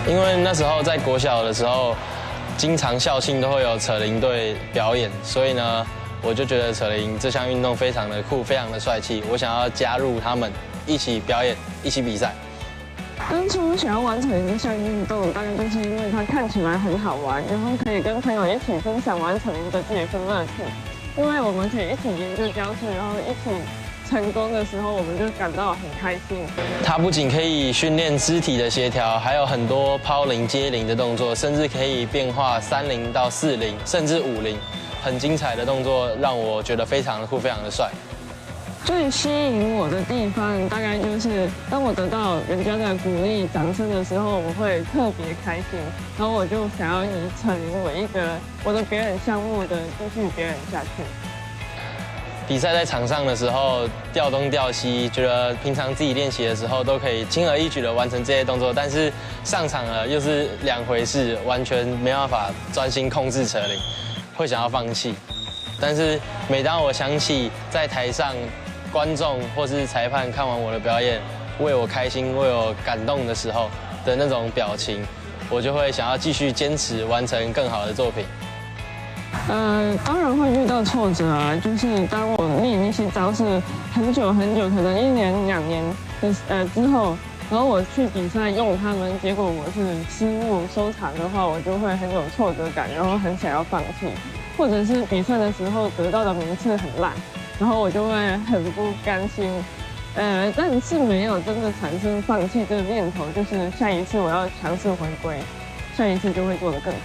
因为那时候在国小的时候，经常校庆都会有扯铃队表演，所以呢，我就觉得扯铃这项运动非常的酷，非常的帅气，我想要加入他们一起表演，一起比赛。当初想要玩扯铃这项运动，大概就是因为它看起来很好玩，然后可以跟朋友一起分享玩扯铃的这一份乐趣。因为我们可以一起研究教学，然后一起成功的时候，我们就感到很开心。它不仅可以训练肢体的协调，还有很多抛铃、接铃的动作，甚至可以变化3铃到4铃，甚至5铃，很精彩的动作，让我觉得非常的酷，非常的帅。最吸引我的地方，大概就是当我得到人家的鼓励、掌声的时候，我会特别开心，然后我就想要以扯铃为一个我的表演项目的继续表演下去。比赛在场上的时候，调东调西，觉得平常自己练习的时候都可以轻而易举的完成这些动作，但是上场了又是2回事，完全没办法专心控制扯铃，会想要放弃。但是每当我想起在台上观众或是裁判看完我的表演，为我开心、为我感动的时候的那种表情，我就会想要继续坚持完成更好的作品。当然会遇到挫折啊，就是当我练一些招式很久很久，可能1年2年的之后，然后我去比赛用它们，结果我是失误收场的话，我就会很有挫折感，然后很想要放弃，或者是比赛的时候得到的名次很烂，然后我就会很不甘心。但是没有真的产生放弃这个念头，就是下一次我要强势回归，下一次就会做得更好。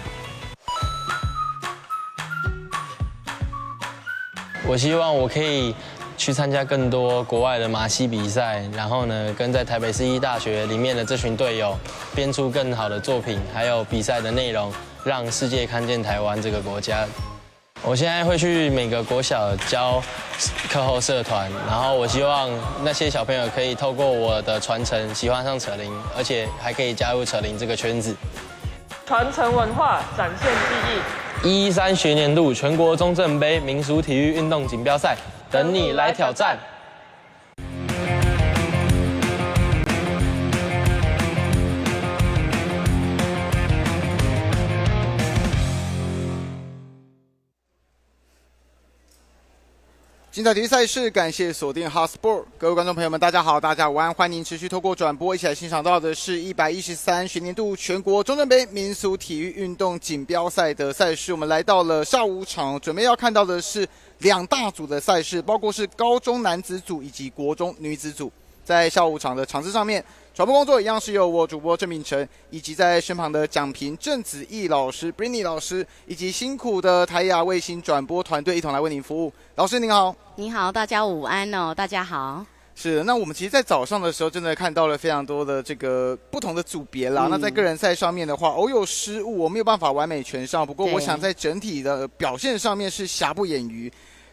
我希望我可以去参加更多国外的马戏比赛，然后呢，跟在台北市立大学里面的这群队友编出更好的作品，还有比赛的内容，让世界看见台湾这个国家。我现在会去每个国小教课后社团，然后我希望那些小朋友可以透过我的传承，喜欢上扯铃，而且还可以加入扯铃这个圈子。传承文化，展现技艺。113学年度全国中正杯民俗体育运动锦标赛，等你来挑战。精彩体育赛事，感谢锁定 Hot Sport， 各位观众朋友们，大家好，大家午安，欢迎持续透过转播一起来欣赏到的是113学年度全国中正杯民俗体育运动锦标赛的赛事。我们来到了下午场，准备要看到的是2大组的赛事，包括是高中男子组以及国中女子组。在下午场的场次上面，传播工作一样是由我主播郑秉成，以及在身旁的讲评郑子毅老师、Britney 老师，以及辛苦的台亚卫星转播团队一同来为您服务。老师您好。你好，大家午安哦，大家好。是，那我们其实，在早上的时候，真的看到了非常多的这个不同的组别啦。那在个人赛上面的话，偶有失误，我没有办法完美全上。不过，我想在整体的表现上面是瑕不掩瑜。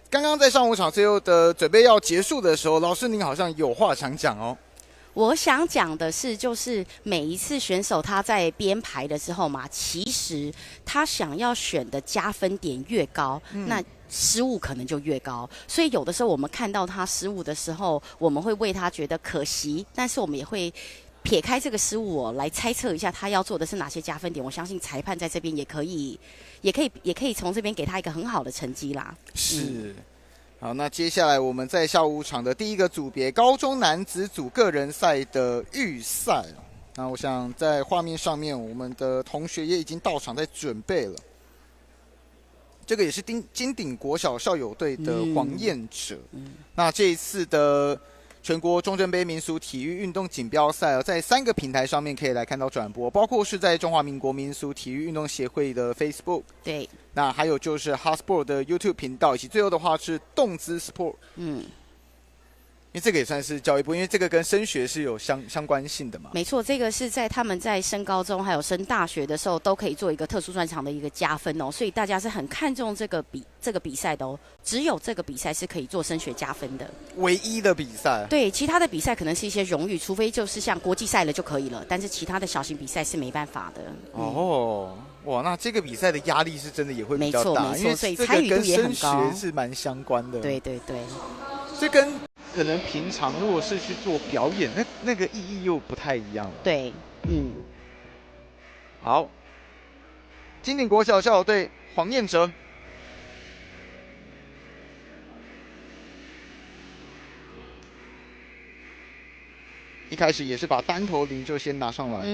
刚刚在上午场最后的准备要结束的时候，老师您好像有话想讲哦。我想讲的是，就是每一次选手他在编排的时候嘛，其实他想要选的加分点越高，那失误可能就越高。所以有的时候我们看到他失误的时候，我们会为他觉得可惜，但是我们也会撇开这个失误来猜测一下他要做的是哪些加分点。我相信裁判在这边也可以从这边给他一个很好的成绩啦。是。好，那接下来我们在下午场的第一个组别高中男子组个人赛的预赛。那我想在画面上面，我们的同学也已经到场在准备了。这个也是金鼎国小校友队的黄彦哲。那这一次的全国中正杯民俗体育运动锦标赛在3个平台上面可以来看到转播，包括是在中华民国民俗体育运动协会的 Facebook， 对，那还有就是 Hot Sport 的 YouTube 频道，以及最后的话是动资 Sport。因为这个也算是教育部，因为这个跟升学是有相关性的嘛。没错，这个是在他们在升高中还有升大学的时候都可以做一个特殊专长的一个加分哦，所以大家是很看重这个比赛的哦，只有这个比赛是可以做升学加分的，唯一的比赛。对，其他的比赛可能是一些荣誉，除非就是像国际赛了就可以了，但是其他的小型比赛是没办法的。哦，哇，那这个比赛的压力是真的也会比较大，没错，所以参与度也很高，跟升学是蛮相关的。对对对，这跟可能平常如果是去做表演，那个意义又不太一样了。对，好，金鼎国小校友队黄彦哲，一开始也是把单头铃就先拿上来。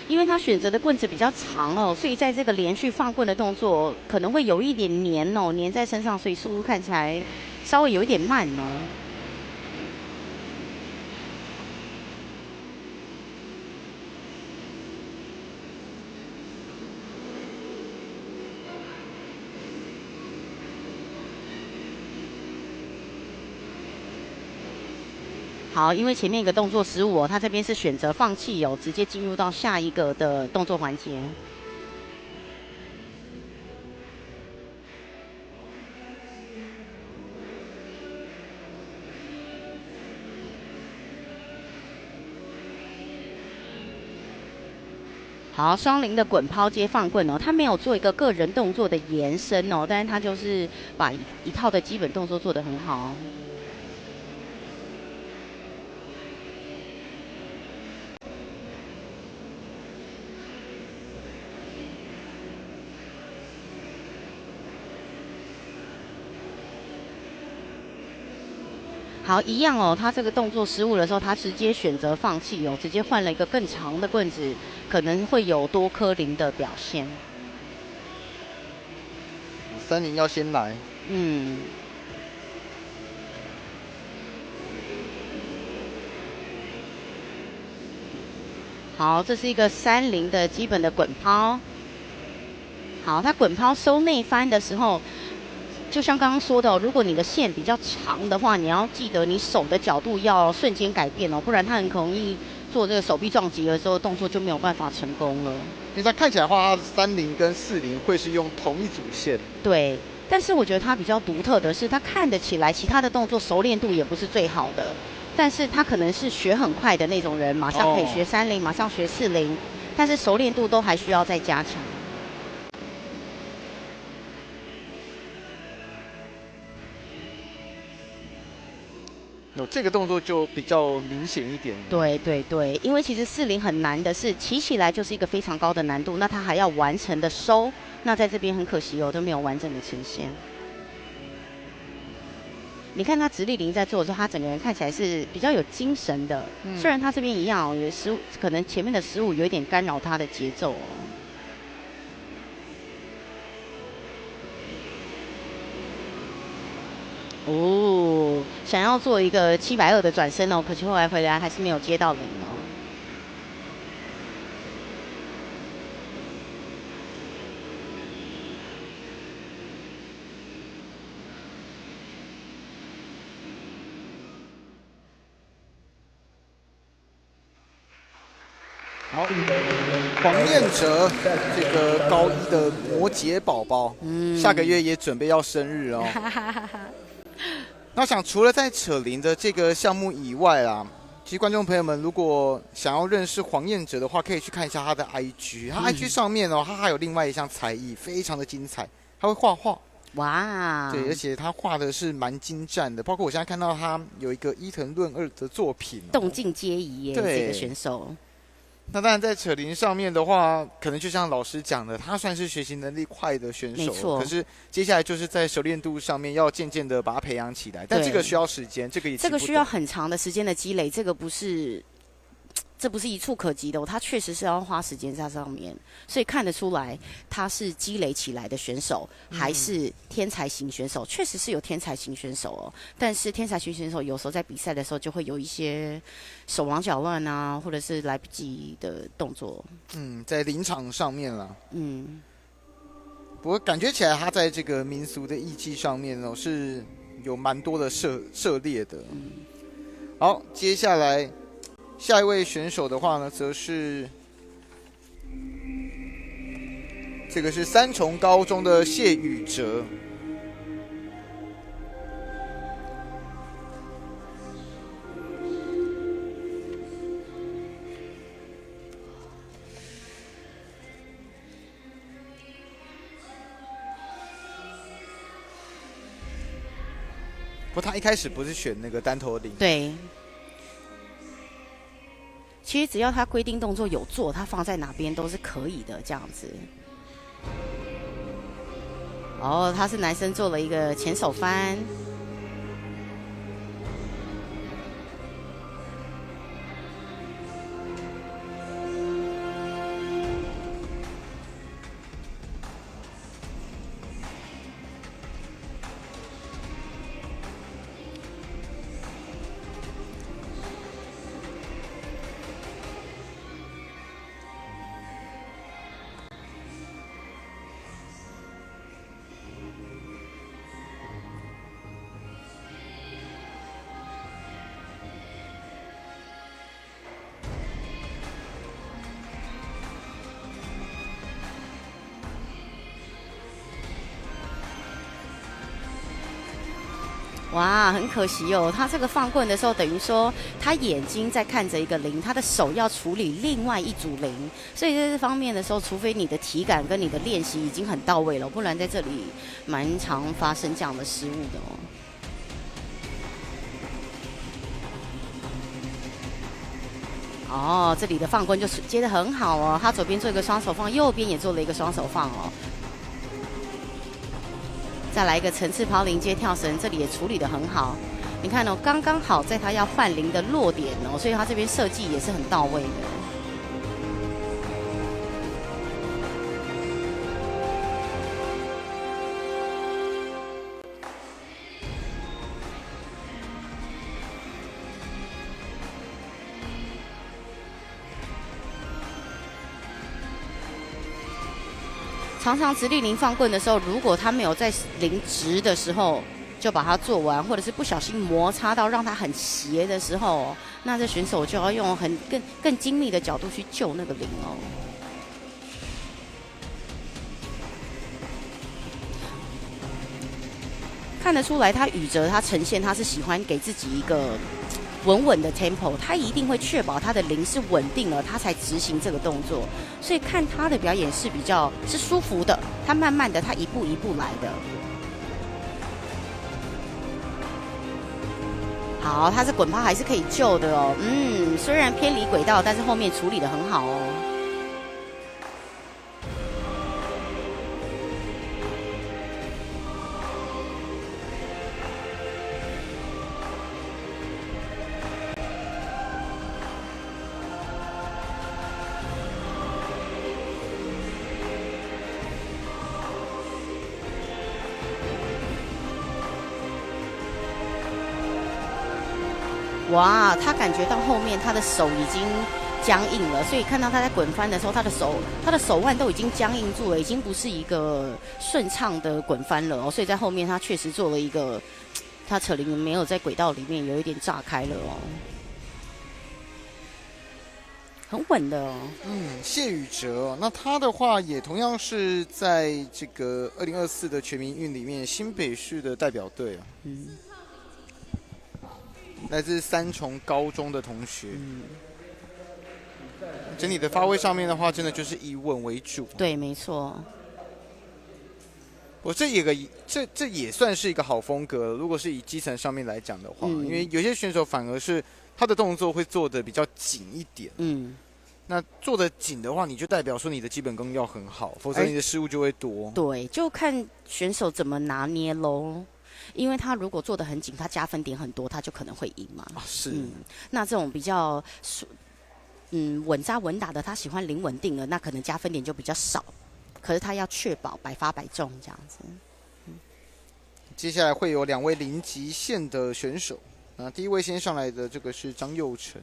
因为他选择的棍子比较长哦，所以在这个连续放棍的动作可能会有一点粘在身上，所以速度看起来稍微有一点慢哦。好，因为前面一个动作失误哦，他这边是选择放弃哦，直接进入到下一个的动作环节。好，双零的滚抛接放棍哦，他没有做一个个人动作的延伸哦，但是他就是把一套的基本动作做得很好。好，一样哦。他这个动作失误的时候，他直接选择放弃哦，直接换了一个更长的棍子，可能会有多颗零的表现。30要先来。好，这是一个30的基本的滚抛。好，他滚抛收内翻的时候。就像刚刚说的哦，如果你的线比较长的话，你要记得你手的角度要瞬间改变哦，不然它很容易做这个手臂撞击的时候，动作就没有办法成功了。因为它看起来的话，它30跟40会是用同一组线。对，但是我觉得它比较独特的是，它看得起来其他的动作熟练度也不是最好的，但是他可能是学很快的那种人，马上可以学30，马上学40，但是熟练度都还需要再加强。这个动作就比较明显一点。对对对，因为其实40很难的是骑起来就是一个非常高的难度，那他还要完成的收，那在这边很可惜哦，都没有完整的呈现。你看他直立铃在做的时候，他整个人看起来是比较有精神的，虽然他这边一样哦，有失误，可能前面的失误有一点干扰他的节奏哦。哦，想要做一个720的转身哦，可惜后来回来还是没有接到零哦。好，黄彦哲这个高1的摩羯宝宝，下个月也准备要生日哦。那想除了在扯铃的这个项目以外啊，其实观众朋友们如果想要认识黄彦哲的话，可以去看一下他的 IG， 他 IG 上面哦，他还有另外一项才艺，非常的精彩，他会画画。哇，对，而且他画的是蛮精湛的，包括我现在看到他有一个伊藤润二的作品，动静皆宜耶，这个选手。那当然，在扯铃上面的话，可能就像老师讲的，他算是学习能力快的选手，没错。可是接下来就是在熟练度上面要渐渐的把它培养起来，但这个需要时间，这个需要很长的时间的积累，这不是一触可及的他确实是要花时间在上面，所以看得出来他是积累起来的选手，还是天才型选手。确实是有天才型选手哦，但是天才型选手有时候在比赛的时候就会有一些手忙脚乱啊，或者是来不及的动作。在临场上面啦。不过感觉起来他在这个民俗的艺伎上面哦是有蛮多的涉猎的。好，接下来。下一位选手的话呢，则是这个是三重高中的谢宇哲。不过他一开始不是选那个单头铃，对。其实只要他规定动作有做，他放在哪边都是可以的，这样子。哦，他是男生做了一个前手翻。哇，很可惜哦，他这个放棍的时候，等于说他眼睛在看着一个铃，他的手要处理另外一组铃，所以在这方面的时候，除非你的体感跟你的练习已经很到位了，不然在这里蛮常发生这样的失误的哦。这里的放棍就接得很好哦，他左边做一个双手放，右边也做了一个双手放哦。再来一个层次抛铃接跳绳，这里也处理得很好。你看哦，刚刚好在他要换铃的落点哦，所以他这边设计也是很到位的。常常直立铃放棍的时候，如果他没有在铃直的时候就把它做完，或者是不小心摩擦到让它很斜的时候，那这选手就要用更精密的角度去救那个铃哦。看得出来，他宇哲他呈现他是喜欢给自己一个稳稳的 tempo， 他一定会确保他的铃是稳定了，他才执行这个动作。所以看他的表演是比较是舒服的，他慢慢的，他一步一步来的。好，他这滚抛还是可以救的哦。虽然偏离轨道，但是后面处理得很好哦。哇，他感觉到后面他的手已经僵硬了，所以看到他在滚翻的时候，他的手腕都已经僵硬住了，已经不是一个顺畅的滚翻了哦。所以在后面他确实做了一个，他扯铃没有在轨道里面有一点炸开了哦，很稳的哦。谢宇哲，那他的话也同样是在这个2024的全民运里面新北市的代表队啊。来自三重高中的同学，整体的发挥上面的话，真的就是以稳为主。对，没错。这也算是一个好风格了。如果是以基层上面来讲的话，因为有些选手反而是他的动作会做的比较紧一点。那做得紧的话，你就代表说你的基本功要很好，否则你的失误就会多。对，就看选手怎么拿捏喽。因为他如果做得很紧，他加分点很多，他就可能会赢嘛。是。那这种比较稳扎稳打的，他喜欢零稳定的，那可能加分点就比较少。可是他要确保百发百中这样子。接下来会有2位零极限的选手。那第一位先上来的这个是张佑成。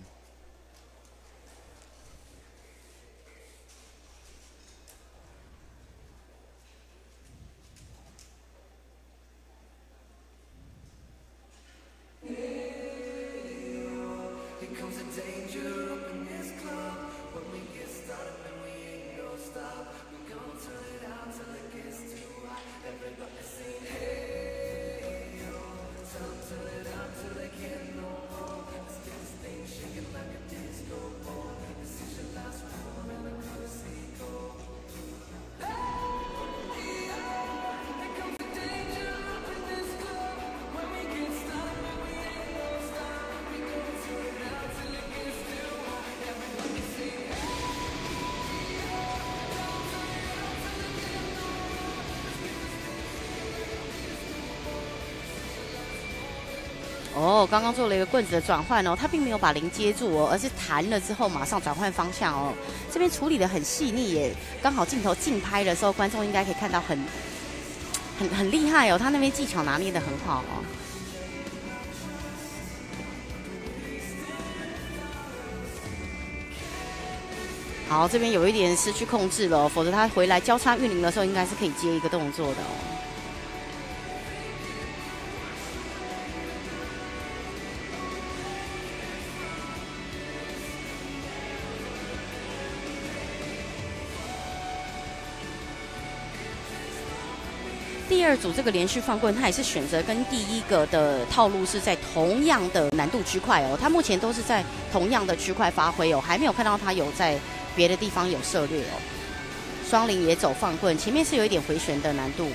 刚刚做了一个棍子的转换哦，他并没有把零接住哦，而是弹了之后马上转换方向哦。这边处理的很细腻耶，刚好镜头近拍的时候，观众应该可以看到很厉害哦，他那边技巧拿捏的很好哦。好，这边有一点失去控制了哦，否则他回来交叉运铃的时候，应该是可以接一个动作的哦。第二组这个连续放棍，他也是选择跟第一个的套路是在同样的难度区块哦。他目前都是在同样的区块发挥哦，还没有看到他有在别的地方有涉略哦。双零也走放棍，前面是有一点回旋的难度。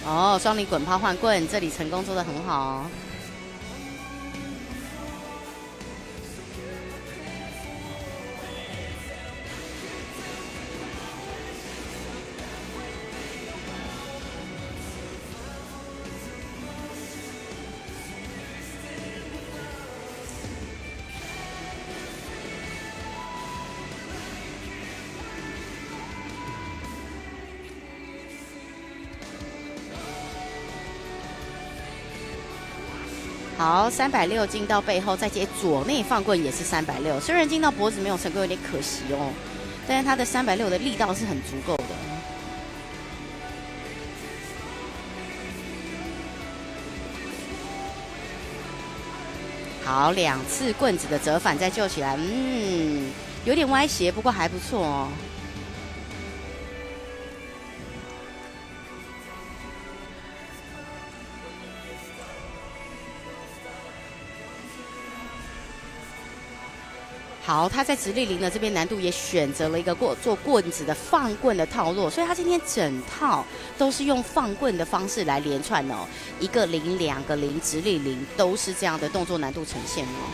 哦，双零滚抛换棍，这里成功做得很好。好，360进到背后，再接左内放棍也是360，虽然进到脖子没有成功，有点可惜哦，但是他的360的力道是很足够的。好，2次棍子的折返再救起来，有点歪斜，不过还不错哦。好，他在直立铃的这边难度也选择了一个做棍子的放棍的套路，所以他今天整套都是用放棍的方式来连串哦，一个零、2个零，直立铃都是这样的动作难度呈现哦。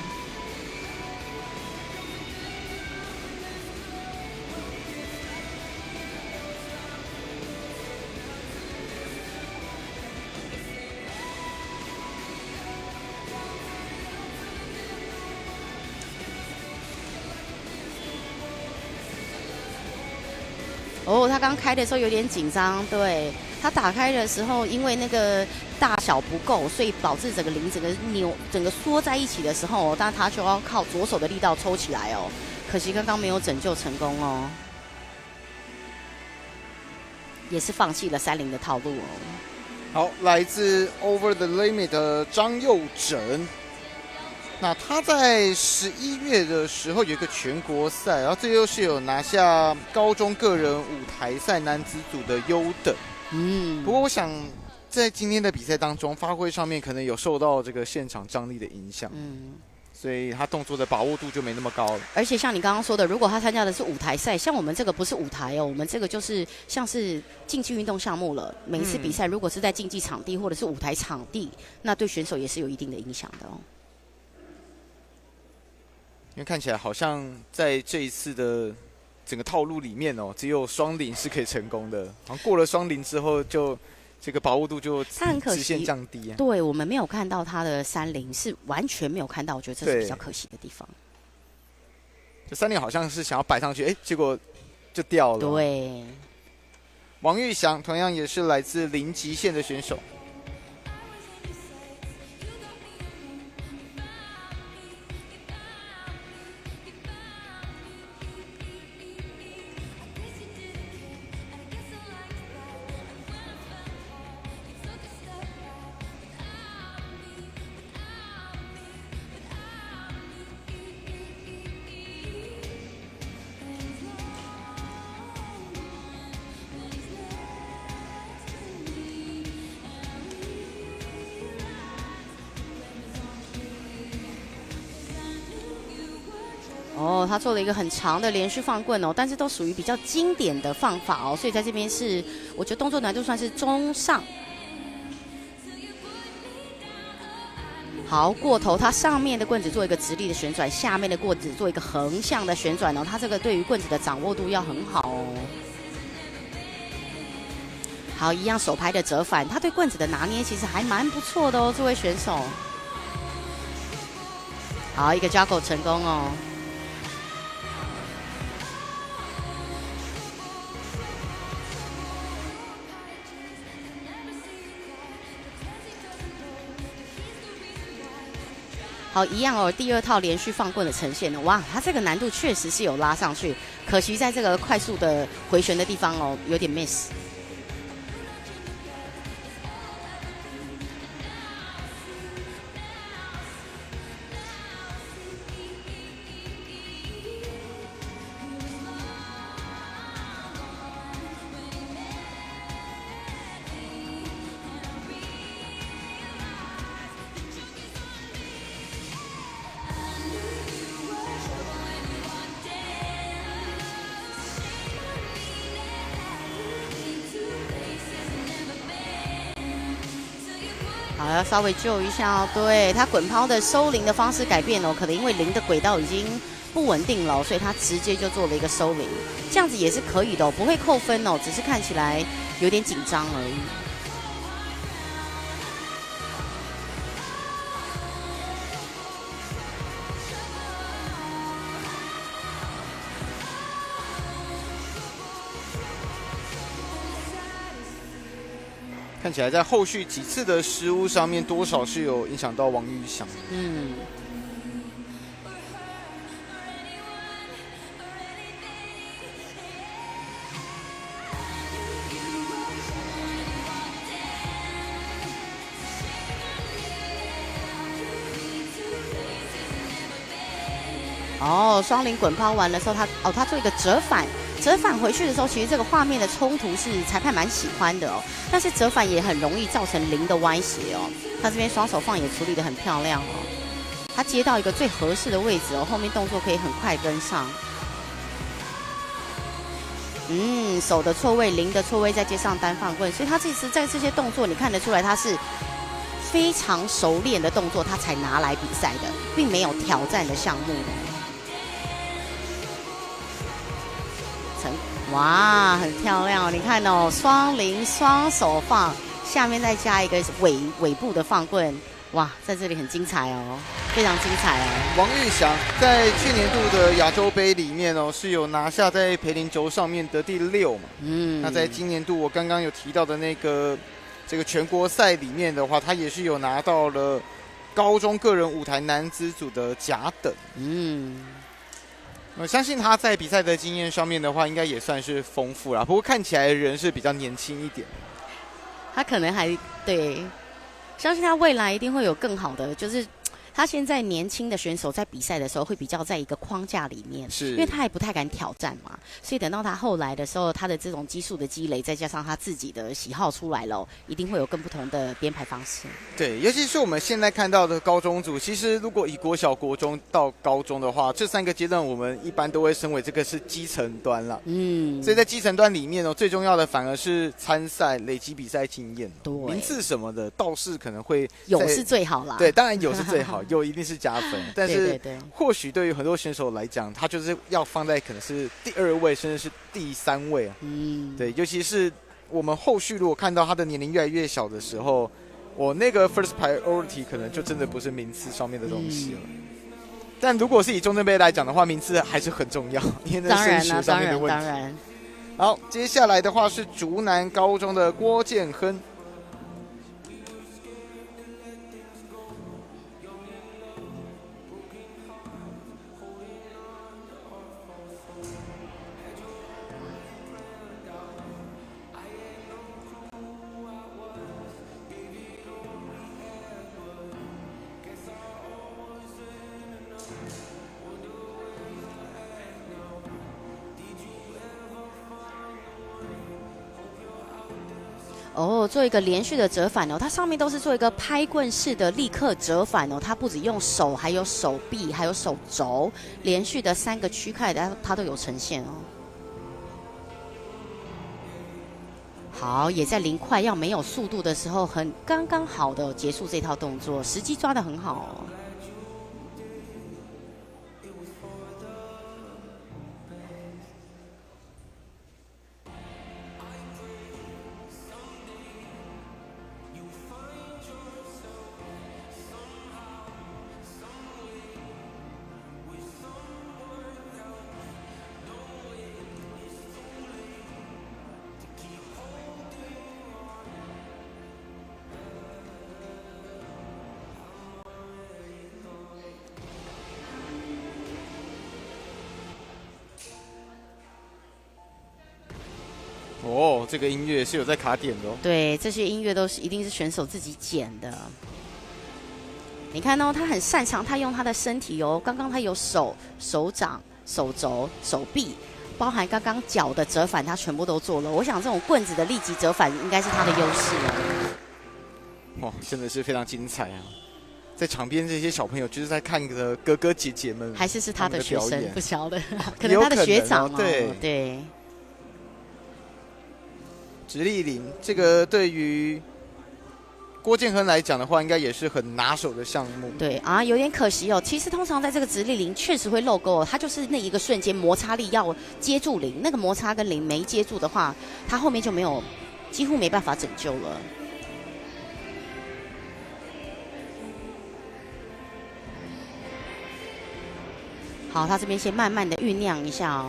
哦，他刚开的时候有点紧张，对，他打开的时候，因为那个大小不够，所以导致整个铃整个缩在一起的时候，但他就要靠左手的力道抽起来哦。可惜刚刚没有拯救成功哦，也是放弃了30的套路哦。好，来自 Over the Limit 的张佑整。那他在11月的时候有一个全国赛，然后这又是有拿下高中个人舞台赛男子组的优等。不过我想在今天的比赛当中，发挥上面可能有受到这个现场张力的影响。所以他动作的把握度就没那么高了。而且像你刚刚说的，如果他参加的是舞台赛，像我们这个不是舞台哦，我们这个就是像是竞技运动项目了。每一次比赛如果是在竞技场地或者是舞台场地，那对选手也是有一定的影响的哦。因为看起来好像在这一次的整个套路里面哦，只有双零是可以成功的，好像过了双零之后就。这个把握度就直线降低啊！对，我们没有看到他的30是完全没有看到，我觉得这是比较可惜的地方。这30好像是想要摆上去，结果就掉了。对，王玉祥同样也是来自零极限的选手。哦，他做了一个很长的连续放棍哦，但是都属于比较经典的放法哦，所以在这边是我觉得动作难度算是中上。好，过头，它上面的棍子做一个直立的旋转，下面的棍子做一个横向的旋转哦，它这个对于棍子的掌握度要很好哦。好，一样手拍的折返，他对棍子的拿捏其实还蛮不错的哦，这位选手。好，一个 juggle 成功哦。好，一样哦，第二套连续放棍的呈现呢，哇，它这个难度确实是有拉上去，可惜在这个快速的回旋的地方哦，有点 miss。好，要稍微救一下哦。对，他滚抛的收零的方式改变了，可能因为零的轨道已经不稳定了，所以他直接就做了一个收零，这样子也是可以的哦，不会扣分哦，只是看起来有点紧张而已。看起来在后续几次的失误上面，多少是有影响到王玉祥。哦，双零滚抛完的时候，他做一个折返回去的时候，其实这个画面的冲突是裁判蛮喜欢的哦。但是折返也很容易造成零的歪斜哦。他这边双手放也处理得很漂亮哦。他接到一个最合适的位置哦，后面动作可以很快跟上。手的错位，零的错位，再接上单放棍，所以他这次在这些动作，你看得出来他是非常熟练的动作，他才拿来比赛的，并没有挑战的项目。哇，很漂亮哦！你看哦，双零双手放，下面再加一个尾部的放棍，哇，在这里很精彩哦，非常精彩哦。王玉祥在去年度的亚洲杯里面哦，是有拿下在培林轴上面的第6嘛。那在今年度我刚刚有提到的这个全国赛里面的话，他也是有拿到了高中个人舞台男子组的甲等。我相信他在比赛的经验上面的话，应该也算是丰富啦。不过看起来人是比较年轻一点，他可能还对，相信他未来一定会有更好的，就是他现在年轻的选手在比赛的时候会比较在一个框架里面，是因为他也不太敢挑战嘛，所以等到他后来的时候，他的这种基数的积累，再加上他自己的喜好出来了，一定会有更不同的编排方式。对，尤其是我们现在看到的高中组，其实如果以国小、国中到高中的话，这3个阶段我们一般都会称为这个是基层端了。所以在基层端里面最重要的反而是参赛、累积比赛经验，对，名次什么的倒是可能会有是最好啦。对，当然有是最好，有一定是加分，但是对或许对于很多选手来讲，他就是要放在可能是第2位，甚至是第3位。对，尤其是我们后续如果看到他的年龄越来越小的时候，我那个 first priority 可能就真的不是名次上面的东西了。但如果是以中正杯来讲的话，名次还是很重要，因为那是升学上面的问题。当然。好，接下来的话是竹南高中的郭建亨。做一个连续的折返它上面都是做一个拍棍式的立刻折返它不只用手，还有手臂，还有手肘，连续的3个区块的它都有呈现好，也在零快要没有速度的时候，很刚刚好的结束这套动作，时机抓得很好这个音乐是有在卡点的对，这些音乐都是一定是选手自己剪的。你看他很擅长，他用他的身体刚刚他有手掌、手肘、手臂，包含刚刚脚的折返，他全部都做了。我想这种棍子的立即折返应该是他的优势真的是非常精彩啊！在场边这些小朋友就是在看的哥哥姐姐们，还是他的学生，不晓得，可能他的学长对。直立铃这个对于郭建亨来讲的话，应该也是很拿手的项目。对有点可惜其实通常在这个直立铃确实会漏钩它就是那一个瞬间摩擦力要接住铃，那个摩擦跟铃没接住的话，它后面就几乎没办法拯救了。好，他这边先慢慢的酝酿一下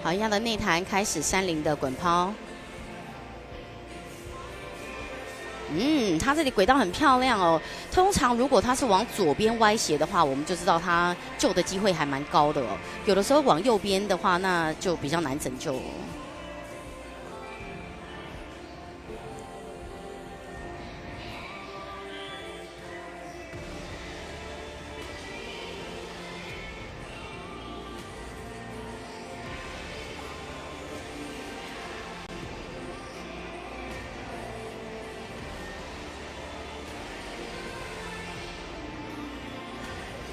好，一样的内弹开始30的滚抛。他这里轨道很漂亮通常如果他是往左边歪斜的话，我们就知道他救的机会还蛮高的有的时候往右边的话，那就比较难拯救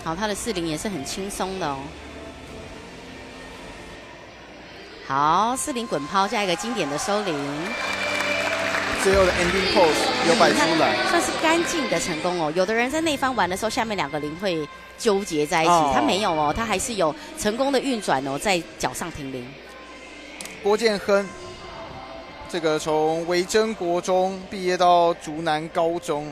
好，他的40也是很轻松的好，40滚抛加一个经典的收铃，最后的 ending pose 有摆出来，算是干净的成功有的人在内翻玩的时候，下面2个铃会纠结在一起，他没有他还是有成功的运转在脚上停铃。郭建亨，这个从维珍国中毕业到竹南高中，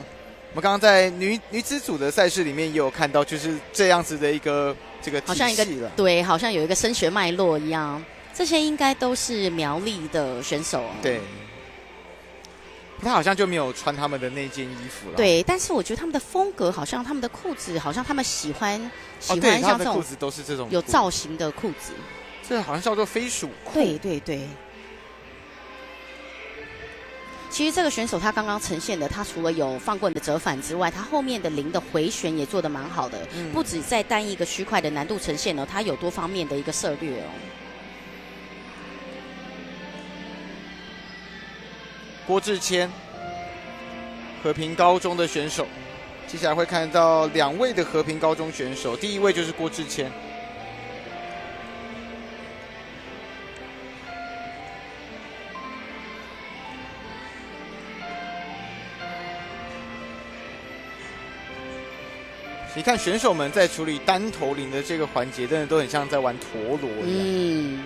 我们刚刚在女子组的赛事里面也有看到，就是这样子的一个这个体系了。对，好像有一个升学脉络一样。这些应该都是苗栗的选手。对。他好像就没有穿他们的那件衣服了。对，但是我觉得他们的风格好像他们的裤子，好像他们喜欢像这种裤子都是这种有造型的裤子。这好像叫做飞鼠裤。对对对。其实这个选手他刚刚呈现的，他除了有放棍的折返之外，他后面的零的回旋也做得蛮好的，不止在单一个区块的难度呈现哦，他有多方面的一个策略哦。郭志谦，和平高中的选手，接下来会看到2位的和平高中选手，第一位就是郭志谦。你看选手们在处理单头铃的这个环节，真的都很像在玩陀螺一样。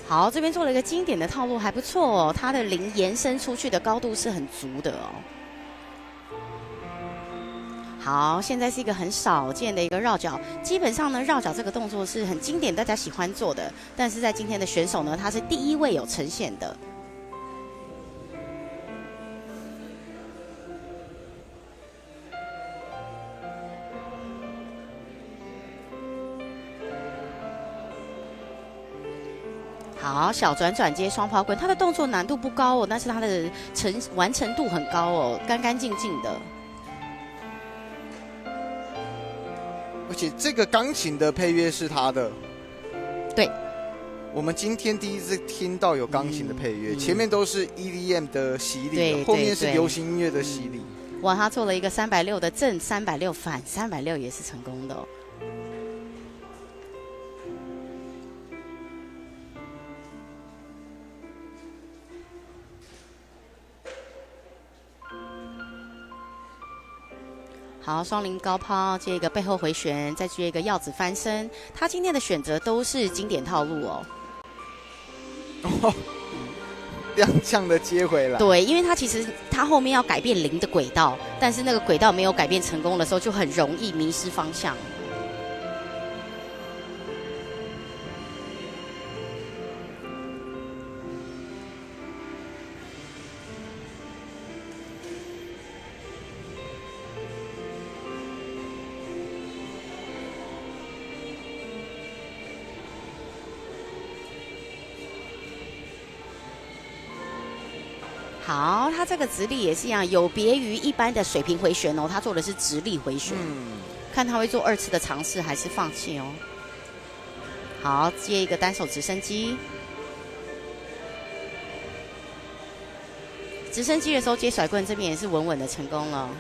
好，这边做了一个经典的套路，还不错哦。它的铃延伸出去的高度是很足的哦。好，现在是一个很少见的一个绕脚。基本上呢，绕脚这个动作是很经典，大家喜欢做的。但是在今天的选手呢，他是第一位有呈现的。好，小转转接双抛棍，他的动作难度不高哦，但是他的完成度很高哦，干干净净的。而且这个钢琴的配乐是他的。对，我们今天第一次听到有钢琴的配乐，前面都是 EDM 的洗礼，后面是流行音乐的洗礼。哇，他做了一个360的正360反360也是成功的哦。好，双零高抛，接一个背后回旋，再接一个鹞子翻身。他今天的选择都是经典套路哦。踉跄的接回来。对，因为他其实他后面要改变零的轨道，但是那个轨道没有改变成功的时候，就很容易迷失方向。好，他这个直立也是一样，有别于一般的水平回旋哦，他做的是直立回旋。看他会做2次的尝试还是放弃哦。好，接一个单手直升机。直升机的时候接甩棍，这边也是稳稳的成功了。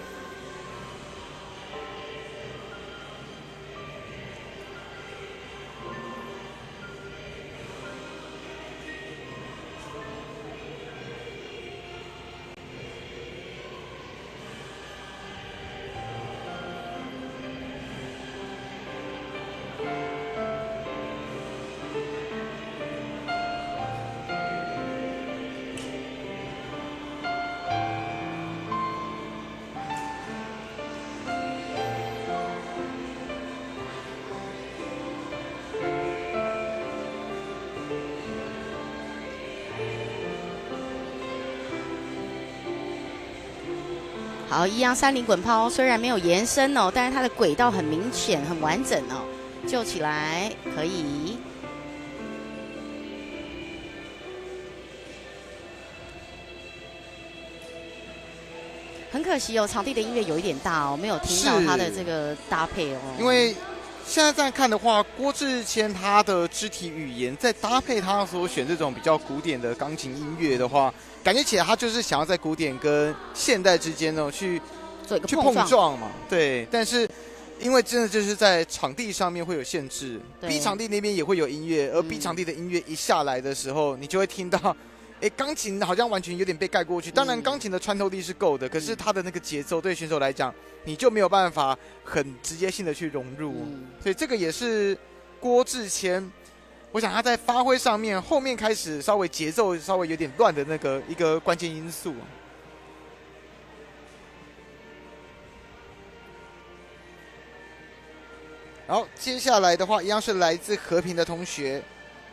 好，一样30滚抛，虽然没有延伸哦，但是它的轨道很明显、很完整哦，救起来可以。很可惜哦，场地的音乐有一点大哦，没有听到它的这个搭配哦。因为现在这样看的话，郭志谦他的肢体语言再搭配他所选这种比较古典的钢琴音乐的话，感觉起来他就是想要在古典跟现代之间呢去做一个碰撞嘛。对，但是因为真的就是在场地上面会有限制， B 场地那边也会有音乐，而 B 场地的音乐一下来的时候，你就会听到钢琴好像完全有点被盖过去。当然，钢琴的穿透力是够的，可是它的那个节奏对选手来讲，你就没有办法很直接性的去融入。所以这个也是郭志谦，我想他在发挥上面后面开始稍微节奏稍微有点乱的那个一个关键因素。然后接下来的话，一样是来自和平的同学，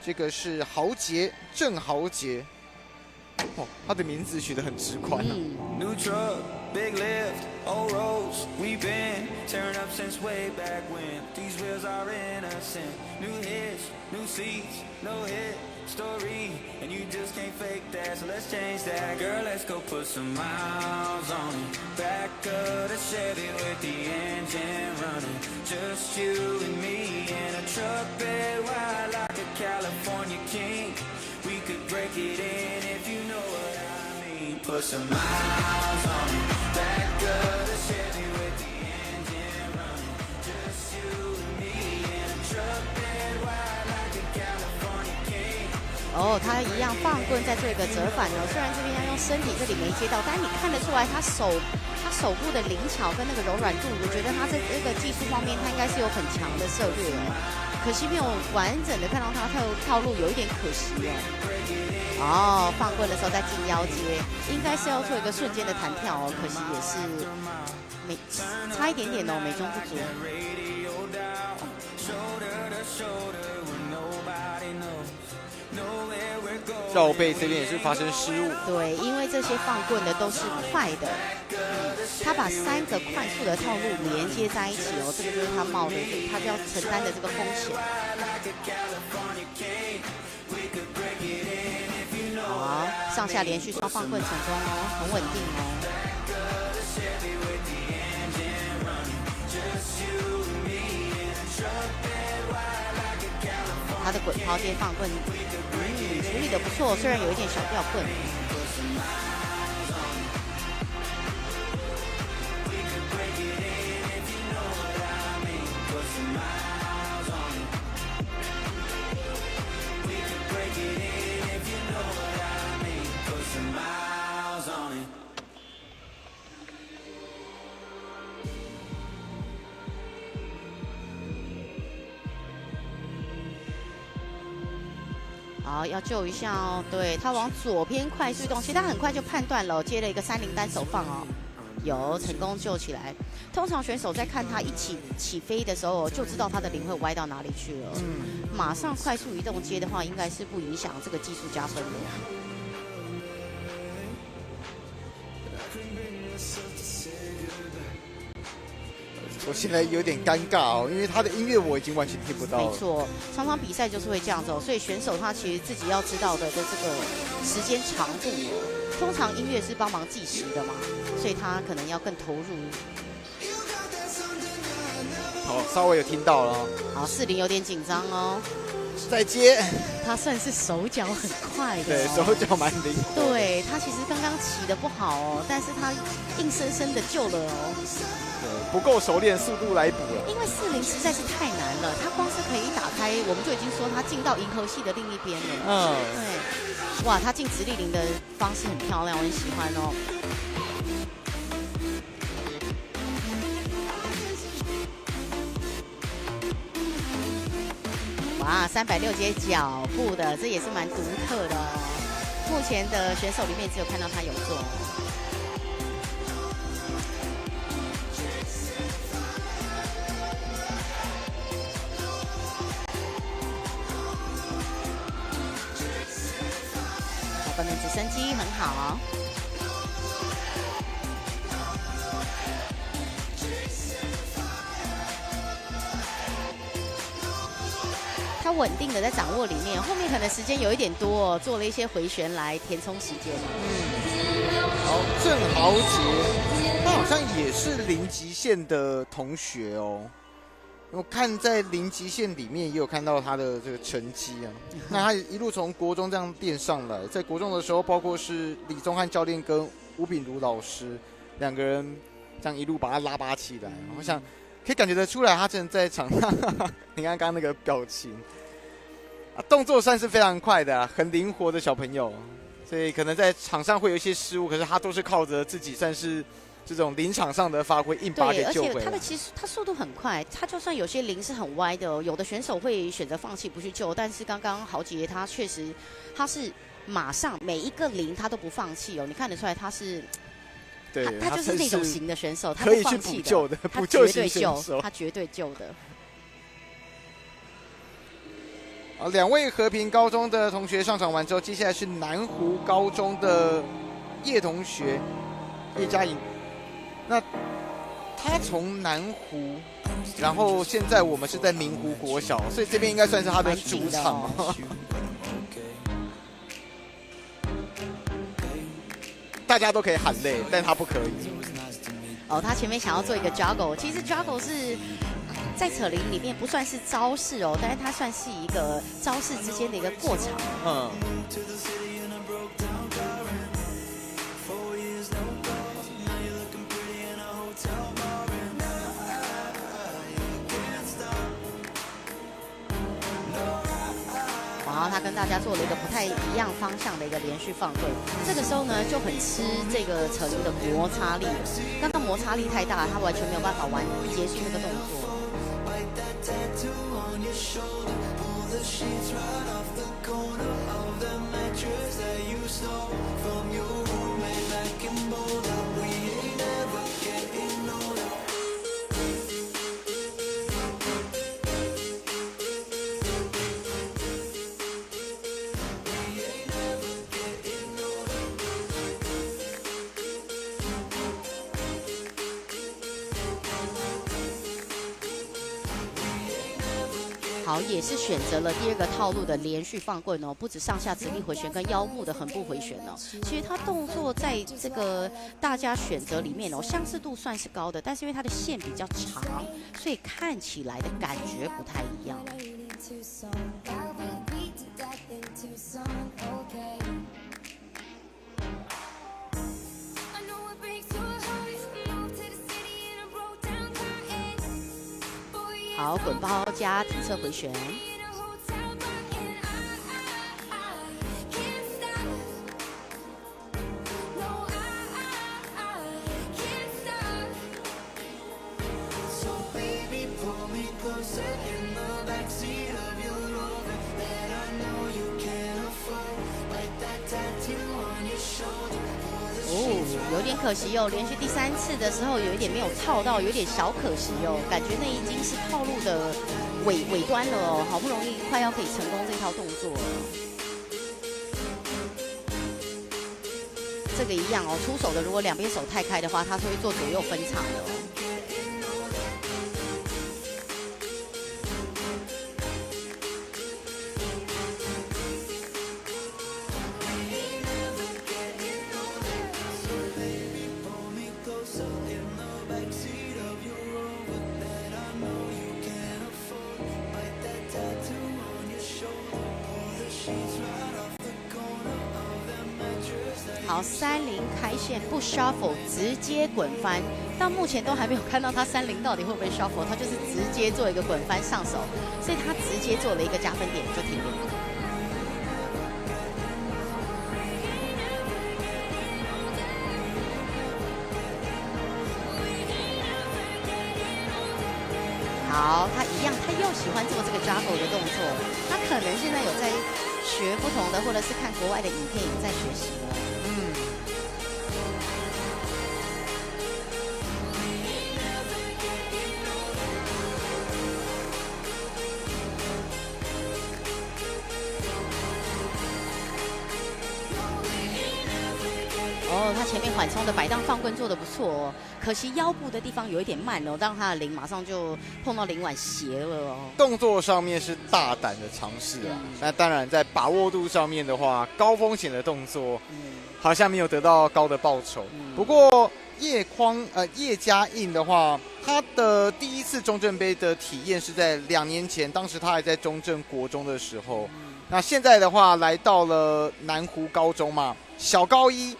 这个是豪杰郑豪杰。哦，他的名字取得很直观啊。New truck, big lift, old roads, we've been tearing up since way back when. These wheels are innocent. New hits, new seats, no hit story, and you just can't fake that. So let's change that, girl. Let's go put some miles on it. Back of the Chevy with the engine running. Just you and me in a truck bed wide like a California king. We could break it in if you know what I mean. Put some miles on it. Back of the Chevy with the engine running. Just you and me in a truck bed wide like a California king. 他一样放棍在做一个折返哦。虽然这边要用身体这里没接到，但你看得出来他手部的灵巧跟那个柔软度，我觉得他在这个技术方面他应该是有很强的策略哦。可惜没有完整的看到他套路，有一点可惜哦。放棍的时候再进腰接，应该是要做一个瞬间的弹跳哦，可惜也是差一点点哦，美中不足。绕背这边也是发生失误。对，因为这些放棍的都是快的，他把3个快速的套路连接在一起哦，这个就是他他就要承担的这个风险。好，上下连续双放棍成功哦，很稳定哦。他的滚抛接放棍，处理的不错，虽然有一点小掉棍。好，要救一下哦。对，他往左边快速移动，其实他很快就判断了，接了一个30单手放哦，有成功救起来。通常选手在看他一起飞的时候，就知道他的零会歪到哪里去了。马上快速移动接的话，应该是不影响这个技术加分的。我现在有点尴尬哦，因为他的音乐我已经完全听不到了。没错，常常比赛就是会这样子哦，所以选手他其实自己要知道的这个时间长度哦，通常音乐是帮忙计时的嘛，所以他可能要更投入。好，稍微有听到了。好，40有点紧张哦。再接，他算是手脚很快的、哦，对，手脚蛮灵。对他其实刚刚起的不好哦，但是他硬生生的救了哦。对，不够熟练，速度来补了。因为40实在是太难了，他光是可以打开，我们就已经说他进到银河系的另一边了。对，哇，他进直立铃的方式很漂亮，我很喜欢哦。哇，360节脚步的，这也是蛮独特的哦。目前的选手里面只有看到他有做。小本的直升机很好哦。他稳定的在掌握里面，后面可能时间有一点多哦，做了一些回旋来填充时间。好，郑豪杰，他好像也是零极限的同学哦。我看在零极限里面也有看到他的这个成绩啊。那他一路从国中这样练上来，在国中的时候，包括是李宗翰教练跟吴炳如老师2个人这样一路把他拉拔起来。我想可以感觉得出来，他真的在场上，你看刚刚那个表情啊，动作算是非常快的、很灵活的小朋友。所以可能在场上会有一些失误，可是他都是靠着自己算是这种临场上的发挥，硬把给对，而救回来。且其实他速度很快，他就算有些铃是很歪的，有的选手会选择放弃不去救，但是刚刚豪杰他确实他是马上每一个铃他都不放弃哦，你看得出来他是。对，他就是那种型的选手，他可以去不放弃补救的，他补救绝对救型选手，他绝对救的。好，2位和平高中的同学上场完之后，接下来是南湖高中的叶同学，叶嘉莹。那他从南湖，然后现在我们是在明湖国小，所以这边应该算是他的主场哦。大家都可以喊累，但他不可以。哦，他前面想要做一个 juggle， 其实 juggle 是在扯铃里面不算是招式哦，但是它算是一个招式之间的一个过场。嗯。然后他跟大家做了一个不太一样方向的一个连续放棍，这个时候呢就很吃这个扯铃的摩擦力了。刚刚摩擦力太大，他完全没有办法结束那个动作。好，也是选择了第二个套路的连续放棍哦，不止上下直立回旋跟腰部的横步回旋哦。其实他动作在这个大家选择里面哦，相似度算是高的，但是因为它的线比较长，所以看起来的感觉不太一样。好，滚包加体侧回旋。有点可惜哦，连续第3次的时候有一点没有套到，有点小可惜哦，感觉那已经是套路的尾端了哦，好不容易快要可以成功这套动作了。这个一样哦，出手的如果两边手太开的话，他是会做左右分场的哦。好，30开线不 shuffle， 直接滚翻。到目前都还没有看到他30到底会不会 shuffle， 他就是直接做一个滚翻上手，所以他直接做了一个加分点就停了。好，他一样，他又喜欢做这个 juggle 的动作，他可能现在有在学不同的，或者是看国外的影片有在学习了。哦，他前面缓冲的摆荡放棍做得不错哦，可惜腰部的地方有一点慢哦，让他的铃马上就碰到铃碗斜了哦。动作上面是大胆的尝试啊，那当然在把握度上面的话，高风险的动作，好像没有得到高的报酬。不过叶嘉印的话，他的第一次中正杯的体验是在2年前，当时他还在中正国中的时候。那现在的话，来到了南湖高中嘛，小高一。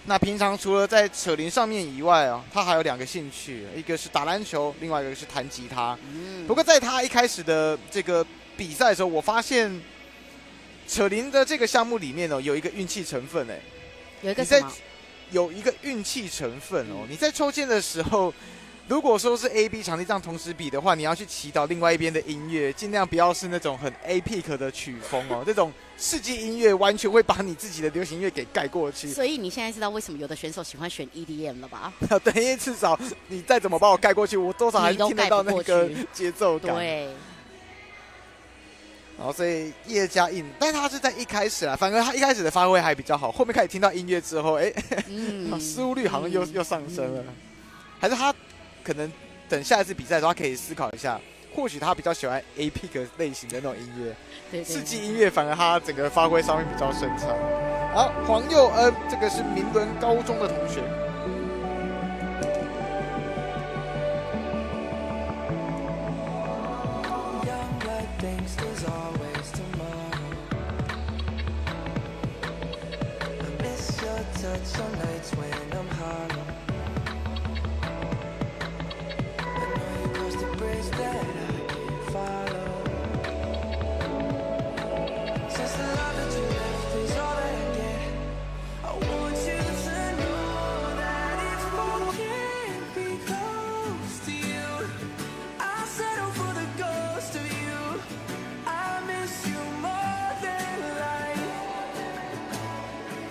那平常除了在扯铃上面以外啊，他还有2个兴趣，一个是打篮球，另外一个是弹吉他。不过在他一开始的这个比赛的时候，我发现扯铃的这个项目里面有一个运气成分有一个什么？有一个运气成分你在抽签的时候，如果说是 A、B 场地这样同时比的话，你要去祈祷另外一边的音乐，尽量不要是那种很 A-pick 的曲风这种世纪音乐完全会把你自己的流行音乐给盖过去。所以你现在知道为什么有的选手喜欢选 EDM 了吧？对，因为至少你再怎么把我盖过去，我多少还是听得到那个节奏感。对。然后所以叶嘉印，但他是在一开始反而他一开始的发挥还比较好，后面开始听到音乐之后，失误率好像又上升了。还是他可能等下一次比赛的时候，他可以思考一下，或许他比较喜欢 A-pick 类型的那种音乐，对世纪音乐反而他整个发挥上面比较顺畅。好，黄佑恩，这个是明伦高中的同学。Some nights when I'm hollow, I know you crossed the bridge that I can't follow. Since the love that you left is all that I get, I want you to know that if I can't be close to you, I'll settle for the ghost of you. I miss you more than life,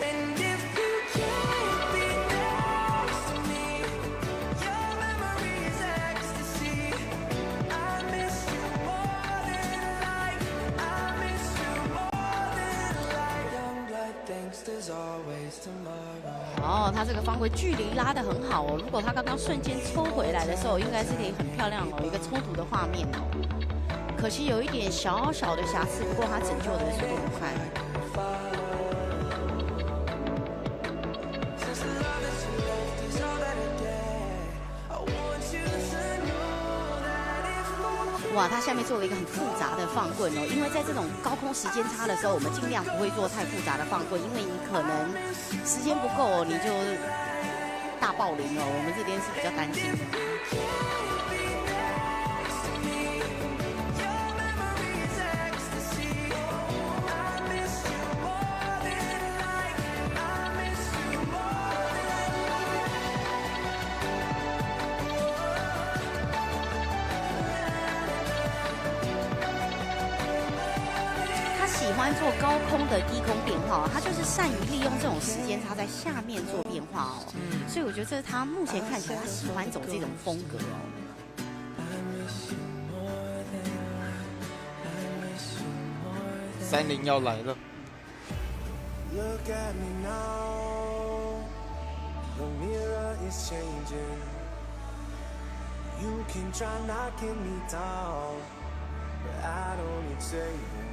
and if他这个方回距离拉得很好如果他刚刚瞬间抽回来的时候，应该是可以很漂亮一个冲突的画面可惜有一点小小的瑕疵，不过他拯救的速度很快。哇，他下面做了一个很复杂的放棍因为在这种高空时间差的时候，我们尽量不会做太复杂的放棍，因为你可能时间不够你就大爆零我们这边是比较担心的。喜欢做高空的低空变化他就是善于利用这种时间差在下面做变化所以我觉得这是他目前看起来他喜欢走这种风格30要来了。Look at me now, the mirror is changing. You can try knocking me down, but I don't need saving.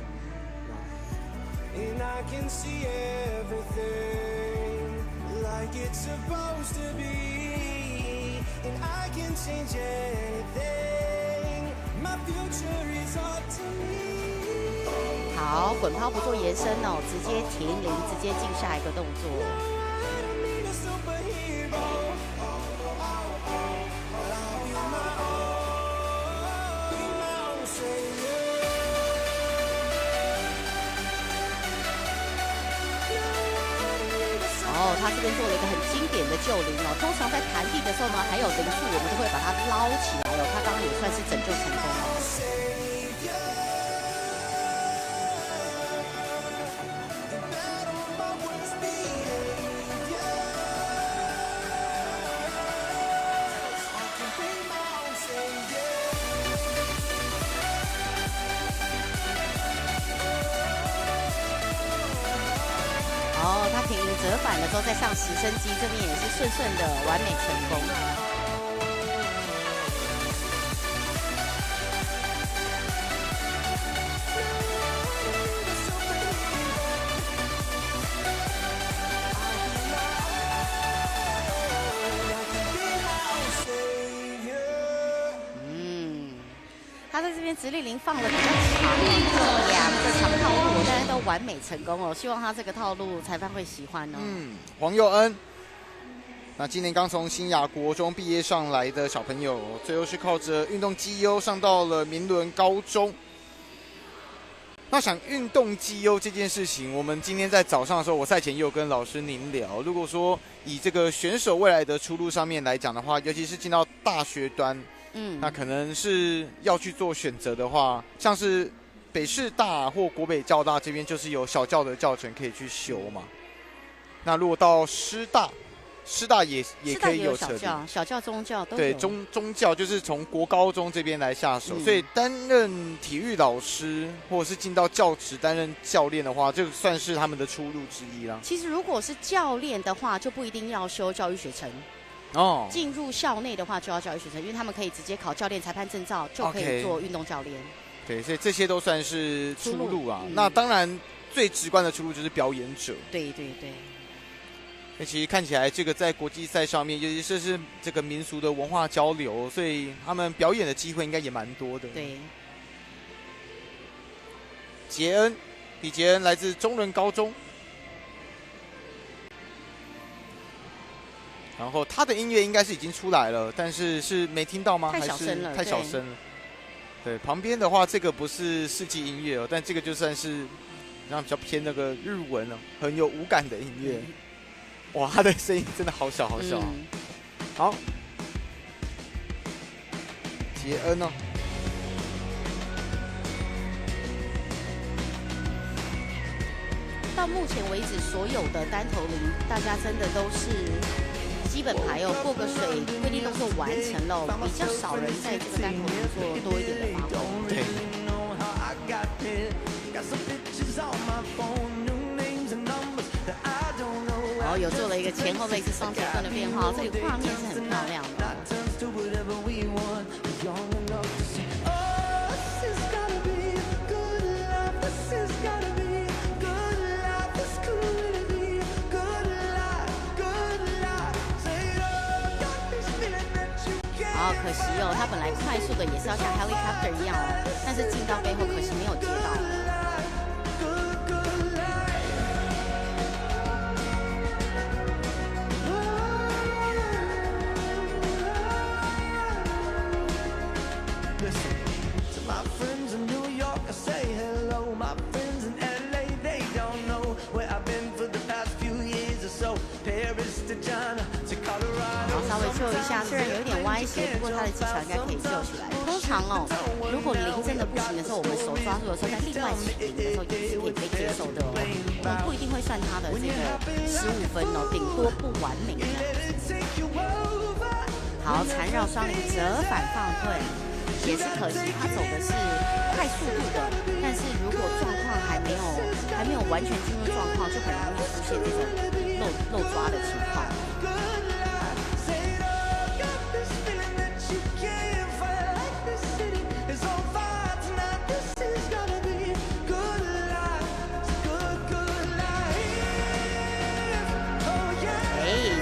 And I can see everything like it's supposed to be. And I can change anything. My future is up to me. 好，滚抛不做延伸直接停铃，直接进下一个动作。他这边做了一个很经典的救铃通常在弹地的时候呢，还有铃数我们都会把它捞起来他刚刚也算是拯救成功他停铃折返了之后再上直升机，这边也是顺顺的完美成功。他在这边直立铃放了比较长两个长套路，大家都完美成功希望他这个套路裁判会喜欢黄佑恩，那今年刚从新雅国中毕业上来的小朋友，最后是靠着运动绩优上到了明伦高中。那想运动绩优这件事情，我们今天在早上的时候，我赛前也有跟老师您聊。如果说以这个选手未来的出路上面来讲的话，尤其是进到大学端，那可能是要去做选择的话，像是北市大或国北教大这边就是有小教的教程可以去修嘛。那如果到师大也可以有小教、中教都有。对，中教就是从国高中这边来下手，所以担任体育老师或者是进到教职担任教练的话，这个算是他们的出路之一啦。其实如果是教练的话，就不一定要修教育学程。进入校内的话就要教育学程，因为他们可以直接考教练裁判证照，就可以做运动教练。对，所以这些都算是出路啊。那当然最直观的出路就是表演者。对对对。那其实看起来，这个在国际赛上面，尤其是这个民俗的文化交流，所以他们表演的机会应该也蛮多的。对。李杰恩来自中仑高中，然后他的音乐应该是已经出来了，但是没听到吗？太小声了，太小声了。对，旁边的话，这个不是世纪音乐哦，但这个就算是然后比较偏那个日文哦，很有无感的音乐。哇，他的声音真的好小好小。好，杰恩哦。到目前为止，所有的单头铃，大家真的都是基本牌哦，过个水，规定动作完成了，比较少人在这个单头铃做多一点的发挥。对。然后有做了一个前后类似双截棍的变化，这个画面是很漂亮的。可惜哦，他本来快速的也是要像 helicopter 一样哦，但是进到背后可惜没有接到。稍微救一下，虽然有一点歪斜，不过他的技巧应该可以救起来。通常哦，如果铃真的不行的时候，我们手抓住的时候，在另外起铃的时候也是可以被接受的哦。我们不一定会算他的这个15分哦，顶多不完美这样子。好，缠绕双铃折返放棍，也是可惜他走的是快速度的，但是如果状况还没有完全进入状况，就很容易出现这种漏抓的情况。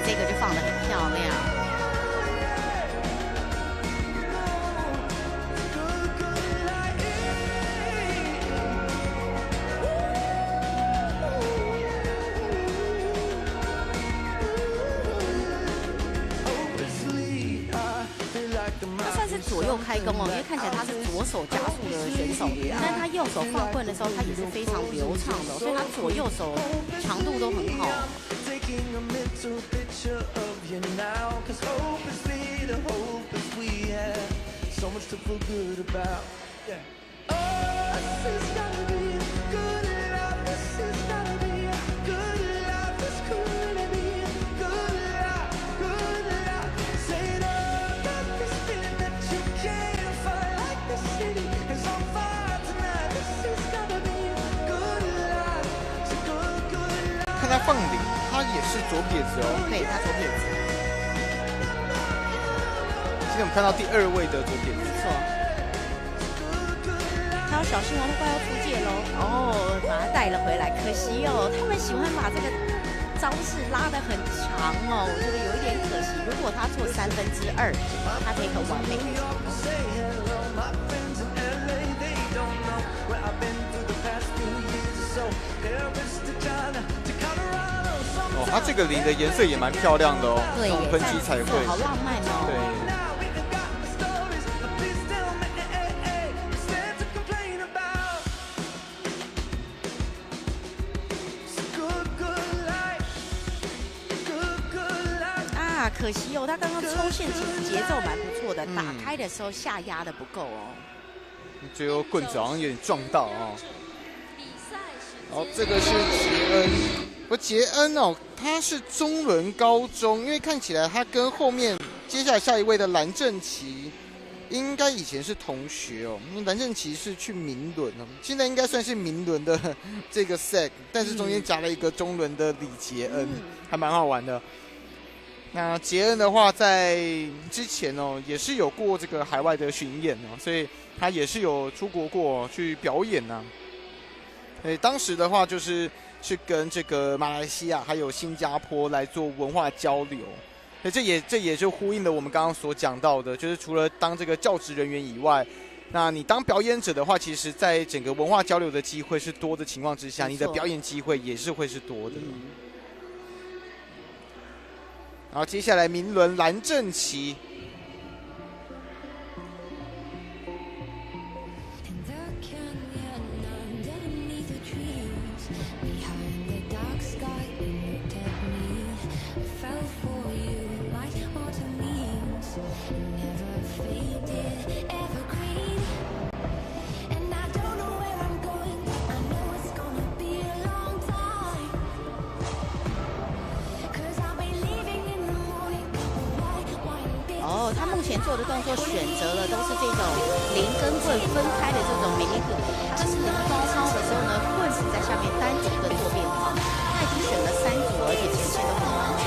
这个就放得很漂亮。他算是左右开弓哦，因为看起来他是左手加速的选手，但是他右手放棍的时候，他也是非常流畅的，所以他左右手长度都很好。看他放铃，他也是左撇子哦。对，他左撇子。今天我们看到第2位的左撇子。没错。他要小心哦，他快要出界喽。哦，把他带了回来，可惜哦，他们喜欢把这个招式拉得很长哦，我觉得有一点可惜。如果他做2/3，他可以很完美。哦，它这个铃的颜色也蛮漂亮的哦，对，分级彩绘，好浪漫哦。对。呀，可惜哦，他刚刚抽线其实节奏蛮不错的，打开的时候下压的不够哦。最后棍子好像有点撞到哦。好，这个是杰恩，不，杰恩哦，他是中仑高中，因为看起来他跟后面接下来下一位的蓝正奇。应该以前是同学哦，因为蓝正奇是去明伦哦，现在应该算是明伦的这个 SEC， 但是中间夹了一个中伦的李杰恩，还蛮好玩的。那杰恩的话，在之前哦也是有过这个海外的巡演哦，所以他也是有出国过去表演呐。当时的话就是跟这个马来西亚还有新加坡来做文化交流。这也就呼应了我们刚刚所讲到的，就是除了当这个教职人员以外，那你当表演者的话，其实在整个文化交流的机会是多的情况之下，你的表演机会也是会是多的。然后接下来明伦蓝正奇。他目前做的动作选择了都是这种零跟棍分开的这种迷你鼓，它是零高抛的时候呢，棍子在下面单独的做变化。他已经选了3组，而且前线都很完整。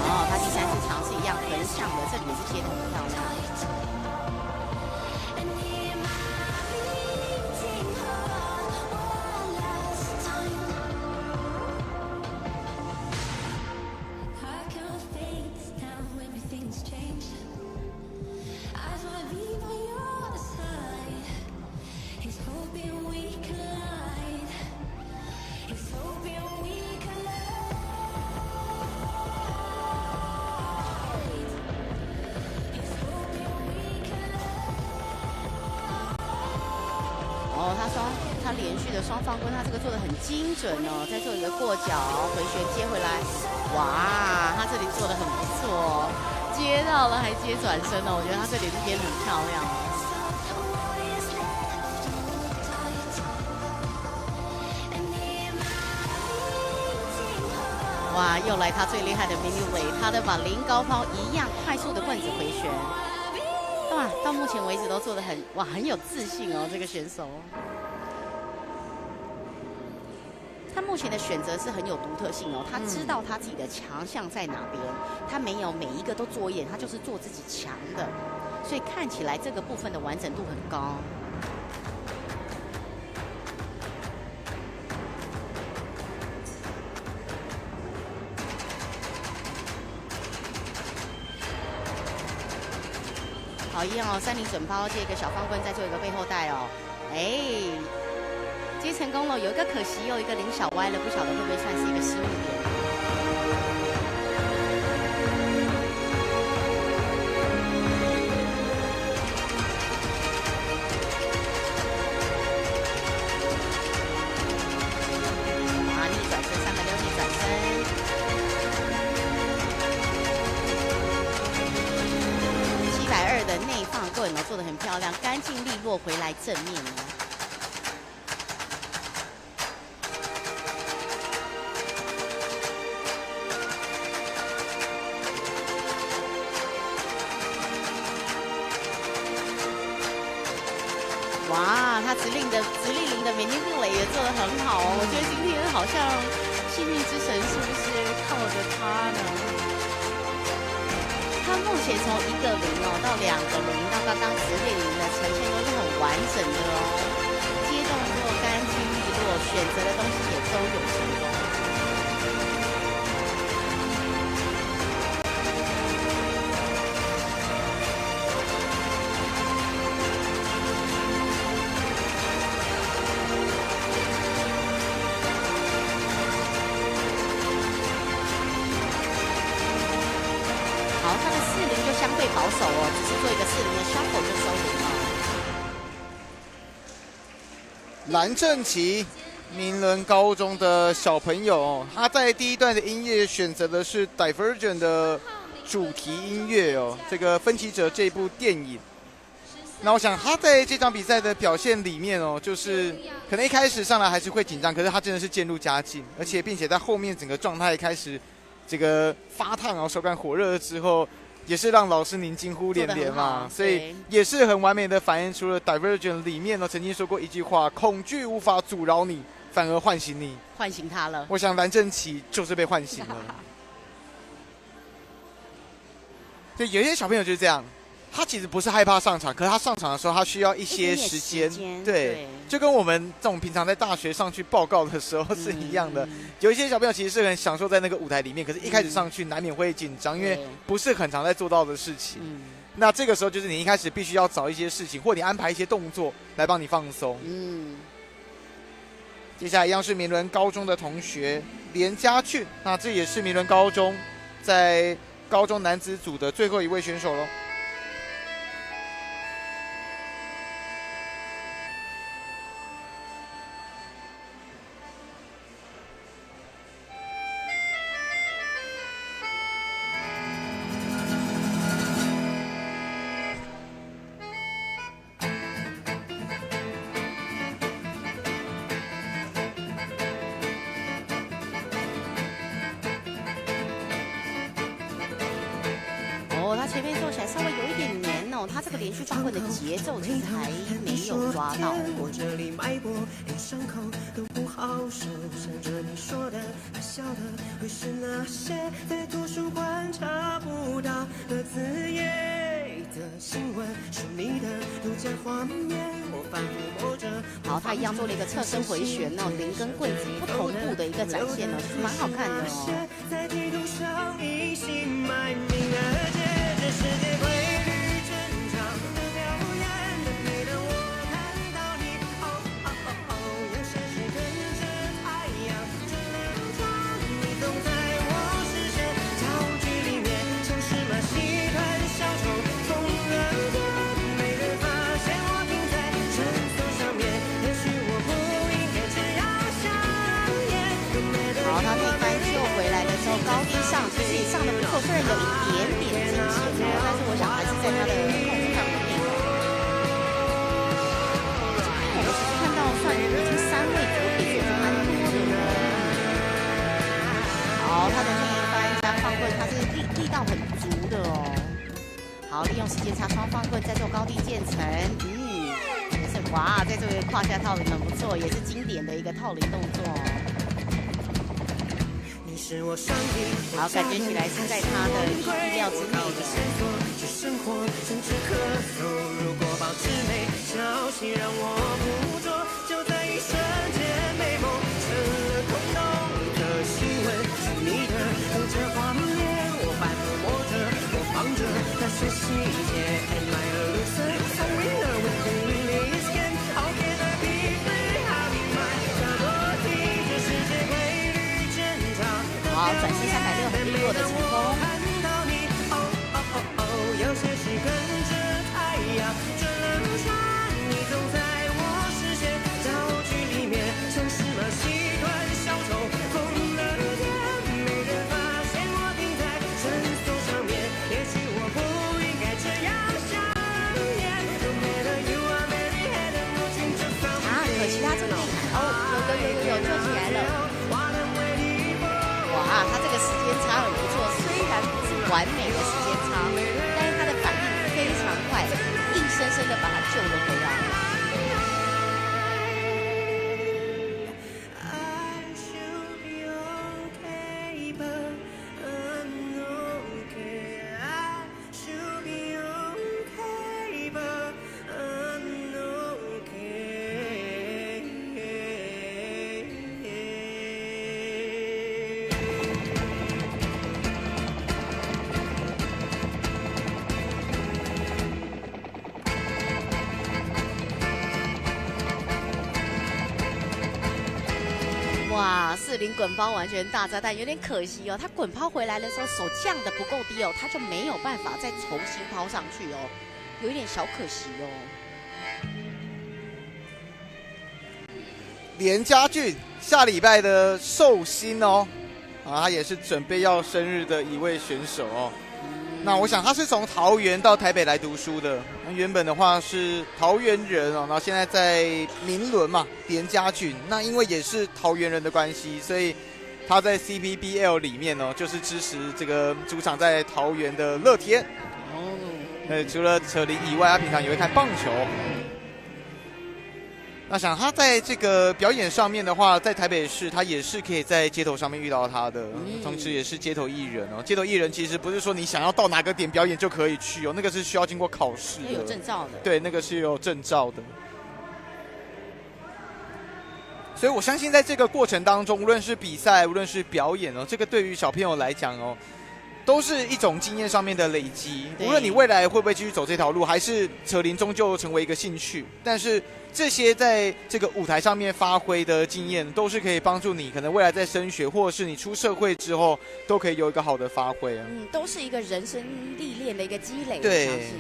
哦，他第3次尝试一样横向的，这里也是接得很漂亮。他连续的双放棍，他这个做的很精准哦，再做一个过脚回旋接回来，哇，他这里做的很不错，接到了还接转身哦，我觉得他这里这边很漂亮哦。哇，又来他最厉害的 mini way， 他的把零高抛一样快速的棍子回旋，哇，到目前为止都做得很有自信哦，这个选手。他目前的选择是很有独特性哦，他知道他自己的强项在哪边，他没有每一个都做一点，他就是做自己强的，所以看起来这个部分的完整度很高。好，一样哦，30准抛接一个小方棍，再做一个背后带哦，接成功了，有一个可惜，又一个零小歪了，不晓得会不会算是一个失误点。逆转身360逆转身。720的内放棍哦，做得很漂亮，干净利落，回来正面哦。哇，他直立零的美丽布雷也做得很好哦，我觉得今天好像幸运之神是不是靠着他呢？他目前从1个0哦到2个0到刚刚直立0的呈现都是很完整的哦，接动作干净利落，选择的东西也都有成功。他的40就相对保守哦，只是做一个40的 shuffle 就收0了。蓝正奇明伦高中的小朋友哦，他在第一段的音乐选择的是 Divergent 的主题音乐哦，这个分歧者这部电影。那我想他在这场比赛的表现里面哦，就是可能一开始上来还是会紧张，可是他真的是渐入佳境，而且并且在后面整个状态开始这个发烫哦，手感火热之后，也是让老师您惊呼连连嘛，所以也是很完美的反映出了 Divergent 里面呢曾经说过一句话：恐惧无法阻挠你，反而唤醒你，唤醒他了。我想蓝正奇就是被唤醒了。对，有些小朋友就是这样，他其实不是害怕上场，可是他上场的时候，他需要一些时间。对，就跟我们这种平常在大学上去报告的时候是一样的。有一些小朋友其实是很享受在那个舞台里面，可是一开始上去难免会紧张，因为不是很常在做到的事情。那这个时候就是你一开始必须要找一些事情，或你安排一些动作来帮你放松。接下来一样是明伦高中的同学连家俊，那这也是明伦高中在高中男子组的最后一位选手咯。他前面做起来稍微有一点黏哦，他这个连续放棍的节奏其实还没有抓到。我这里脉搏，连伤口都不好受，想着你说的、他笑的，会是那些在图书馆查不到的字眼的新闻，是你的独家画面，我反复摸着。好，他一样做了一个侧身回旋哦，零跟棍子不同步的一个展现哦，其实蛮好看的哦。在地图上一心埋名而见。世界规律正常的表演，每当我看到你，有些事跟着太阳这流转，你总在我视线焦距里面，像是马戏团小丑，疯了的没人发现我停在绳索上面，也许我不应该这样想念。好，他那一番救回来的时候，高低上其实也上的不错，虽然有一点点惊险。但是我想还是在他的控制上面。我其实看到算已经3位左比，也蛮多的了。好，他的那一番单放棍，他是力道很足的哦。好，利用时间差双放棍，再做高低渐层。也是哇，在这个胯下套铃很不错，也是经典的一个套铃动作。好，感觉起来是在他的意料之内的。生活甚至咳嗽，如果保持美，消息让我捕捉，就在一瞬间美梦成了空洞的新闻，是你的独家画面，我反复摸着，我放着那些细节。Am I a loser? A winner with the really skin? How can I be free? How am I? 下落地，这世界规律正常。好，转身360很利落的成功。有些事跟着太阳这流转，你总在我视线焦距里面，像是马戏团小丑，疯了点，没人发现我停在绳索上面，也许我不应该这样想念。No matter you are very head and looking just from me。可惜他这个有救起来了。哇，他这个时间差很不错，虽然不是完美的时间差。非常快，硬生生的把他救了回来。哇，4零滚抛完全大炸弹，有点可惜哦。他滚抛回来的时候手降的不够低哦，他就没有办法再重新抛上去哦，有一点小可惜哦。连家俊下礼拜的寿星哦，他也是准备要生日的一位选手哦。那我想他是从桃园到台北来读书的，那原本的话是桃园人哦，然后现在在明伦嘛，连家俊。那因为也是桃园人的关系，所以他在 CPBL 里面哦，就是支持这个主场在桃园的乐天。除了扯铃以外，他平常也会看棒球。那想他在这个表演上面的话，在台北市他也是可以在街头上面遇到他的，同时也是街头艺人哦。街头艺人其实不是说你想要到哪个点表演就可以去哦，那个是需要经过考试的，有证照的。对，那个是有证照的。所以我相信在这个过程当中，无论是比赛，无论是表演哦，这个对于小朋友来讲哦，都是一种经验上面的累积。无论你未来会不会继续走这条路，还是扯铃终究成为一个兴趣，但是这些在这个舞台上面发挥的经验，都是可以帮助你可能未来在升学，或者是你出社会之后，都可以有一个好的发挥啊。都是一个人生历练的一个积累。对，我相信。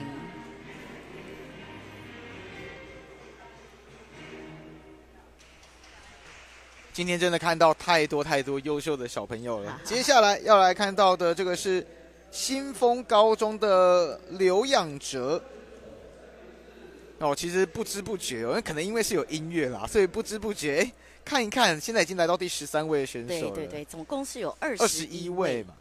今天真的看到太多优秀的小朋友了。接下来要来看到的这个是新丰高中的刘养哲。其实不知不觉可能因为是有音乐啦，所以不知不觉看一看，现在已经来到第13位的选手了。对，总共是有21位嘛。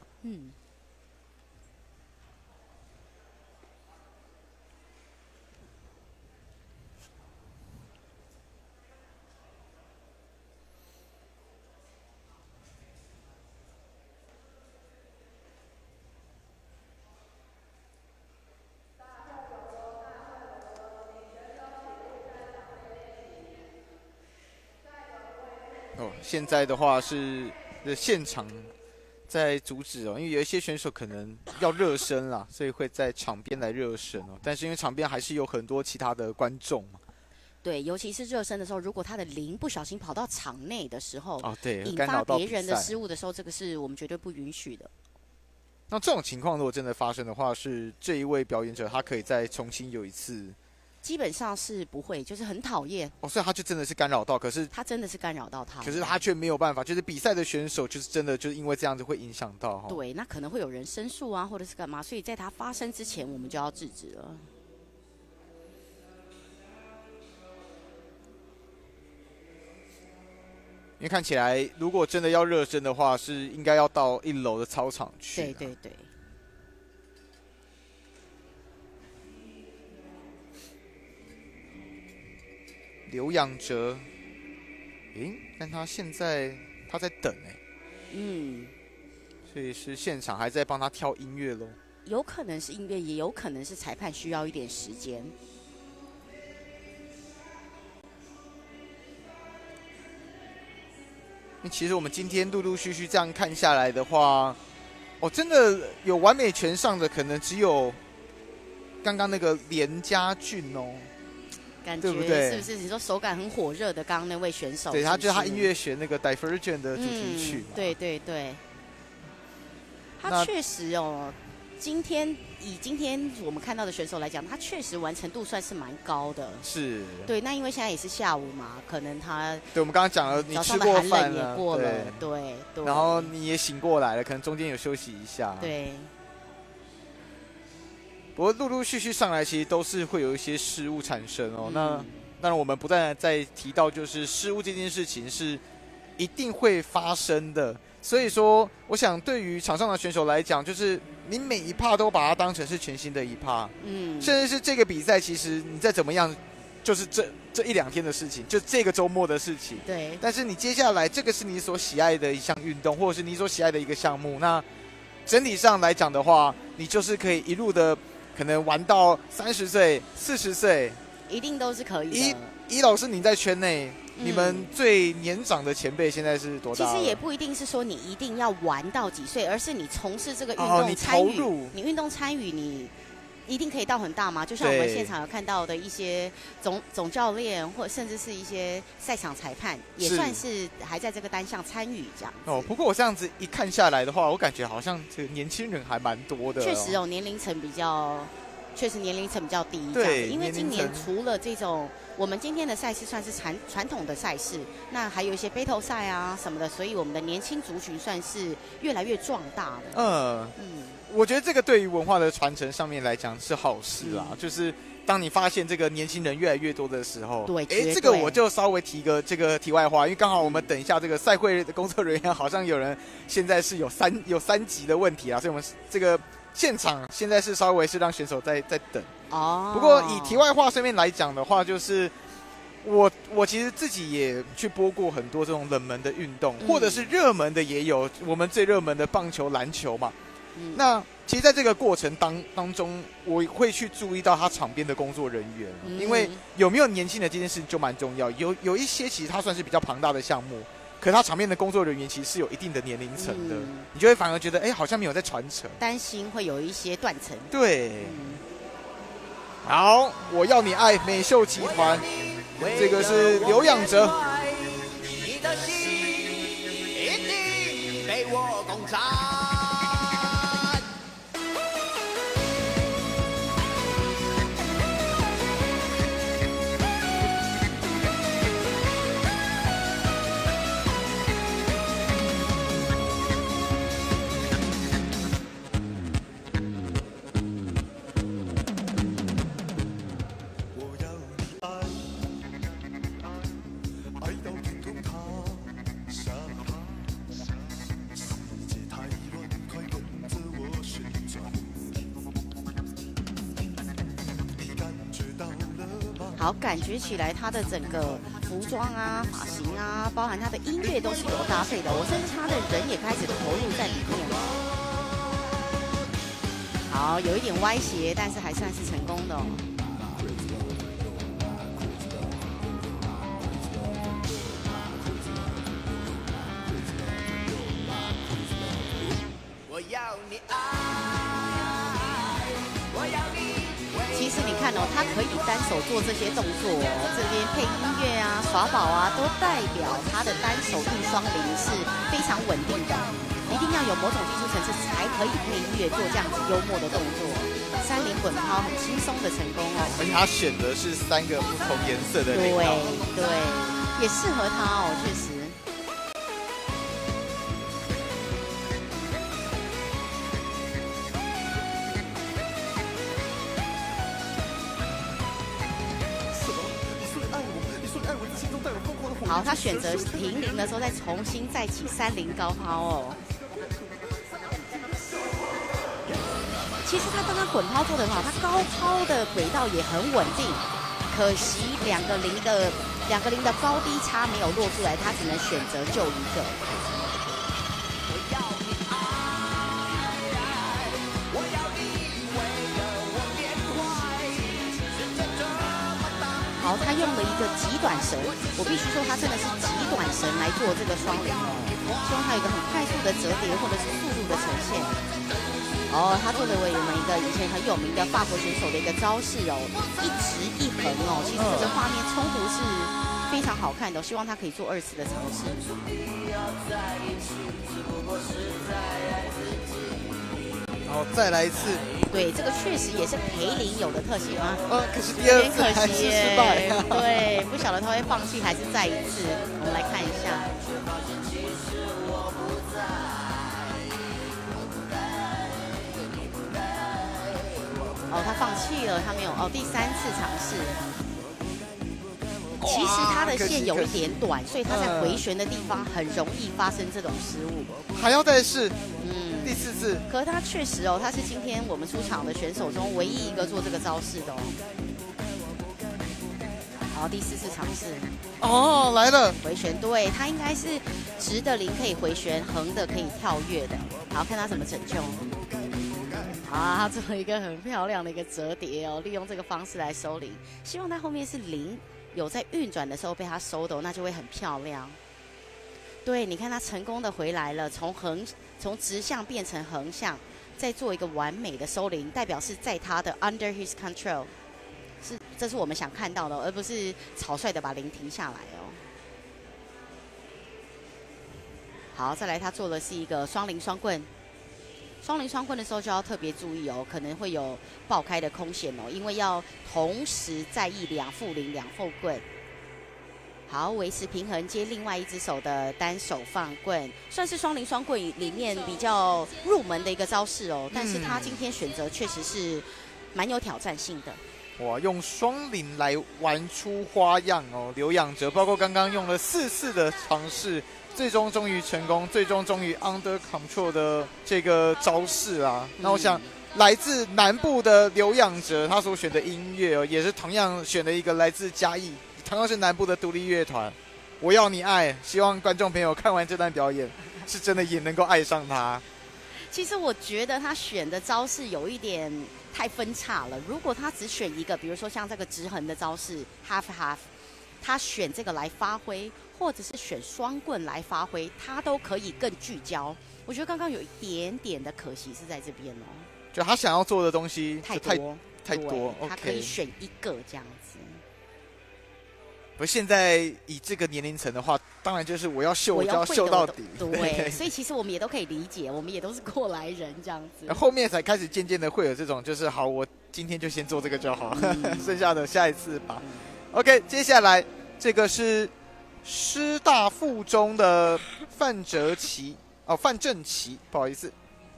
现在的话是现场在阻止因为有一些选手可能要热身啦，所以会在场边来热身但是因为场边还是有很多其他的观众嘛。对，尤其是热身的时候，如果他的铃不小心跑到场内的时候，对，引发别人的失误的时候，这个是我们绝对不允许的。那这种情况如果真的发生的话，是这一位表演者他可以再重新有一次？基本上是不会，就是很讨厌。所以他就真的是干扰到，可是他真的是干扰到他，可是他却没有办法，就是比赛的选手就是真的就是因为这样子会影响到对，那可能会有人申诉啊，或者是干嘛，所以在他发生之前，我们就要制止了。因为看起来，如果真的要热身的话，是应该要到1楼的操场去。对。刘养哲，但他现在他在等所以是现场还在帮他跳音乐咯。有可能是音乐，也有可能是裁判需要一点时间。其实我们今天陆陆续续这样看下来的话，真的有完美全上的可能只有刚刚那个连家俊感对不对？是不是？你说手感很火热的刚刚那位选手，对，他就是他音乐选那个 Divergent 的主题曲嘛。对，他确实今天我们看到的选手来讲，他确实完成度算是蛮高的。是。对，那因为现在也是下午嘛，可能他对我们刚刚讲了，你吃过饭了，也过了，对，然后你也醒过来了，可能中间有休息一下。对。不过陆陆续续上来，其实都是会有一些失误产生那当然我们不但再提到，就是失误这件事情是一定会发生的。所以说，我想对于场上的选手来讲，就是你每一趴都把它当成是全新的一趴，甚至是这个比赛，其实你再怎么样，就是这1-2天的事情，就这个周末的事情。对。但是你接下来这个是你所喜爱的一项运动，或者是你所喜爱的一个项目，那整体上来讲的话，你就是可以一路的可能玩到30岁、40岁，一定都是可以的。以老师你在圈内。你们最年长的前辈现在是多大了？其实也不一定是说你一定要玩到几岁，而是你从事这个运动参与，你运动参与，你一定可以到很大吗？就像我们现场有看到的一些总教练，或者甚至是一些赛场裁判，也算是还在这个单项参与这样。不过我这样子一看下来的话，我感觉好像这个年轻人还蛮多的。确实年龄层比较确实年龄层比较低，对这样子。因为年龄今年层除了这种我们今天的赛事算是传统的赛事，那还有一些杯头赛啊什么的，所以我们的年轻族群算是越来越壮大的。我觉得这个对于文化的传承上面来讲是好事啊，就是当你发现这个年轻人越来越多的时候，对，这个我就稍微提个这个题外话，因为刚好我们等一下这个赛会的工作人员好像有人现在是有三级的问题啊，所以我们这个现场现在是稍微是让选手在等。哦。不过以题外话上面来讲的话，就是我其实自己也去播过很多这种冷门的运动，或者是热门的也有，我们最热门的棒球、篮球嘛。那其实在这个过程当中，我会去注意到他场边的工作人员，因为有没有年轻的这件事就蛮重要。有一些其实它算是比较庞大的项目，可他场边的工作人员其实是有一定的年龄层的，你就会反而觉得好像没有在传承，担心会有一些断层。对。好，我要你爱美秀集团，这个是刘养哲。你的心一定被我攻占。好，感觉起来他的整个服装啊、发型啊，包含他的音乐都是有搭配的。我甚至他的人也开始投入在里面了。好，有一点歪斜，但是还算是成功的哦。我要你爱，我要你。其实你看哦，他可以单手做这些动作哦，这边配音乐啊、耍宝啊，都代表他的单手运双铃是非常稳定的。一定要有某种技术层次才可以配音乐做这样子幽默的动作。三菱滚抛很轻松的成功哦，而且他选的是3个不同颜色的领导，对，也适合他哦，确实。好，他选择停零的时候再重新再起30高抛哦。其实他刚刚滚抛做得很好，他高抛的轨道也很稳定，可惜两个零的高低差没有落出来，他只能选择就一个。好，他用了一个极短绳，我必须说他真的是极短绳来做这个双铃哦，希望他有一个很快速的折叠或者是速度的呈现。哦，他做了我们一个以前很有名的法国选手的一个招式哦，一直一横哦，其实这个画面冲突是非常好看的，希望他可以做2次的尝试。然后再来一次。对，这个确实也是培林有的特性啊。可是第2次还是失败。对，不晓得他会放弃还是再一次。我们来看一下。哦，他放弃了，他没有。哦，第3次尝试。其实他的线有一点短，所以他在回旋的地方很容易发生这种失误。还要再试。第4次，可是他确实哦，他是今天我们出场的选手中唯一一个做这个招式的哦。好，第4次尝试。哦，来了，回旋，对，他应该是直的铃可以回旋，横的可以跳跃的。好，看他怎么拯救。啊，他做了一个很漂亮的一个折叠哦，利用这个方式来收铃。希望他后面是铃有在运转的时候被他收的，那就会很漂亮。对，你看他成功的回来了，从直向变成横向，再做一个完美的收铃，代表是在他的 under his control， 这是我们想看到的，而不是草率的把铃停下来哦。好，再来他做的是一个双铃双棍，双零双棍的时候就要特别注意哦，可能会有爆开的空险哦，因为要同时在意2负零2后棍。好，维持平衡，接另外一只手的单手放棍，算是双零双棍里面比较入门的一个招式哦。但是他今天选择确实是蛮有挑战性的。哇，用双零来玩出花样哦！刘养哲，包括刚刚用了4次的尝试，最终终于成功，最终终于 under control 的这个招式啊。那我想，来自南部的刘养哲，他所选的音乐哦，也是同样选了一个来自嘉义，同样是南部的独立乐团。我要你爱，希望观众朋友看完这段表演，是真的也能够爱上他。其实我觉得他选的招式有一点太分叉了。如果他只选一个，比如说像这个直横的招式 half half， 他选这个来发挥，或者是选双棍来发挥，他都可以更聚焦。我觉得刚刚有一点点的可惜是在这边哦，就他想要做的东西太多，他可以选一个这样子。不，现在以这个年龄层的话，当然就是我要秀，我就要秀到底。对，所以其实我们也都可以理解，我们也都是过来人这样子。后面才开始渐渐的会有这种，就是好，我今天就先做这个就好，剩下的下一次吧。OK， 接下来这个是师大附中的范哲奇哦，范正奇，不好意思，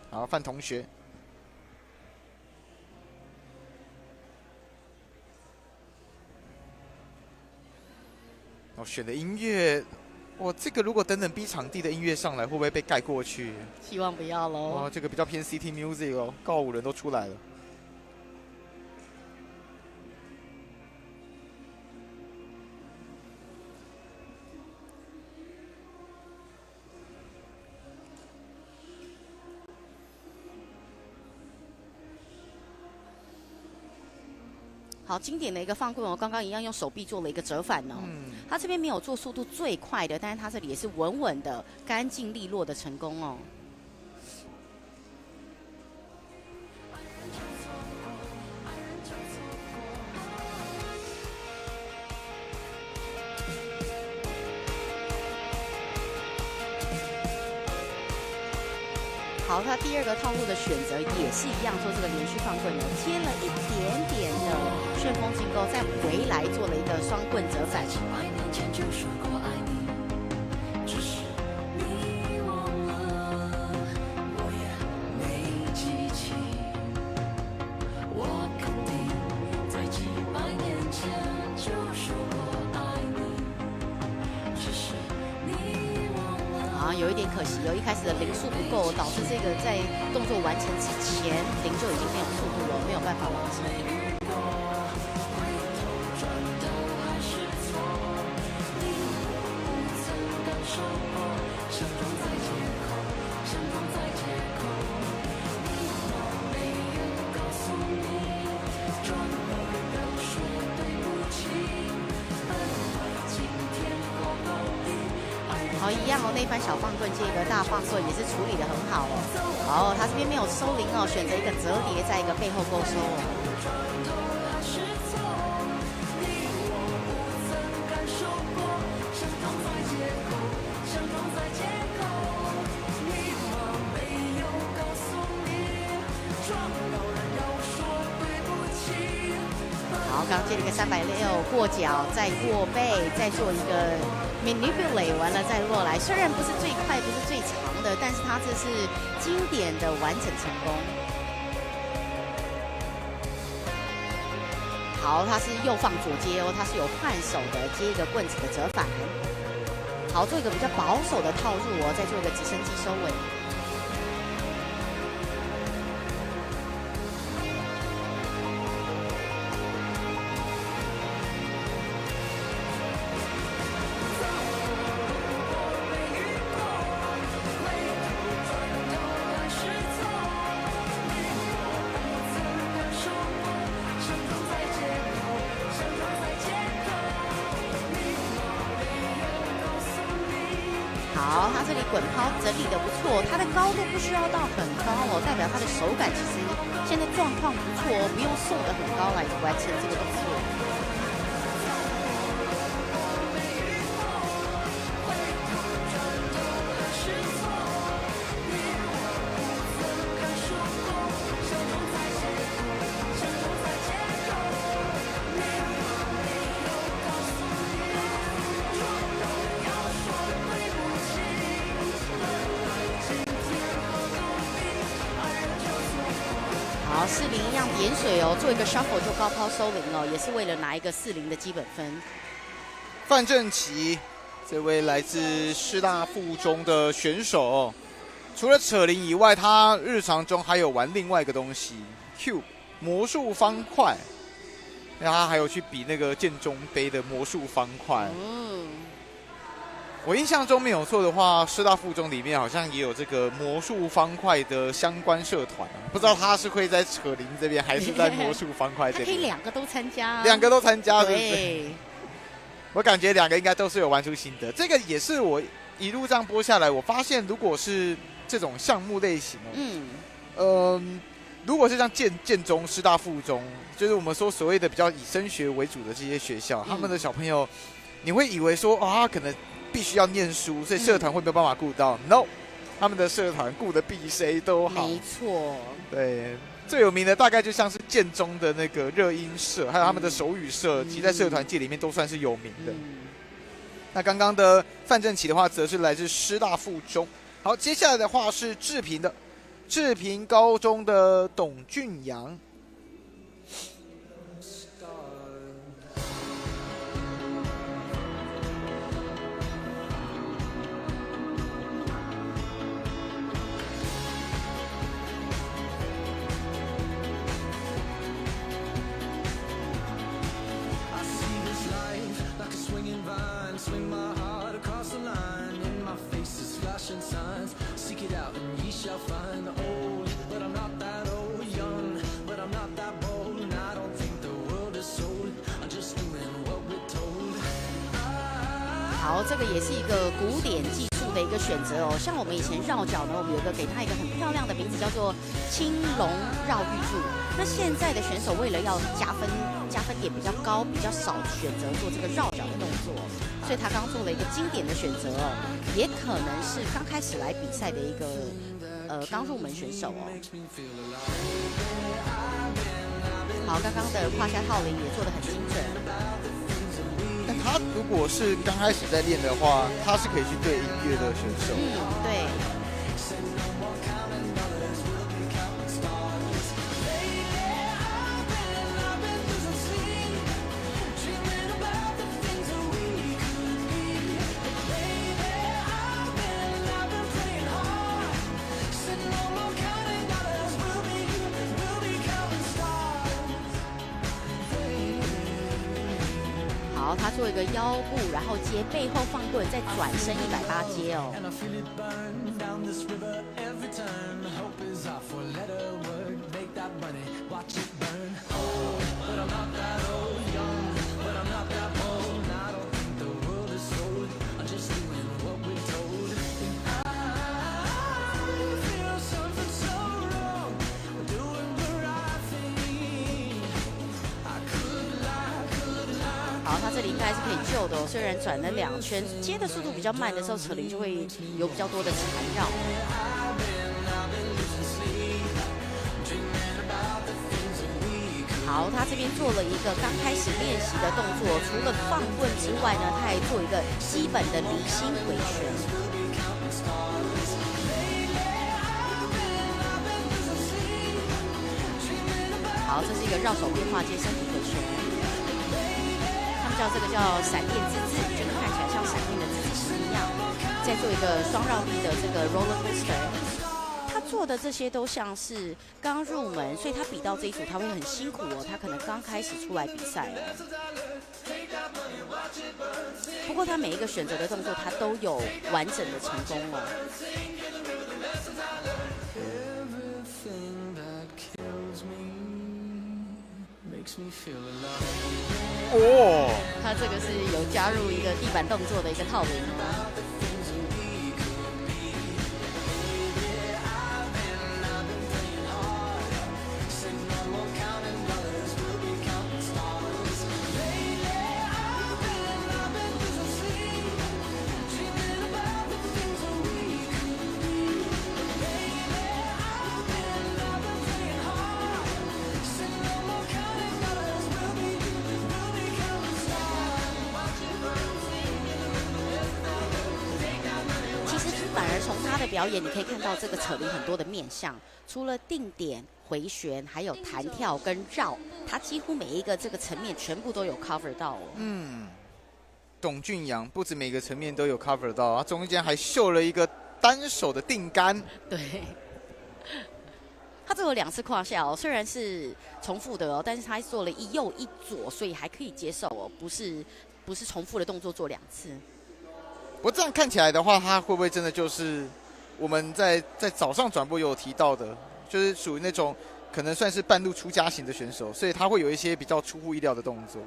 好，范同学。我选的音乐，哇，这个如果等等 B 场地的音乐上来，会不会被盖过去？希望不要喽。哦，这个比较偏 City Music 哦，告五人都出来了。好，经典的一个放棍哦，刚刚一样用手臂做了一个折返哦。他这边没有做速度最快的，但是他这里也是稳稳的、干净利落的成功哦。好，他第2个套路的选择也是一样，做这个连续放棍的，接了一点点的旋风进钩，再回来做了一个双棍折返。有一点可惜，一开始的零速不够，导致这个在动作完成之前，零就已经没有速度了，没有办法完成。好，一样哦，那一番小放棍接一个大放棍也是处理得很好哦。好，他这边没有收零哦，选择一个折叠，在一个背后勾收哦。好，刚接了一个360过脚，再过背，再做一个 manipulate 完了再落来，虽然不是最快，不是最长的，但是它这是经典的完整成功。好，它是右放左接哦，它是有换手的，接一个棍子的折返。好，做一个比较保守的套入哦，再做一个直升机收尾。好，他这里滚抛整理的不错，他的高度不需要到很高哦，代表他的手感其实现在状况不错哦，不用送的很高来完成这个动作。盐水哦，做一个 shuffle 就高抛收零哦，也是为了拿一个40的基本分。范正奇，这位来自师大附中的选手，除了扯铃以外，他日常中还有玩另外一个东西 ，Q 魔术方块。那他还有去比那个建中杯的魔术方块。我印象中没有错的话，师大附中里面好像也有这个魔术方块的相关社团，不知道他是会在扯铃这边，还是在魔术方块这边？他可以两个都参加，两个都参加，是不是？对。我感觉两个应该都是有玩出心得。这个也是我一路这样播下来，我发现如果是这种项目类型如果是像建中、师大附中，就是我们说所谓的比较以升学为主的这些学校，他们的小朋友，你会以为说他可能必须要念书，所以社团会没有办法顾到。No， 他们的社团顾得比谁都好。没错。对，最有名的大概就像是建中的那个热音社，还有他们的手语社，其实在社团界里面都算是有名的。那刚刚的范正奇的话，则是来自师大附中。好，接下来的话是志平的。志平高中的董俊阳，好，这个也是一个古典技术的一个选择哦。像我们以前绕脚呢，我们有一个给它一个很漂亮的名字，叫做青龙绕玉柱。那现在的选手为了要加分点比较高，比较少选择做这个绕脚的动作，所以他刚做了一个经典的选择哦，也可能是刚开始来比赛的一个刚入门选手哦。好，刚刚的胯下套铃也做得很精准。但他如果是刚开始在练的话，他是可以去对音乐的选手。对。好，他做一个腰部，然后接背后放棍，再转身180接哦。好，他这里应该是可以救的哦，虽然转了2圈，接的速度比较慢的时候，扯铃就会有比较多的缠绕。好，他这边做了一个刚开始练习的动作，除了放棍之外呢，他还做一个基本的离心回旋。好，这是一个绕手变化接身体回旋。这个叫闪电之姿，就看起来像闪电的自己石一样。再做一个双绕臂的这个 roller coaster， 他做的这些都像是刚入门，所以他比到这一组他会很辛苦哦，他可能刚开始出来比赛哦。不过他每一个选择的动作，他都有完整的成功哦。哦，他这个是有加入一个地板动作的一个套铃哦。表演你可以看到这个扯铃很多的面向，除了定点、回旋，还有弹跳跟绕，他几乎每一个这个层面全部都有 cover 到哦。董俊阳不止每个层面都有 cover 到，他中间还秀了一个单手的定杆。对。他做了2次胯下哦，虽然是重复的哦，但是他做了一右一左，所以还可以接受哦，不是重复的动作做2次。不过这样看起来的话，他会不会真的就是我们在早上转播有提到的，就是属于那种可能算是半路出家型的选手，所以他会有一些比较出乎意料的动作。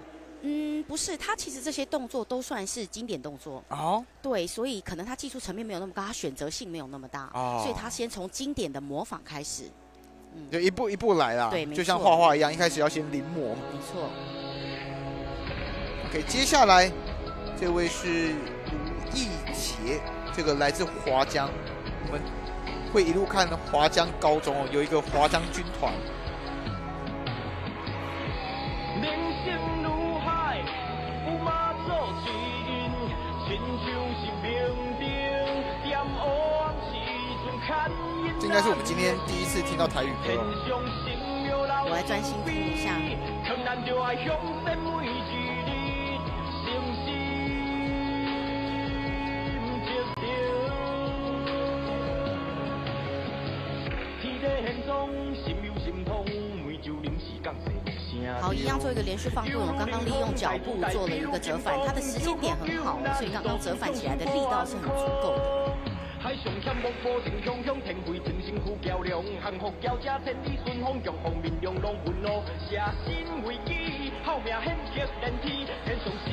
不是，他其实这些动作都算是经典动作哦。对，所以可能他技术层面没有那么高，他选择性没有那么大，所以他先从经典的模仿开始。就一步一步来啦，对，就像画画一样，一开始要先临摹。没错。OK， 接下来这位是卢义杰，这个来自华江，我们会一路看华江高中哦，有一个华江军团。这应该是我们今天第一次听到台语歌哦。我来专心听一下。好，一样做一个连续放棍。我刚刚利用脚步做了一个折返，它的时间点很好，所以刚刚折返起来的力道是很足够的。海上险目波定向向天飞，正身躯较量，幸福交加千里顺风，强风面量拢愤怒，舍身为己，好命险劫连天，天上神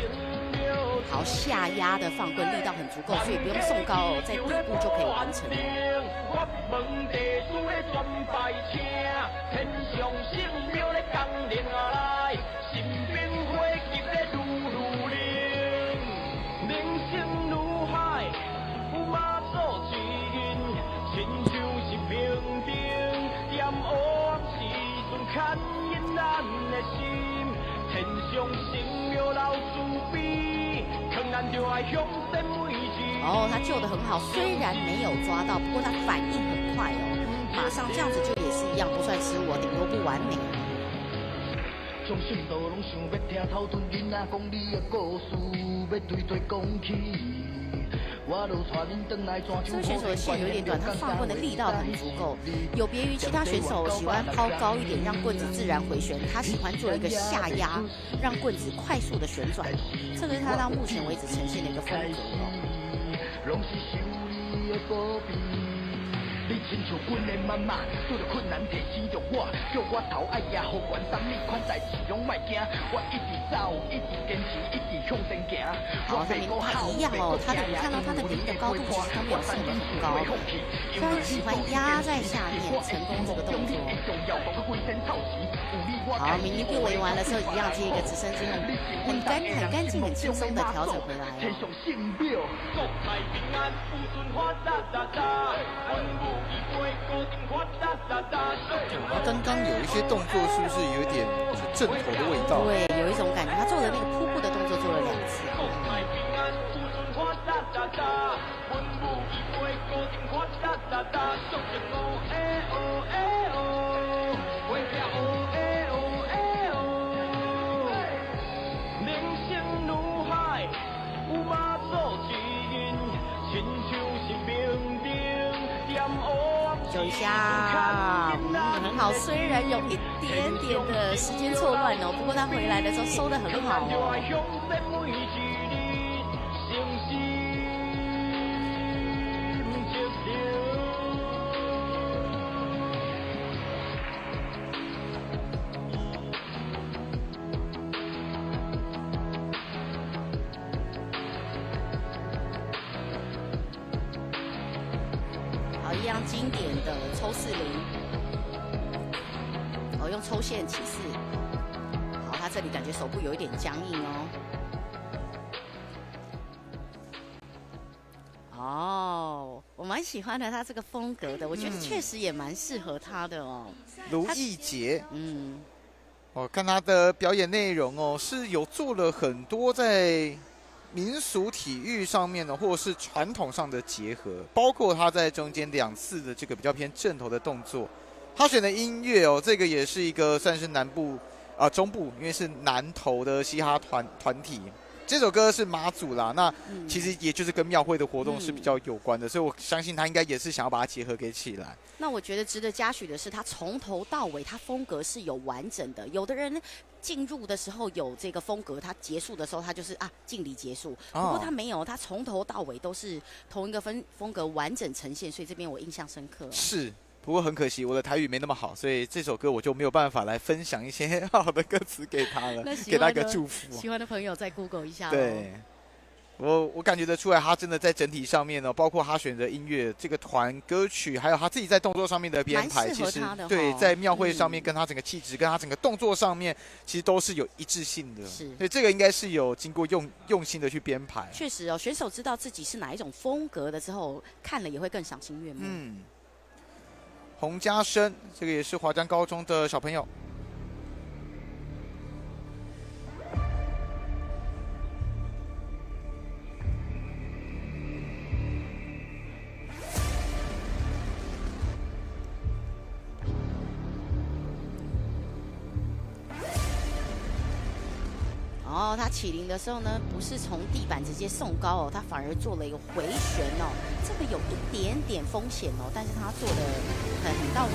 庙。好，下压的放棍力道很足够，所以不用送高哦，在底部就可以完成了。我问地主的专拜请，天上神庙的降临来，神兵火急的如如灵，名声如海。马祖之音，亲像是平定，点黑暗时阵牵引咱的心，天上神庙老慈悲，劝咱就爱向神为之。他救得很好，虽然没有抓到，不过他反应很快哦，马上这样子就也是一样，不算失误，顶多不完美。将心道拢想要听头屯囡仔讲你的故事，要对对讲起。这个选手的线有一点短，他放棍的力道很足够，有别于其他选手喜欢抛高一点，让棍子自然回旋，他喜欢做一个下压，让棍子快速的旋转，这个是他到目前为止呈现的一个风格哦。你亲像阮的妈妈，拄着困难提醒着我，叫我头爱抓好关心，你款代志拢莫惊，我一直走，一直坚持，一直向前行。好，他一样哦，他的你看到他的铃的高度其实都没有设得很高，非常喜欢压在下面成功这个动作。好，明明丢围完了之后一样接一个直升机，很干净、很轻松的调整回来。刚刚有一些动作是不是有点正头的味道？对，有一种感觉。他做的那个瀑布的动作做了2次。就一下，很好。虽然有一点点的时间错乱哦，不过他回来的时候收得很好哦。一样经典的抽40，用抽线起4。好，他这里感觉手部有一点僵硬哦。我蛮喜欢的他这个风格的，我觉得确实也蛮适合他的哦。卢义杰，看他的表演内容哦，是有做了很多在民俗体育上面呢，或者是传统上的结合，包括他在中间2次的这个比较偏正头的动作，他选的音乐哦，这个也是一个算是南部中部，因为是南投的嘻哈团体。这首歌是妈祖啦，那其实也就是跟庙会的活动是比较有关的，所以我相信他应该也是想要把它结合给起来。那我觉得值得嘉许的是，他从头到尾，他风格是有完整的。有的人进入的时候有这个风格，他结束的时候他就是敬礼结束。不过他没有，他从头到尾都是同一个风格完整呈现，所以这边我印象深刻。是。不过很可惜，我的台语没那么好，所以这首歌我就没有办法来分享一些好的歌词给他了，给他一个祝福。喜欢的朋友再 Google 一下。对，我感觉得出来，他真的在整体上面呢，包括他选的音乐、这个团歌曲，还有他自己在动作上面的编排，其实对在庙会上面跟他整个气质、跟他整个动作上面，其实都是有一致性的。是，所以这个应该是有经过用心的去编排。确实哦，选手知道自己是哪一种风格的之后，看了也会更赏心悦目。洪家生，这个也是华江高中的小朋友。哦，他起灵的时候呢，不是从地板直接送高哦，他反而做了一个回旋哦，这个有一点点风险哦，但是他做的很到位。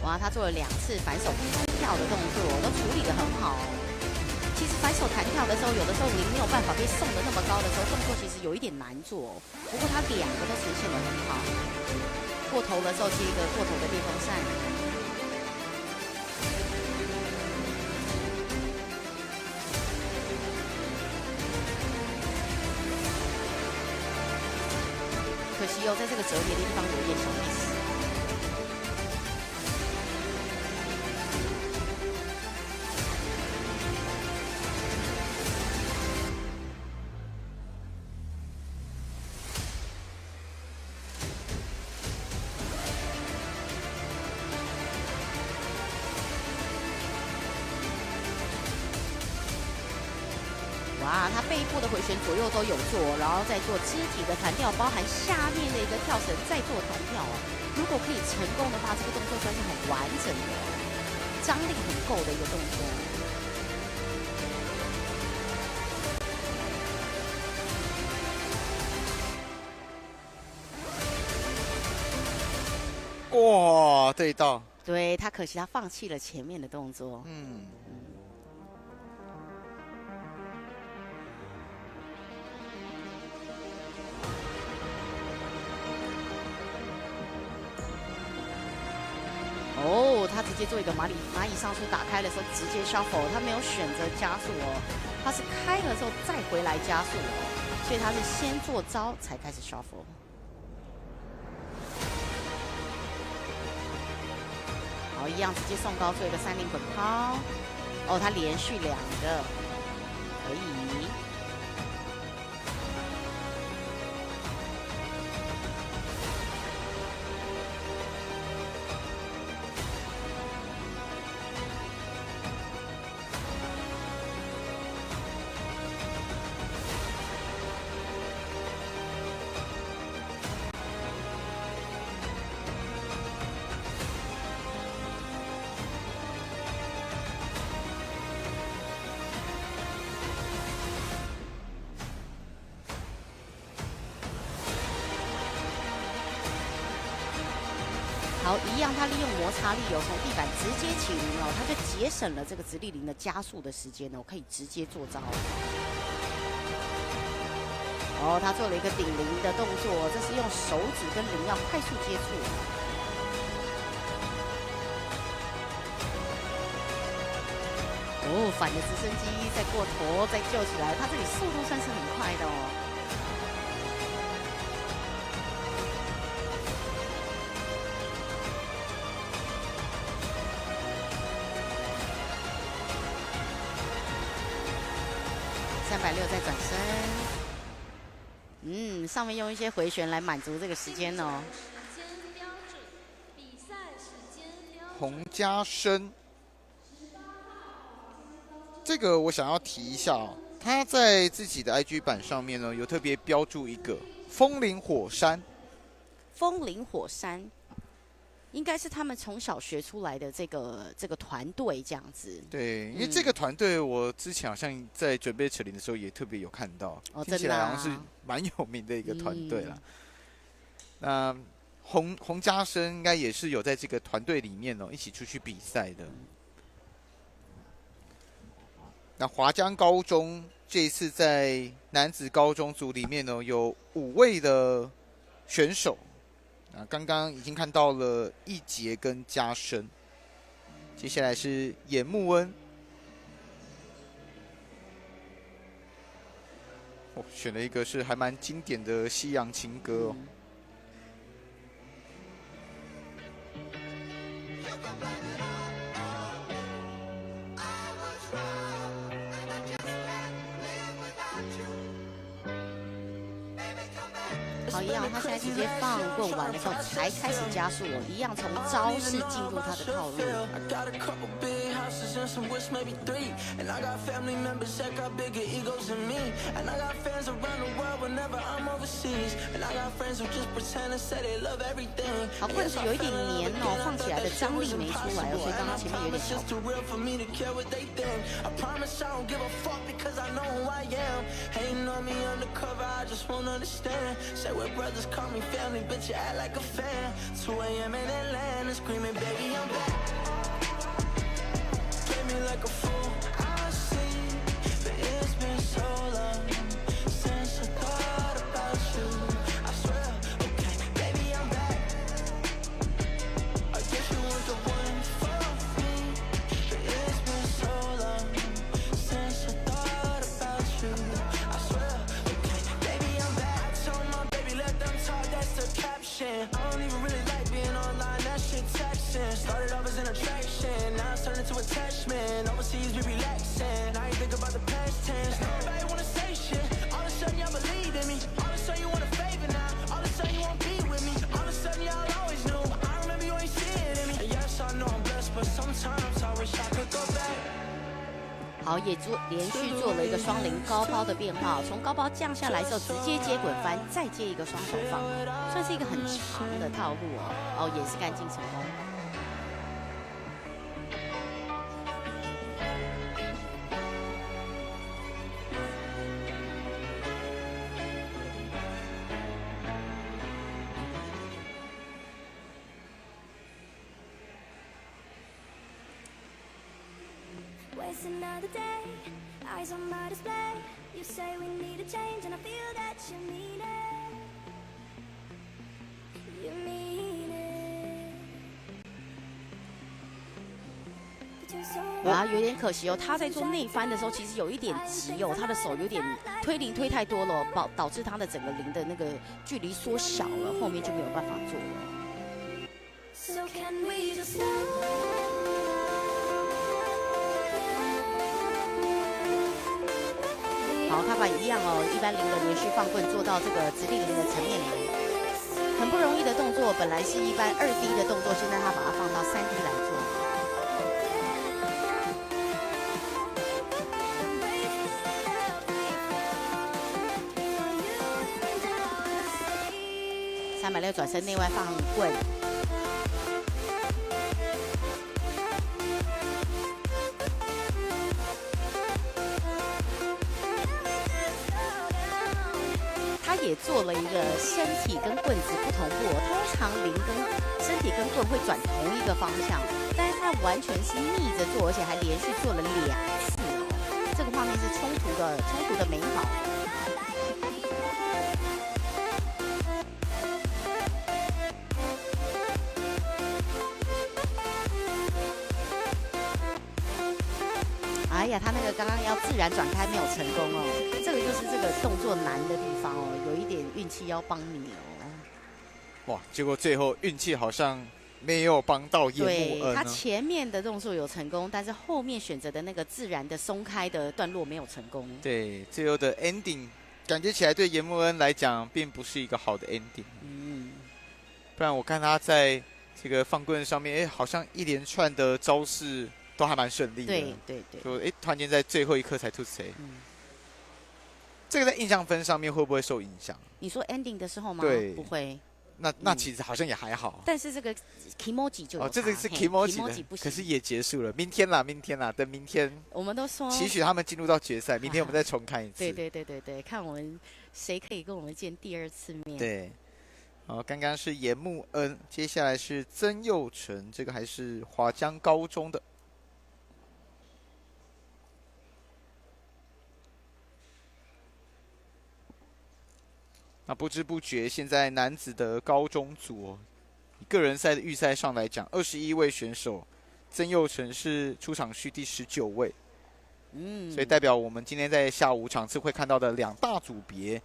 哇，他做了2次反手弹跳的动作，都处理得很好。其实反手弹跳的时候，有的时候您没有办法被送得那么高的时候，动作其实有一点难做。不过他2个都呈现得很好。过头的时候接一个过头的电风扇。可惜在这个折叠的地方有一点小 miss。哇，他背部的回旋左右都有做，然后再做肢体的弹跳，包含下面的一个跳绳，再做弹跳啊。如果可以成功的话，这个动作算是很完整的，张力很够的一个动作。哇，对到，对他可惜他放弃了前面的动作。哦，他直接做一个蚂蚁上书打开的时候直接 shuffle， 他没有选择加速哦，他是开了之后再回来加速哦，所以他是先做招才开始 shuffle。好，一样直接送高做一个3连滚抛。哦，他连续2个，可以。好，一样，他利用摩擦力从地板直接起灵哦，他就节省了这个直立铃的加速的时间哦，可以直接做招。哦，他做了一个顶铃的动作，这是用手指跟铃要快速接触。哦，反的直升机再过头再救起来，他这里速度算是很快的哦。360再转身，上面用一些回旋来满足这个时间哦。洪家生，这个我想要提一下哦，他在自己的 IG 版上面呢，有特别标注一个风林火山。风林火山应该是他们从小学出来的这个团队这样子。对，因为这个团队我之前好像在准备扯铃的时候也特别有看到，听起来好像是蛮有名的一个团队啦。那洪家生应该也是有在这个团队里面哦，一起出去比赛的。那华江高中这一次在男子高中组里面呢，有5位的选手。那刚刚已经看到了一杰跟嘉生，接下来是严木恩。选了一个是还蛮经典的西洋情歌哦。好，一样，他现在直接放棍完了之后才开始加速哦，一样从招式进入他的套路。好，棍子有一点黏哦，放起来的张力没出来哦，所以刚刚前面有点小。We're brothers, call me family, but you act like a fan. 2 a.m. in Atlanta, screaming, baby, I'm back. Play me like a fool, I see, but it's been so long since I thought about you. I swear, okay, baby, I'm back. I guess you weren't the one for me, but it's been so long since I thought about you. I swear, okay, baby, I'm back. I told my let them talk, that's the caption. I don't even really like being online, that shit texting. Started off as an attraction, now it's turned into attachment. Overseas, we relaxing, now you think about the past tense. Nobody wanna say shit, all of a sudden y'all believe in me. All of a sudden you want a favor now, all of a sudden you won't be with me. All of a sudden y'all always knew, I remember you ain't see it in me. And yes, I know I'm blessed, but sometimes I wish I could go back.好，也连续做了一个双零高抛的变化，从高抛降下来之后，直接接滚翻，再接一个双手放，算是一个很长的套路哦。哦，也是干净成功。Waste another day, eyes on my display. You say we need a change, and I feel that you mean it. You mean it. 啊，有点可惜哦。他在做内翻的时候，其实有一点急哦，他的手有点推铃推太多了，导致他的整个铃的那个距离缩小了，后面就没有办法做了。So can we just slow?好，他把一样哦，一般零的连续放棍做到这个直立零的层面里，很不容易的动作。本来是一般2D 的动作，现在他把它放到3D 来做。360转身内外放棍。也做了一个身体跟棍子不同步，通常铃跟身体跟棍会转同一个方向，但是它完全是逆着做，而且还连续做了2次哦。这个画面是冲突的美好。哎呀，他那个刚刚要自然转开没有成功哦，这个就是这个动作难的地方哦，有一点运气要帮你哦。哇，结果最后运气好像没有帮到严木恩。对，他前面的动作有成功，但是后面选择的那个自然的松开的段落没有成功。对，最后的 ending 感觉起来对严木恩来讲并不是一个好的 ending。嗯，不然我看他在这个放棍上面，好像一连串的招式都还蛮顺利的。对对对，就突然间在最后一刻才吐谁。这个在印象分上面会不会受影响？你说 ending 的时候吗？对，不会。那其实好像也还好。但是这个 Kimoji 就有差，这个是 Kimoji 的，不行，可是也结束了。明天啦，等明天。我们都说期许他们进入到决赛，明天我们再重看一次。对，看我们谁可以跟我们见第2次面。对。刚刚是严木恩，接下来是曾佑成，这个还是华江高中的。那不知不觉，现在男子的高中组以个人赛的预赛上来讲，21位选手，曾佑成是出场序第19位。所以代表我们今天在下午场次会看到的2大组别，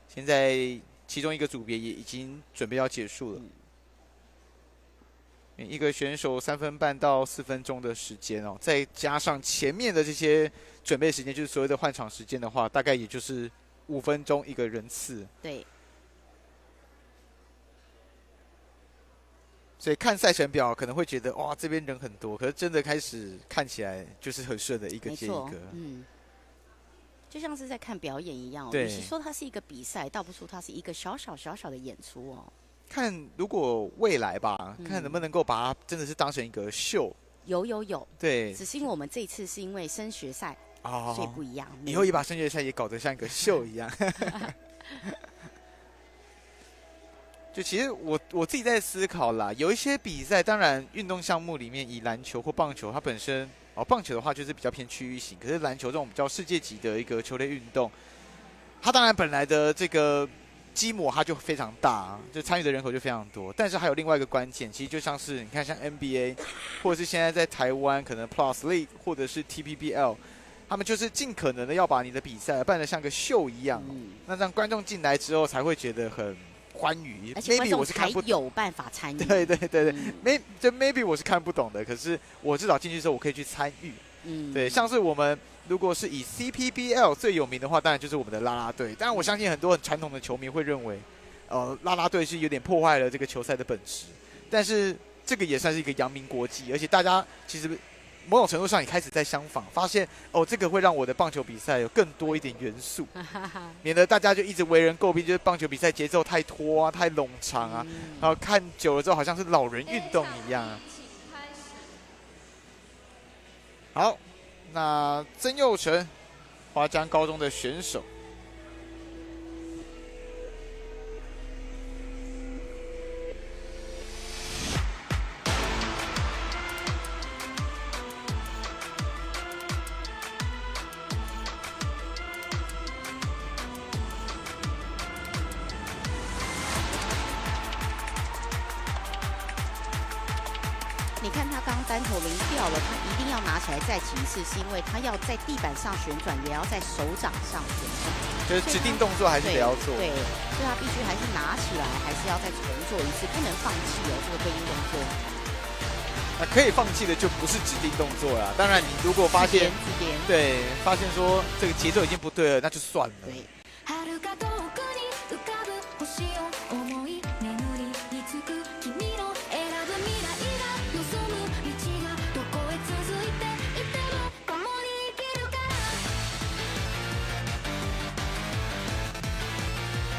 现在其中一个组别也已经准备要结束了。一个选手3分半到4分钟的时间再加上前面的这些准备时间，就是所谓的换场时间的话，大概也就是5分钟一个人次。对。所以看赛程表可能会觉得哇这边人很多，可是真的开始看起来就是很顺的一个接一个。就像是在看表演一样。与其说它是一个比赛，倒不如它是一个小小的演出看如果未来吧，看能不能够把它真的是当成一个秀。有。对。只是因为我们这一次是因为升学赛，所以不一样。以后也把升学赛也搞得像一个秀一样。就其实我自己在思考啦，有一些比赛，当然运动项目里面以篮球或棒球，它本身棒球的话就是比较偏区域型，可是篮球这种比较世界级的一个球类运动，它当然本来的这个规模它就非常大，就参与的人口就非常多。但是还有另外一个关键，其实就像是你看像 NBA， 或者是现在在台湾可能 Plus League 或者是 TPBL， 他们就是尽可能的要把你的比赛办得像个秀一样，那让观众进来之后才会觉得很欢愉，而且观众才有办法参与。对，maybe 我是看不懂的，可是我至少进去之后我可以去参与。对，像是我们如果是以 CPBL 最有名的话，当然就是我们的啦啦队。当然我相信很多很传统的球迷会认为，啦啦队是有点破坏了这个球赛的本质，但是这个也算是一个扬名国际，而且大家其实某种程度上也开始在相仿，发现这个会让我的棒球比赛有更多一点元素，免得大家就一直为人诟病，就是棒球比赛节奏太拖啊、太冗长啊，然后看久了之后好像是老人运动一样啊。好，那曾佑成，华江高中的选手。你看他刚单头零掉了，他一定要拿起来再起一次，是因为他要在地板上旋转，也要在手掌上旋转，就是指定动作还是得要做。对，所以他必须还是拿起来，还是要再重做一次，不能放弃这个对应动作。可以放弃的就不是指定动作啦。当然，你如果发现对发现说这个节奏已经不对了，那就算了。对。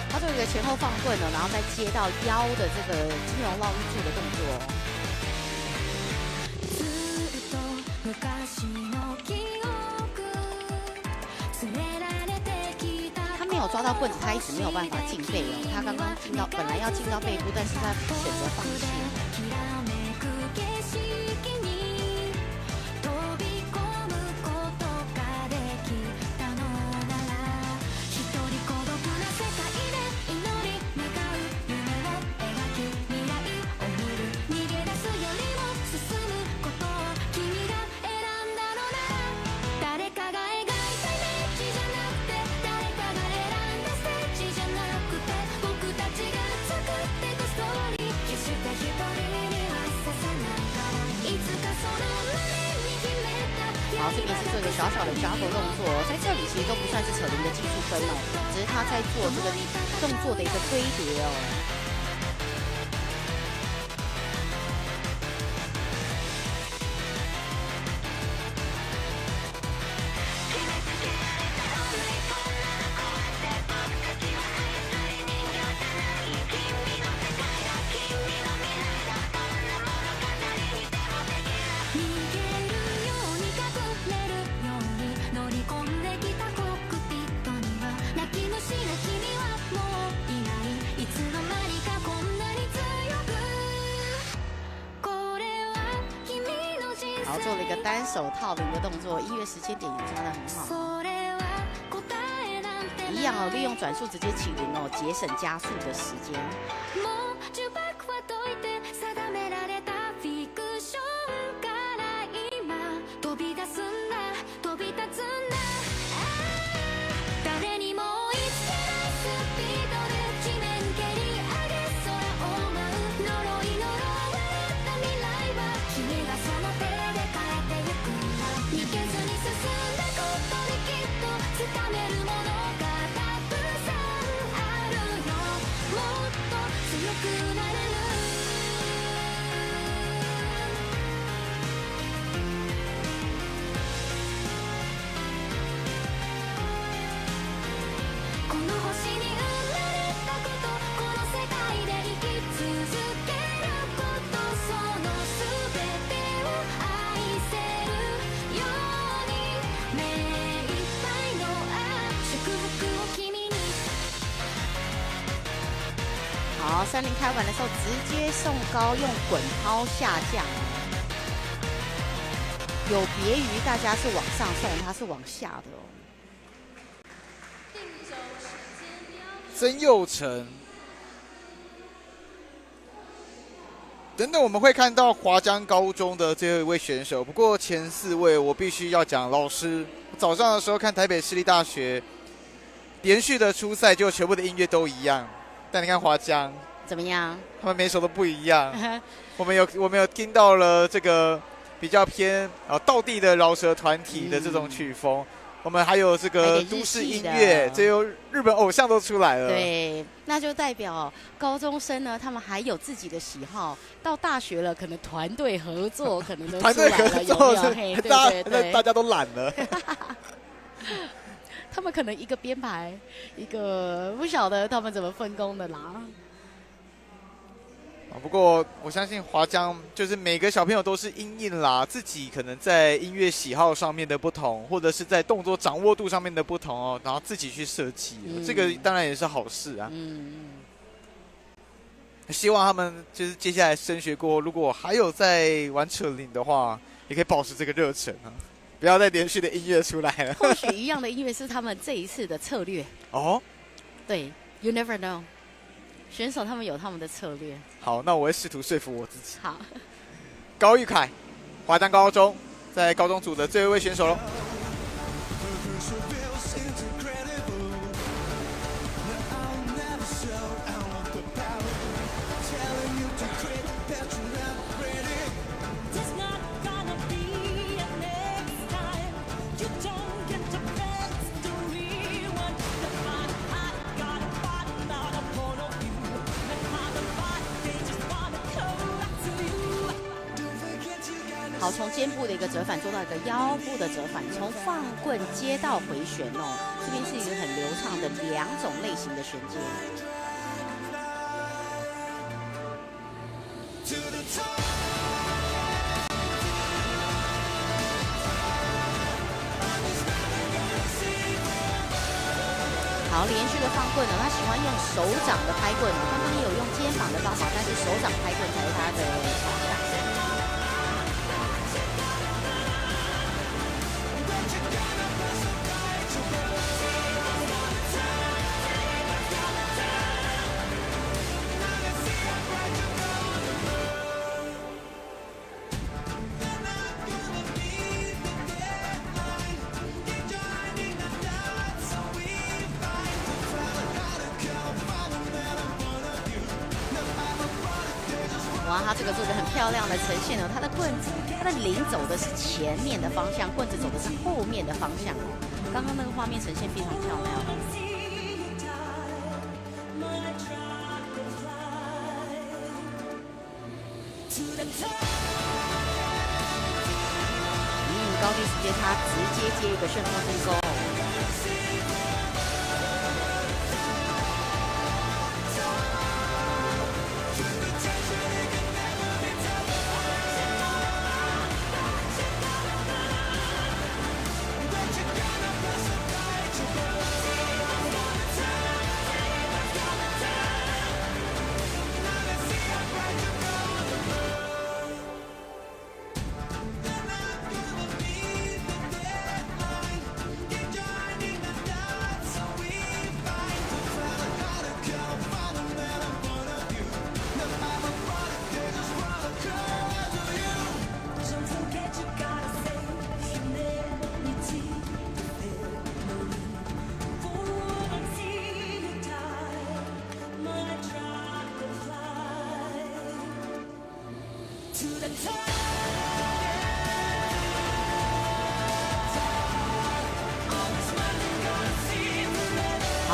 他做一个前后放棍然后再接到腰的这个金融绕玉柱的动作。他没有抓到棍子，他一直没有办法进背他刚刚进到本来要进到背部，但是他选择放弃了。好，这边是做一个小小的juggle动作，在这里其实都不算是扯铃的技术分只是他在做这个动作的一个堆叠好，做了一个单手套的一个动作，音乐时间点也抓得很好。一样哦，利用转速直接起零哦，节省加速的时间。好，30开完的时候直接送高，用滚抛下降，有别于大家是往上送，它是往下的哦。曾佑成等等，我们会看到华江高中的最后一位选手。不过前4位我必须要讲，老师早上的时候看台北市立大学连续的初赛，就全部的音乐都一样。但你看华江怎么样？他们每首都不一样。我们有听到了这个比较偏道地的饶舌团体的这种曲风。我们还有这个都市音乐，这有日本偶像都出来了。对，那就代表高中生呢，他们还有自己的喜好。到大学了，可能团队合作可能都出来了，有没有？嘿，对对对，大家都懒了。他们可能一个编排，一个不晓得他们怎么分工的啦。不过我相信华江就是每个小朋友都是因应啦，自己可能在音乐喜好上面的不同，或者是在动作掌握度上面的不同哦，然后自己去设计，这个当然也是好事啊。希望他们就是接下来升学过后，如果还有在玩扯铃的话，也可以保持这个热忱啊，不要再连续的音乐出来了。或许一样的音乐是他们这一次的策略哦。对 ，You never know。选手他们有他们的策略。好，那我会试图说服我自己。好，高玉凯，华江高中在高中组的最后一位选手喽。好，从肩部的一个折返做到一个腰部的折返，从放棍接到回旋哦，这边是一个很流畅的2种类型的旋接。好，连续的放棍呢，他喜欢用手掌的拍棍哦，刚刚也有用肩膀的方法，但是手掌拍棍才是他的强项。哇，他这个做得很漂亮的呈现哦，他的棍子，他的铃走的是前面的方向，棍子走的是后面的方向哦。刚刚那个画面呈现非常漂亮。高低时间他直接接一个顺风进攻。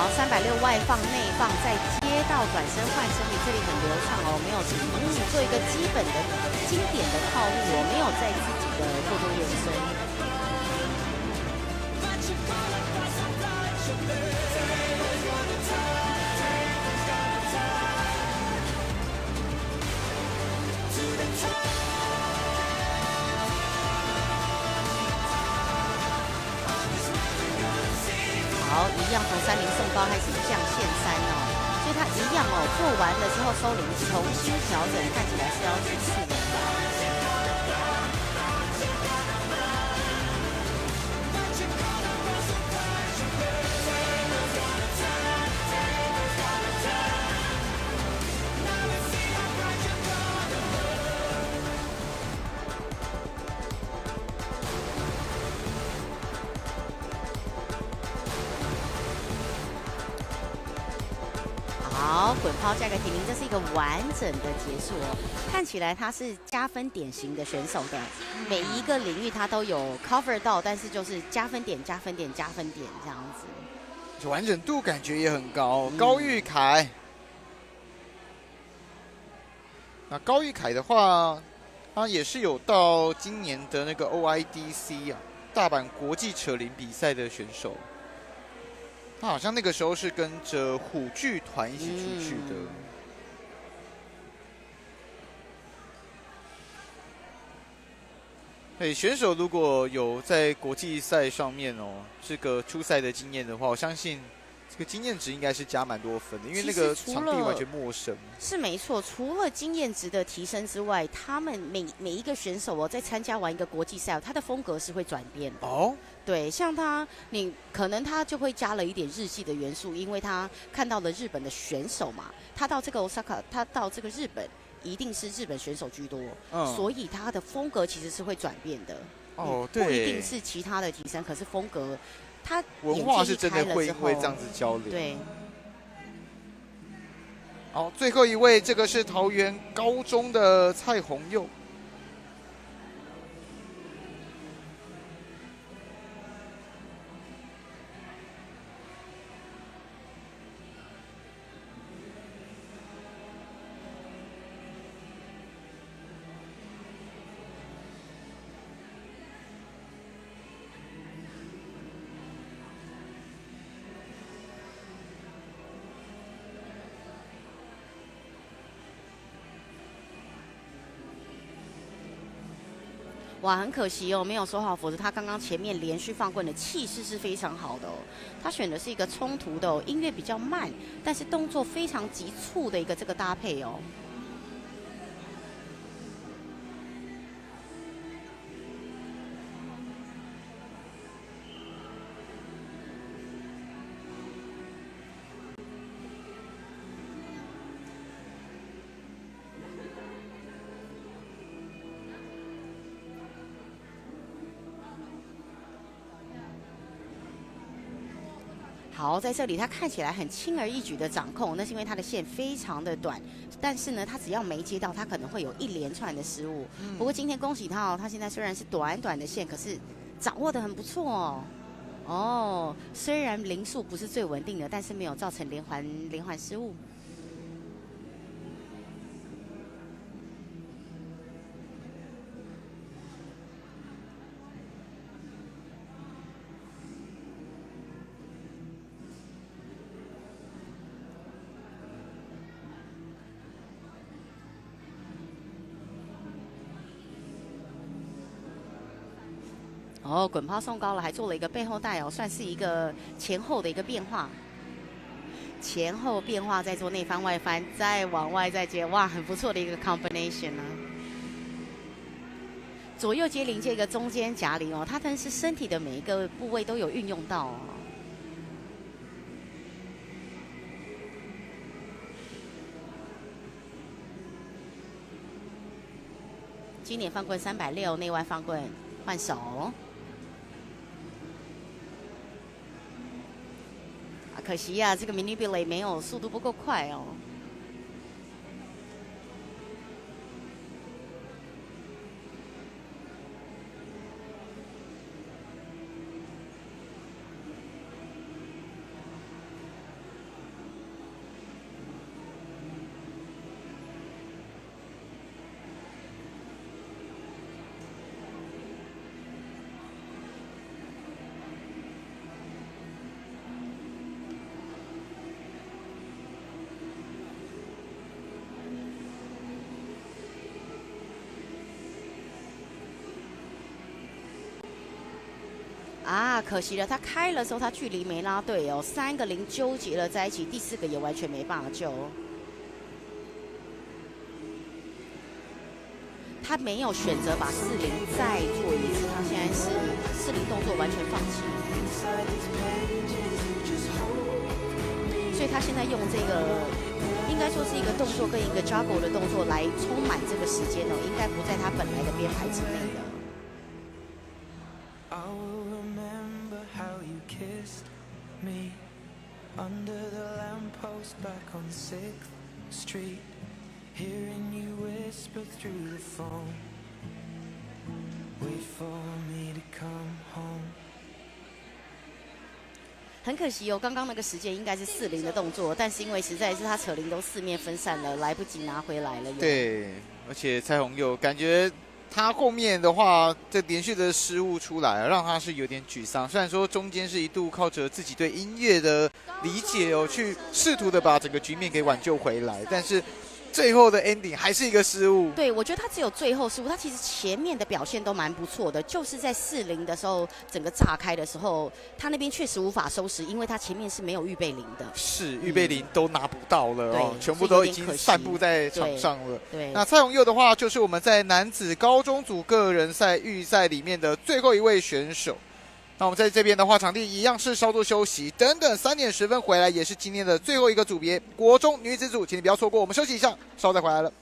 好，360外放内放，再接到转身换身体，这里很流畅哦，没有做一个基本的经典的套路哦，没有在自己的做延伸。好，一样从30送高开始降线3哦，所以它一样哦，做完了之后收零，重新调整，看起来是要去4人。好，滚抛加个停零，这是一个完整的结束哦。看起来他是加分点型的选手的，每一个领域他都有 cover 到，但是就是加分点、加分点、加分点这样子。完整度感觉也很高。高玉凯，那高玉凯的话，他也是有到今年的那个 OIDC 啊，大阪国际扯铃比赛的选手。他好像那个时候是跟着虎剧团一起出去的。选手如果有在国际赛上面这个出赛的经验的话，我相信这个经验值应该是加蛮多分的，因为那个场地完全陌生。是没错，除了经验值的提升之外，他们每一个选手在参加完一个国际赛，他的风格是会转变的。哦，对，像他，可能他就会加了一点日系的元素，因为他看到了日本的选手嘛，他到这个 Osaka， 他到这个日本。一定是日本选手居多，所以他的风格其实是会转变的。哦，对，不一定是其他的提升，可是风格，他文化是真的会因为这样子交流。对。好，最后一位，这个是桃园高中的蔡宏佑。哇，很可惜哦，没有收好，否则他刚刚前面连续放棍的气势是非常好的哦。他选的是一个冲突的哦，音乐比较慢，但是动作非常急促的一个这个搭配哦。好，在这里他看起来很轻而易举的掌控，那是因为他的线非常的短，但是呢，他只要没接到，他可能会有一连串的失误。不过今天恭喜他哦，他现在虽然是短短的线，可是掌握的很不错哦。哦，虽然零数不是最稳定的，但是没有造成连环失误。哦，滚抛送高了，还做了一个背后带哦，算是一个前后的一个变化。前后变化，再做内翻外翻，再往外再接，哇，很不错的一个 combination 啊！左右接零，这个中间夹零哦，它真是身体的每一个部位都有运用到哦。今年放棍360，内外放棍换手。可惜呀、这个 manipulate 没有速度不够快哦。啊，可惜了，他开的时候他距离没拉对哦，3个0纠结了在一起，第4个也完全没办法救。他没有选择把40再做一次，他现在是40动作完全放弃，所以他现在用这个应该说是一个动作跟一个 juggle 的动作来充满这个时间哦，应该不在他本来的编排之内的。I will remember how you kissed me under the lamppost back on 6th Street, hearing you whisper through the phone, wait for me to come home. 很可惜哦，刚刚那个时间应该是40的动作，但是因为实在是他扯铃都4面分散了，来不及拿回来了。对，而且蔡宏佑感觉他后面的话，这连续的失误出来，让他是有点沮丧。虽然说中间是一度靠着自己对音乐的理解哦，去试图的把整个局面给挽救回来，但是最后的 ending 还是一个失误。对，我觉得他只有最后失误，他其实前面的表现都蛮不错的，就是在40的时候，整个炸开的时候，他那边确实无法收拾，因为他前面是没有预备铃的。是预备铃都拿不到了哦，对全部都已经散布在场上了。对，那蔡宏佑的话，就是我们在男子高中组个人赛预赛里面的最后一位选手。那我们在这边的话，场地一样是稍作休息，等等3点10分回来，也是今天的最后一个组别国中女子组，请你不要错过。我们休息一下，稍后再回来了。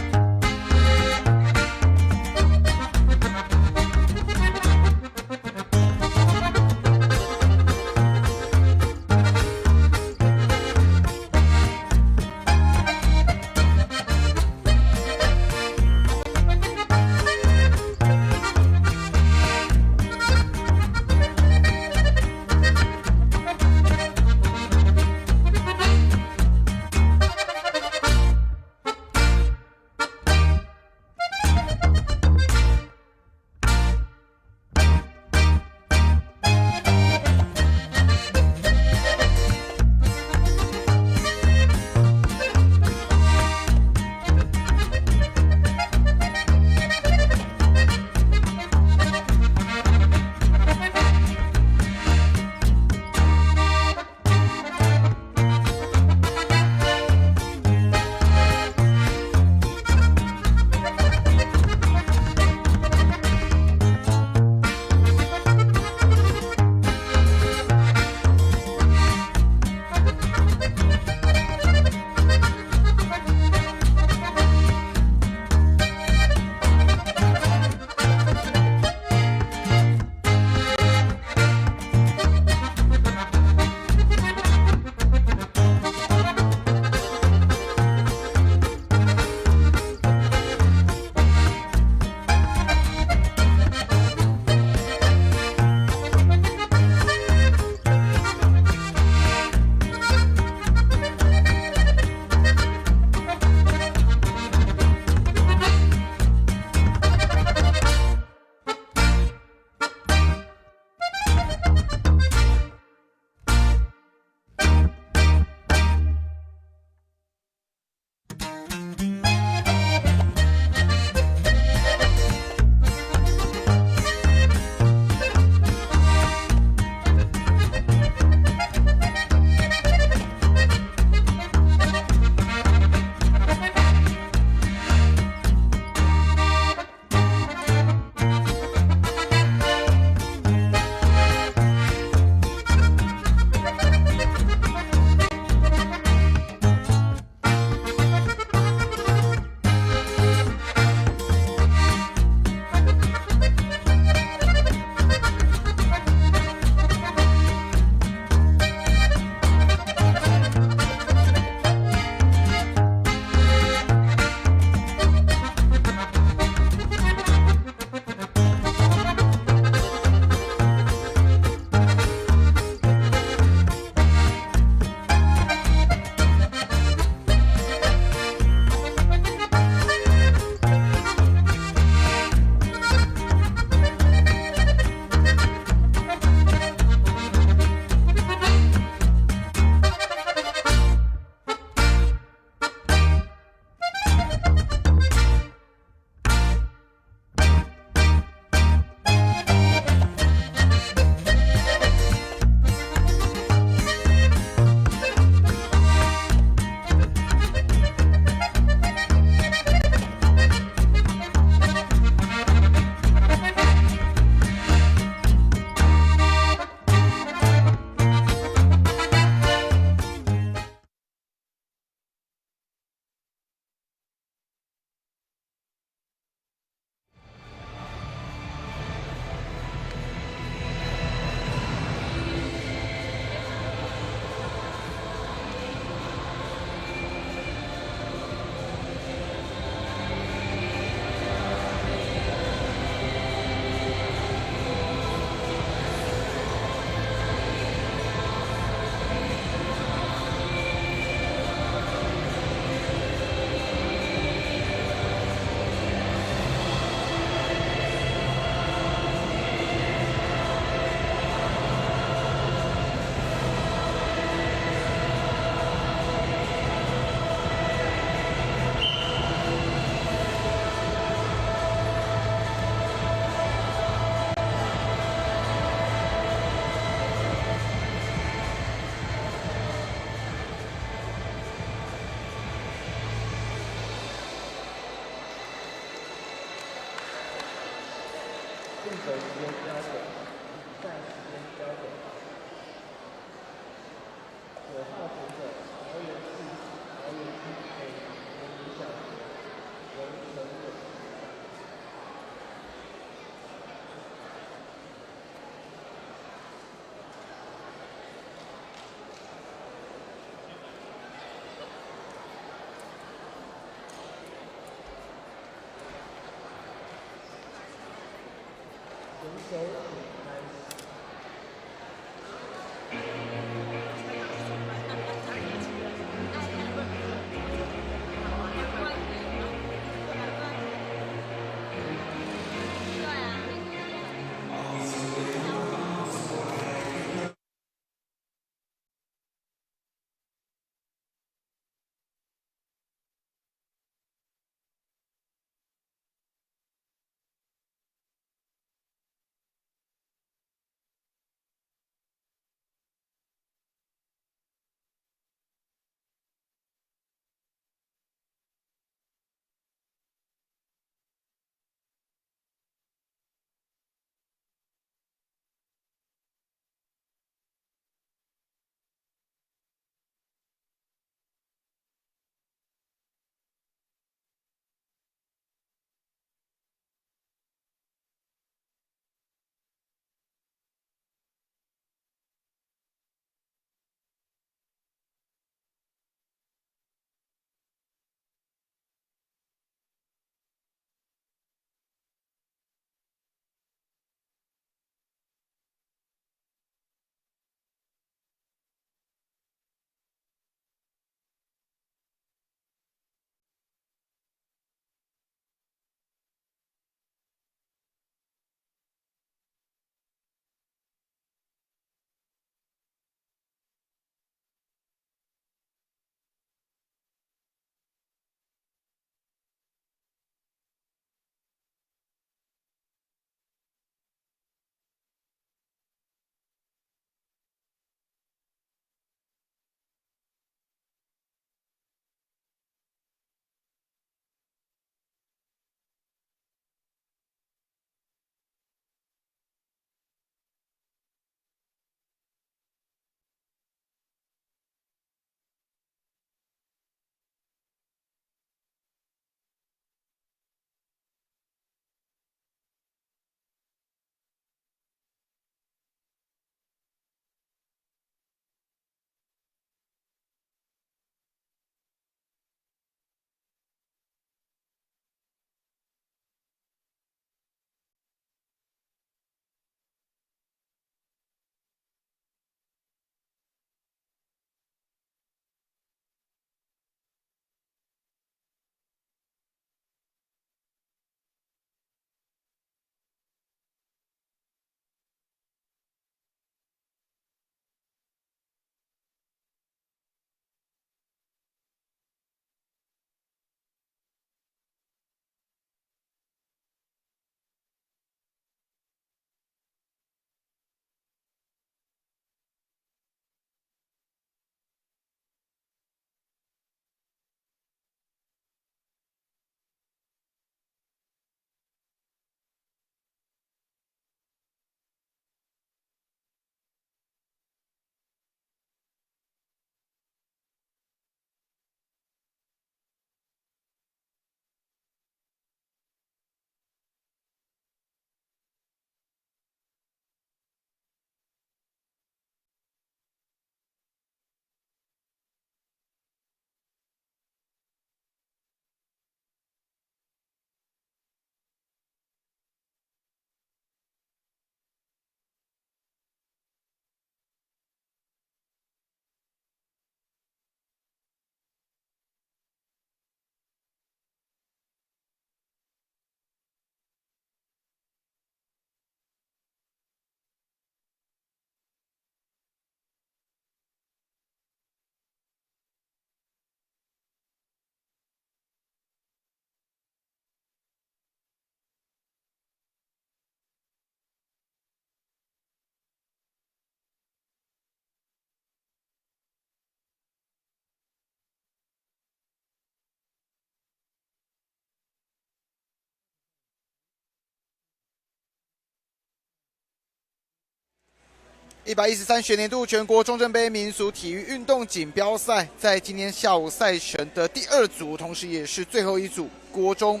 113学年度全国中正杯民俗体育运动锦标赛，在今天下午赛程的第2组，同时也是最后一组国中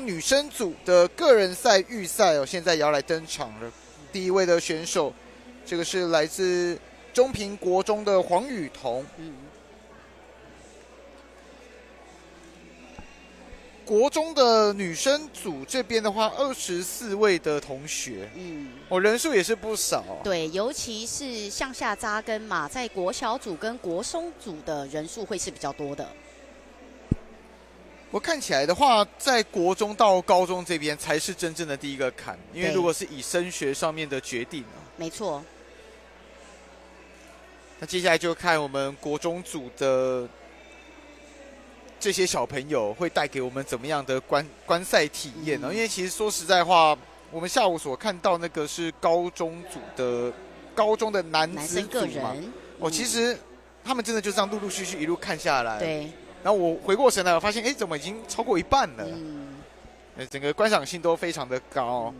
女生组的个人赛预赛哦，现在也要来登场了。第一位的选手，这个是来自中平国中的黄雨桐。国中的女生组这边的话，24位的同学，人数也是不少。对，尤其是向下扎根嘛，在国小组跟国中组的人数会是比较多的。我看起来的话，在国中到高中这边才是真正的第一个坎，因为如果是以升学上面的决定，没错。那接下来就看我们国中组的这些小朋友会带给我们怎么样的观赛体验呢？因为其实说实在话，我们下午所看到那个是高中的男子组嘛，其实他们真的就这样陆陆续续一路看下来。对。然后我回过神来，我发现，怎么已经超过一半了？整个观赏性都非常的高。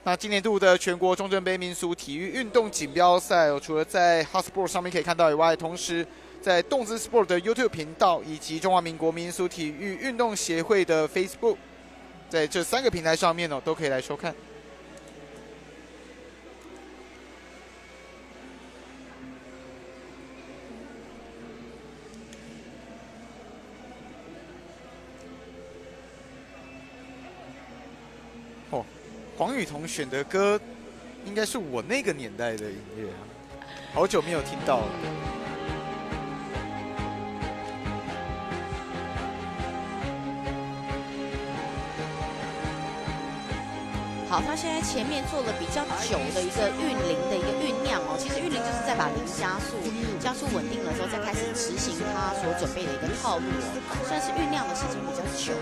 那今年度的全国中正杯民俗体育运动锦标赛，除了在 Hotsport 上面可以看到以外，同时在动资 Sport 的 YouTube 频道以及中华民国民俗体育运动协会的 Facebook， 在这3个平台上面都可以来收看。黄雨桐选的歌，应该是我那个年代的音乐，好久没有听到了。好，他现在前面做了比较久的一个运铃的一个酝酿哦，其实运铃就是在把铃加速稳定了之后，再开始执行他所准备的一个套路哦，算是酝酿的时间比较久。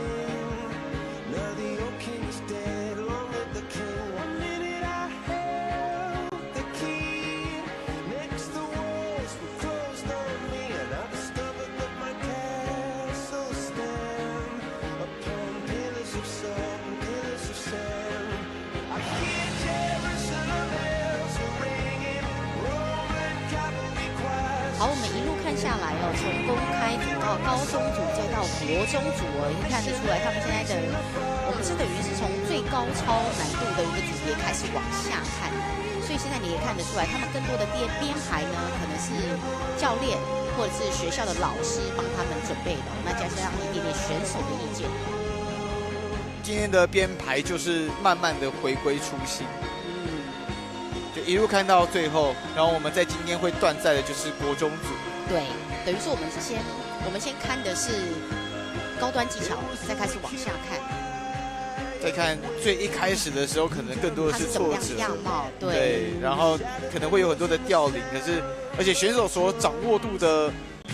好，我们一路看下来哦，从公开组到高中组，再到国中组哦，你看得出来，他们现在的我们是等于是从最高超难度的一个组别开始往下看，所以现在你也看得出来，他们更多的编排呢，可能是教练或者是学校的老师帮他们准备的，那加上一点点选手的意见。今天的编排就是慢慢的回归初心。就一路看到最后，然后我们在今天会断在的就是国中组。对，等于是我们先看的是高端技巧，再开始往下看。再看最一开始的时候，可能更多的是挫折样貌，对，然后可能会有很多的吊铃，而且选手所掌握度的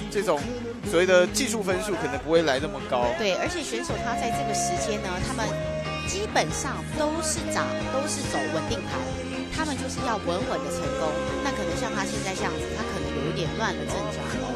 这种所谓的技术分数可能不会来那么高。对，而且选手他在这个时间呢，他们基本上都是走稳定盘。他们就是要稳稳的成功，那可能像他现在这样子，他可能有一点乱了阵脚哦。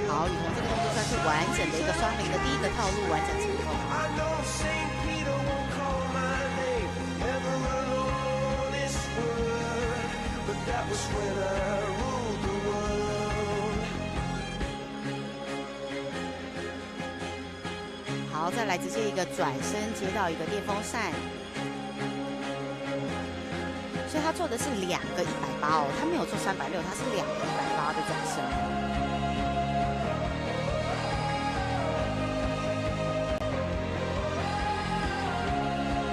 好，雨桐这个动作算是完整的一个双铃的第一个套路完整成功。好，再来直接一个转身接到一个电风扇，所以他做的是2个180哦，他没有做360，他是2个180的转身。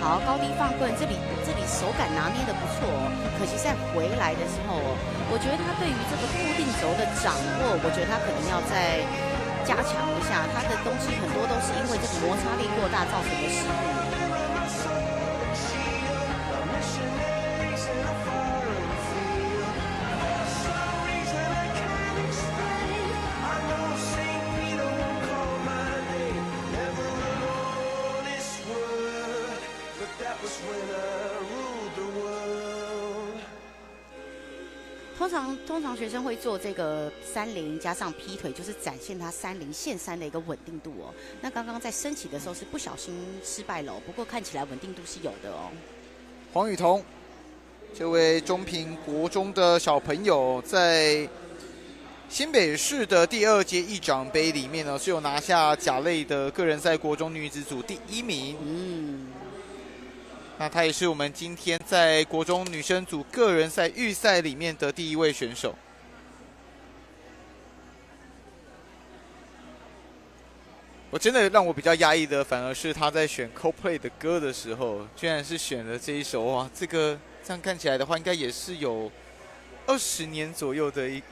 好，高低放棍，这里手感拿捏的不错哦。可惜在回来的时候哦，我觉得他对于这个固定轴的掌握，我觉得他可能要再加强一下。他的东西很多都是因为这个摩擦力过大造成的失误。通常学生会做这个30加上劈腿，就是展现他30线3的一个稳定度哦。那刚刚在升起的时候是不小心失败了，不过看起来稳定度是有的哦。黄宇彤，这位中平国中的小朋友，在新北市的第2届议长杯里面呢，是有拿下甲类的个人赛国中女子组第1名。那她也是我们今天在国中女生组个人赛预赛里面的第1位选手。我真的让我比较压抑的，反而是她在选 Coldplay 的歌的时候，居然是选了这一首哇！这样看起来的话，应该也是有20年左右的一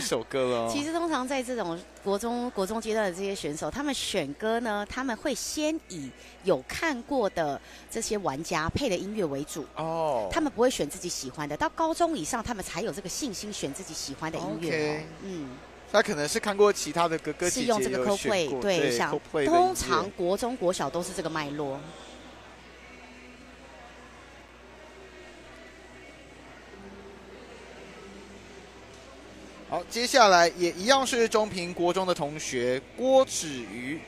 首歌了。其实通常在这种国中阶段的这些选手，他们选歌呢，他们会先以有看过的这些玩家配的音乐为主哦，他们不会选自己喜欢的。到高中以上，他们才有这个信心选自己喜欢的音乐。他可能是看过其他的哥哥姐姐是用这个 Coldplay， 对，像通常国中国小都是这个脉络。好，接下来也一样是中平国中的同学郭芷瑜。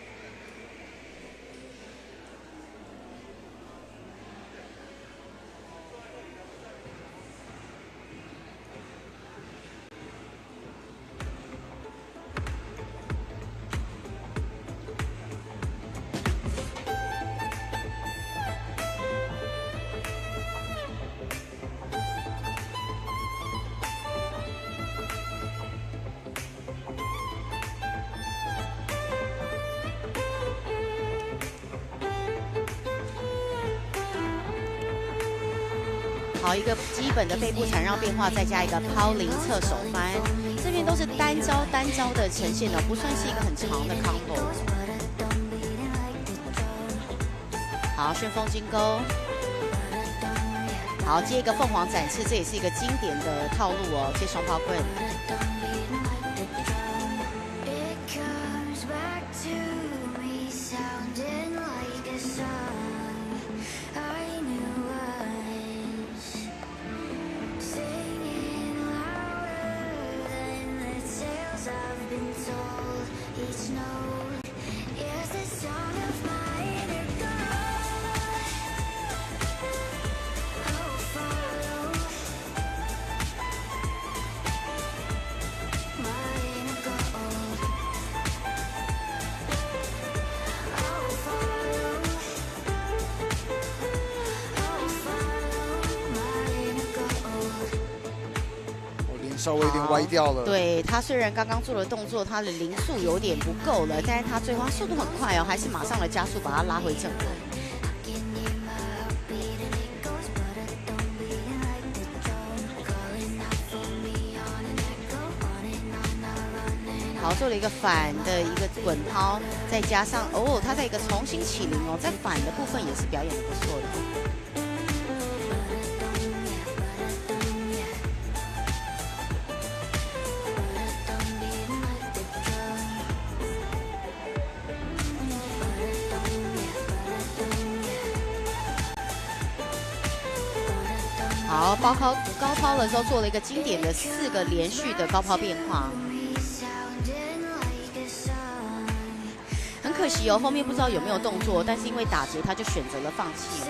好，一个基本的背部缠绕变化，再加一个抛灵侧手翻，这边都是单招的呈现的，不算是一个很长的 combo。好，旋风金钩。好，接一个凤凰展翅，这也是一个经典的套路哦，接双抛棍。稍微有点歪掉了。对，他虽然刚刚做的动作，他的灵速有点不够了，但是他最后速度很快哦，还是马上的加速把他拉回正轨。好，做了一个反的一个滚抛，再加上哦，他在一个重新起灵哦，在反的部分也是表演的不错的。好，高抛的时候做了一个经典的4个连续的高抛变化，很可惜哦，后面不知道有没有动作，但是因为打结，他就选择了放弃。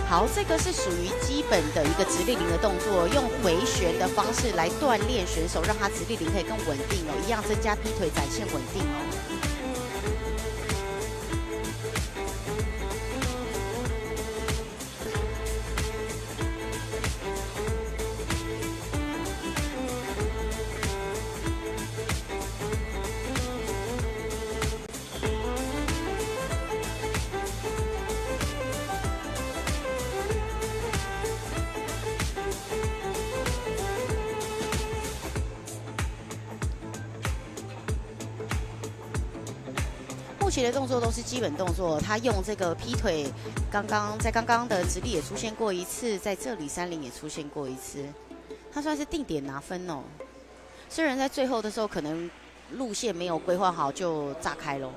好，这个是属于基本的一个直立铃的动作，用回旋的方式来锻炼选手，让他直立铃可以更稳定哦，一样增加劈腿，展现稳定哦。斜的动作都是基本动作，他用这个劈腿，刚刚的直立也出现过一次，在这里30也出现过一次，他算是定点拿分哦。虽然在最后的时候可能路线没有规划好就炸开了。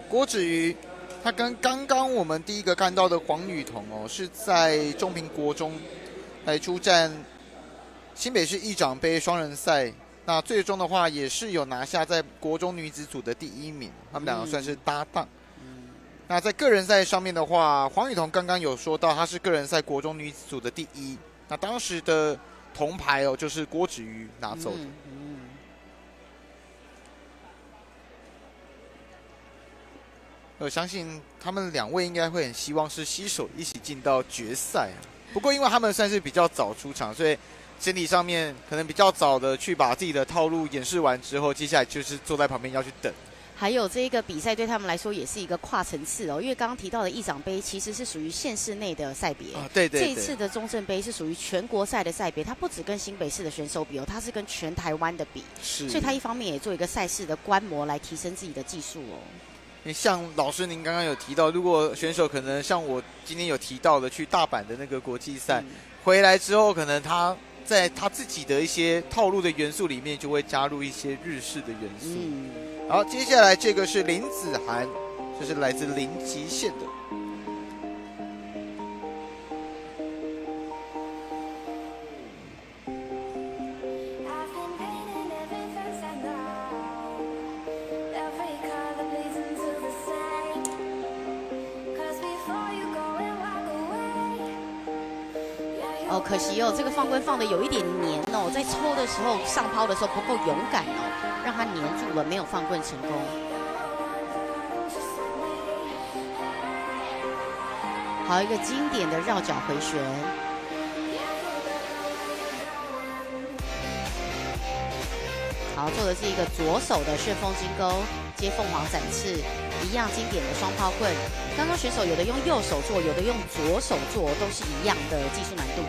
郭子瑜他跟刚刚我们第一个看到的黄雨桐哦，是在中平国中来出战新北市议长杯双人赛。那最终的话也是有拿下在国中女子组的第1名，他们两个算是搭档。那在个人赛上面的话，黄雨桐刚刚有说到他是个人赛国中女子组的第1，那当时的铜牌哦就是郭子瑜拿走的。我相信他们2位应该会很希望是携手一起进到决赛啊。不过因为他们算是比较早出场，所以身体上面可能比较早的去把自己的套路演示完之后，接下来就是坐在旁边要去等。还有这个比赛对他们来说也是一个跨层次哦，因为刚刚提到的议长杯其实是属于县市内的赛别，对，这一次的中正杯是属于全国赛的赛别，它不只跟新北市的选手比哦，它是跟全台湾的比，所以它一方面也做一个赛事的观摩来提升自己的技术哦。像老师您刚刚有提到，如果选手可能像我今天有提到的去大阪的那个国际赛，回来之后可能他在他自己的一些套路的元素里面就会加入一些日式的元素。好，接下来这个是林子涵，这是来自临极县的。哦，可惜哦，这个放棍放的有一点黏哦，在抽的时候上抛的时候不够勇敢哦，让它黏住了，没有放棍成功。好，一个经典的绕脚回旋。好，做的是一个左手的旋风金钩接凤凰展翅，一样经典的双抛棍。刚刚选手有的用右手做，有的用左手做，都是一样的技术难度。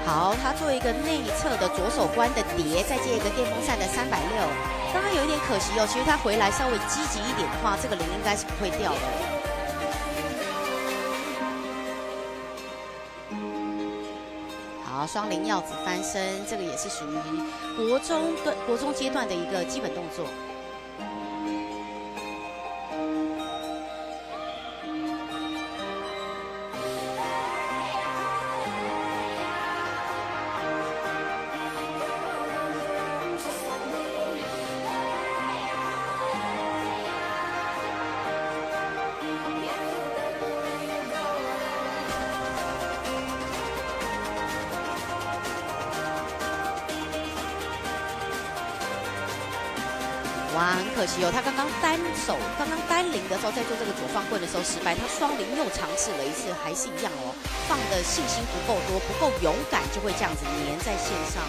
好，他做一个内侧的左手关的叠，再接一个电风扇的360。刚刚有一点可惜哦，其实他回来稍微积极一点的话，这个铃应该是不会掉的。好，双铃鹞子翻身，这个也是属于国中阶段的一个基本动作。哇，很可惜哦，他刚刚单铃的时候，在做这个左放棍的时候失败，他双铃又尝试了一次，还是一样哦，放的信心不够多，不够勇敢，就会这样子粘在线上。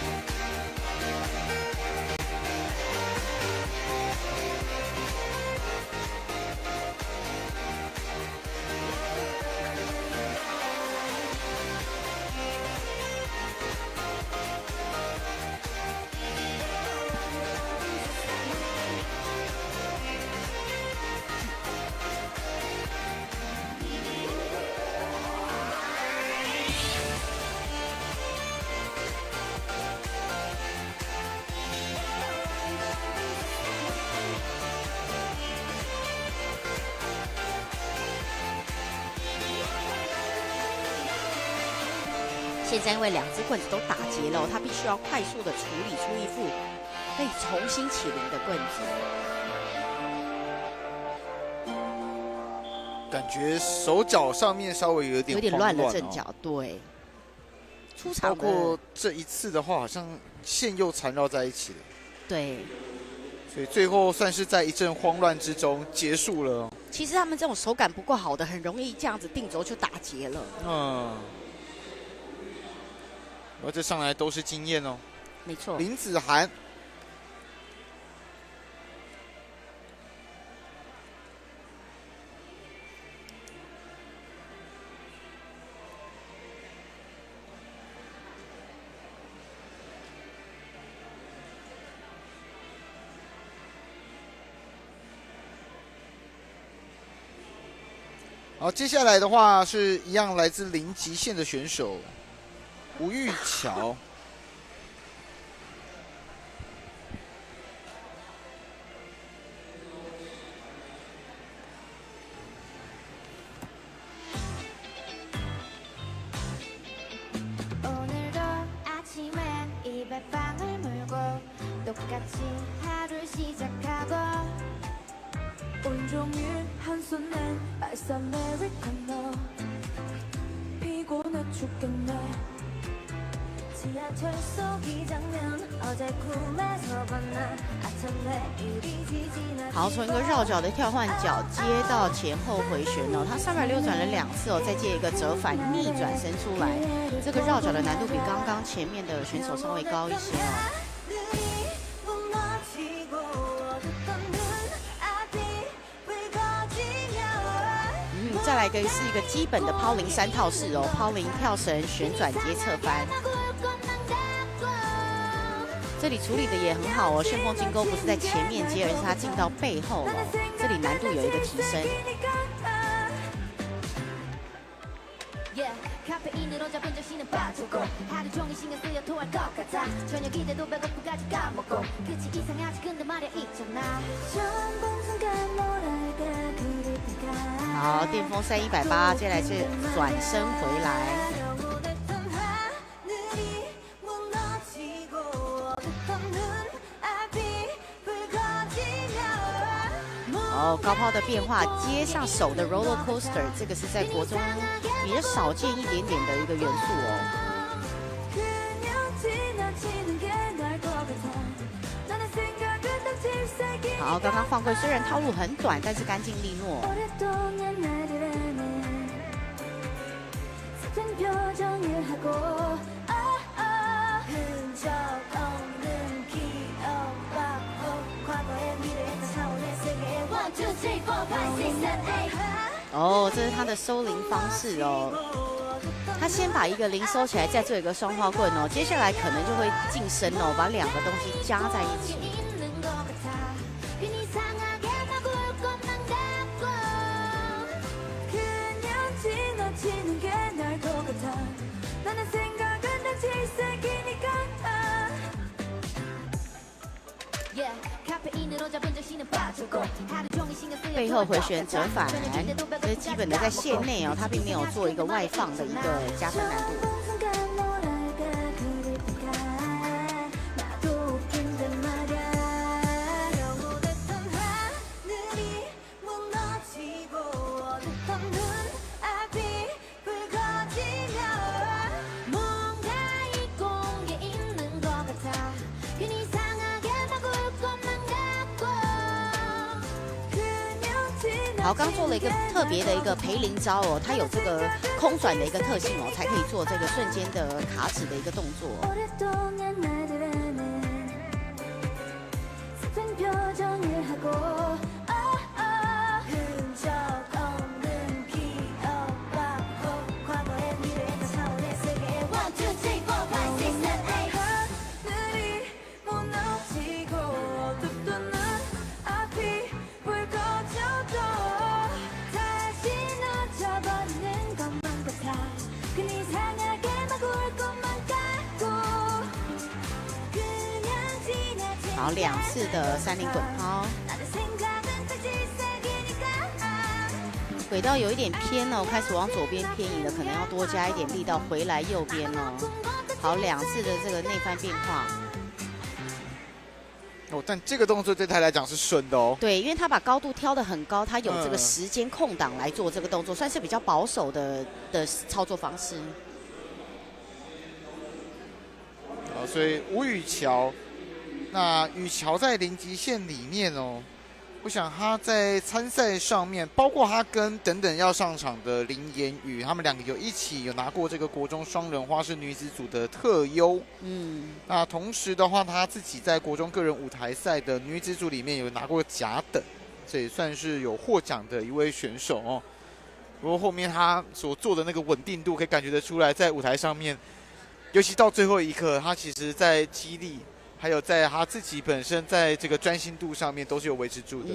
现在因为2只棍子都打结了，他必须要快速的处理出一副可以重新起铃的棍子。感觉手脚上面稍微有点乱了阵脚，对。出场的。包括这一次的话，好像线又缠绕在一起了。对，所以最后算是在一阵慌乱之中结束了。其实他们这种手感不够好的，很容易这样子定轴就打结了。而这上来都是经验哦。没错。林子涵。好，接下来的话是一样来自零极限的选手吴玉乔。好，从一个绕脚的跳换脚接到前后回旋哦，他360转了2次哦，再接一个折返逆转身出来，这个绕脚的难度比刚刚前面的选手稍微高一些哦。再来一个是一个基本的抛零3套式哦，抛零跳绳旋转接侧翻，这里处理的也很好哦。旋风金钩不是在前面接，而是他进到背后哦，这里难度有一个提升。好，电风扇180，接下来是转身回来。哦，高抛的变化，接上手的 roller coaster， 这个是在国中比较少见一点点的一个元素哦。好，刚刚放跪虽然套路很短，但是干净利落。哦，这是他的收零方式哦。他先把一个零收起来，再做一个双花棍哦。接下来可能就会晋升哦，把两个东西加在一起。背后回旋折返，这是基本的在线内哦，它并没有做一个外放的一个加分难度。好，刚做了一个特别的一个培灵招哦，它有这个空转的一个特性哦，才可以做这个瞬间的卡指的一个动作。好，2次的30滚抛，轨道有一点偏哦，开始往左边偏移了，可能要多加一点力道回来右边哦。好，2次的这个内翻变化。哦，但这个动作对他来讲是顺的哦。对，因为他把高度挑得很高，他有这个时间空档来做这个动作，算是比较保守的操作方式。所以吴宇乔，那宇乔在零极限里面哦，我想他在参赛上面，包括他跟等等要上场的林妍宇，他们两个一起有拿过这个国中双人花式女子组的特优。那同时的话，他自己在国中个人舞台赛的女子组里面有拿过甲等，这也算是有获奖的一位选手哦。不过后面他所做的那个稳定度，可以感觉得出来，在舞台上面，尤其到最后一刻，他其实在激励。还有在他自己本身在这个专心度上面都是有维持住的。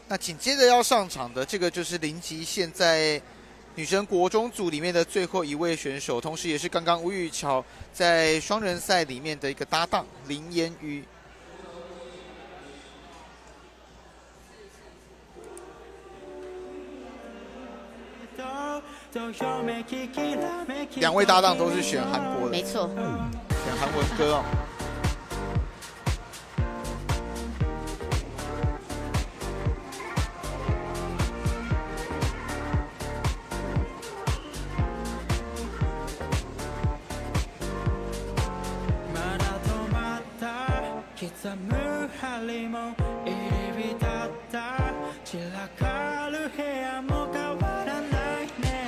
那紧接着要上场的这个就是零极限在女生国中组里面的最后一位选手，同时也是刚刚吴宇乔在双人赛里面的一个搭档林妍瑜。两位搭档都是选韩国的，没错，选韩文歌哦。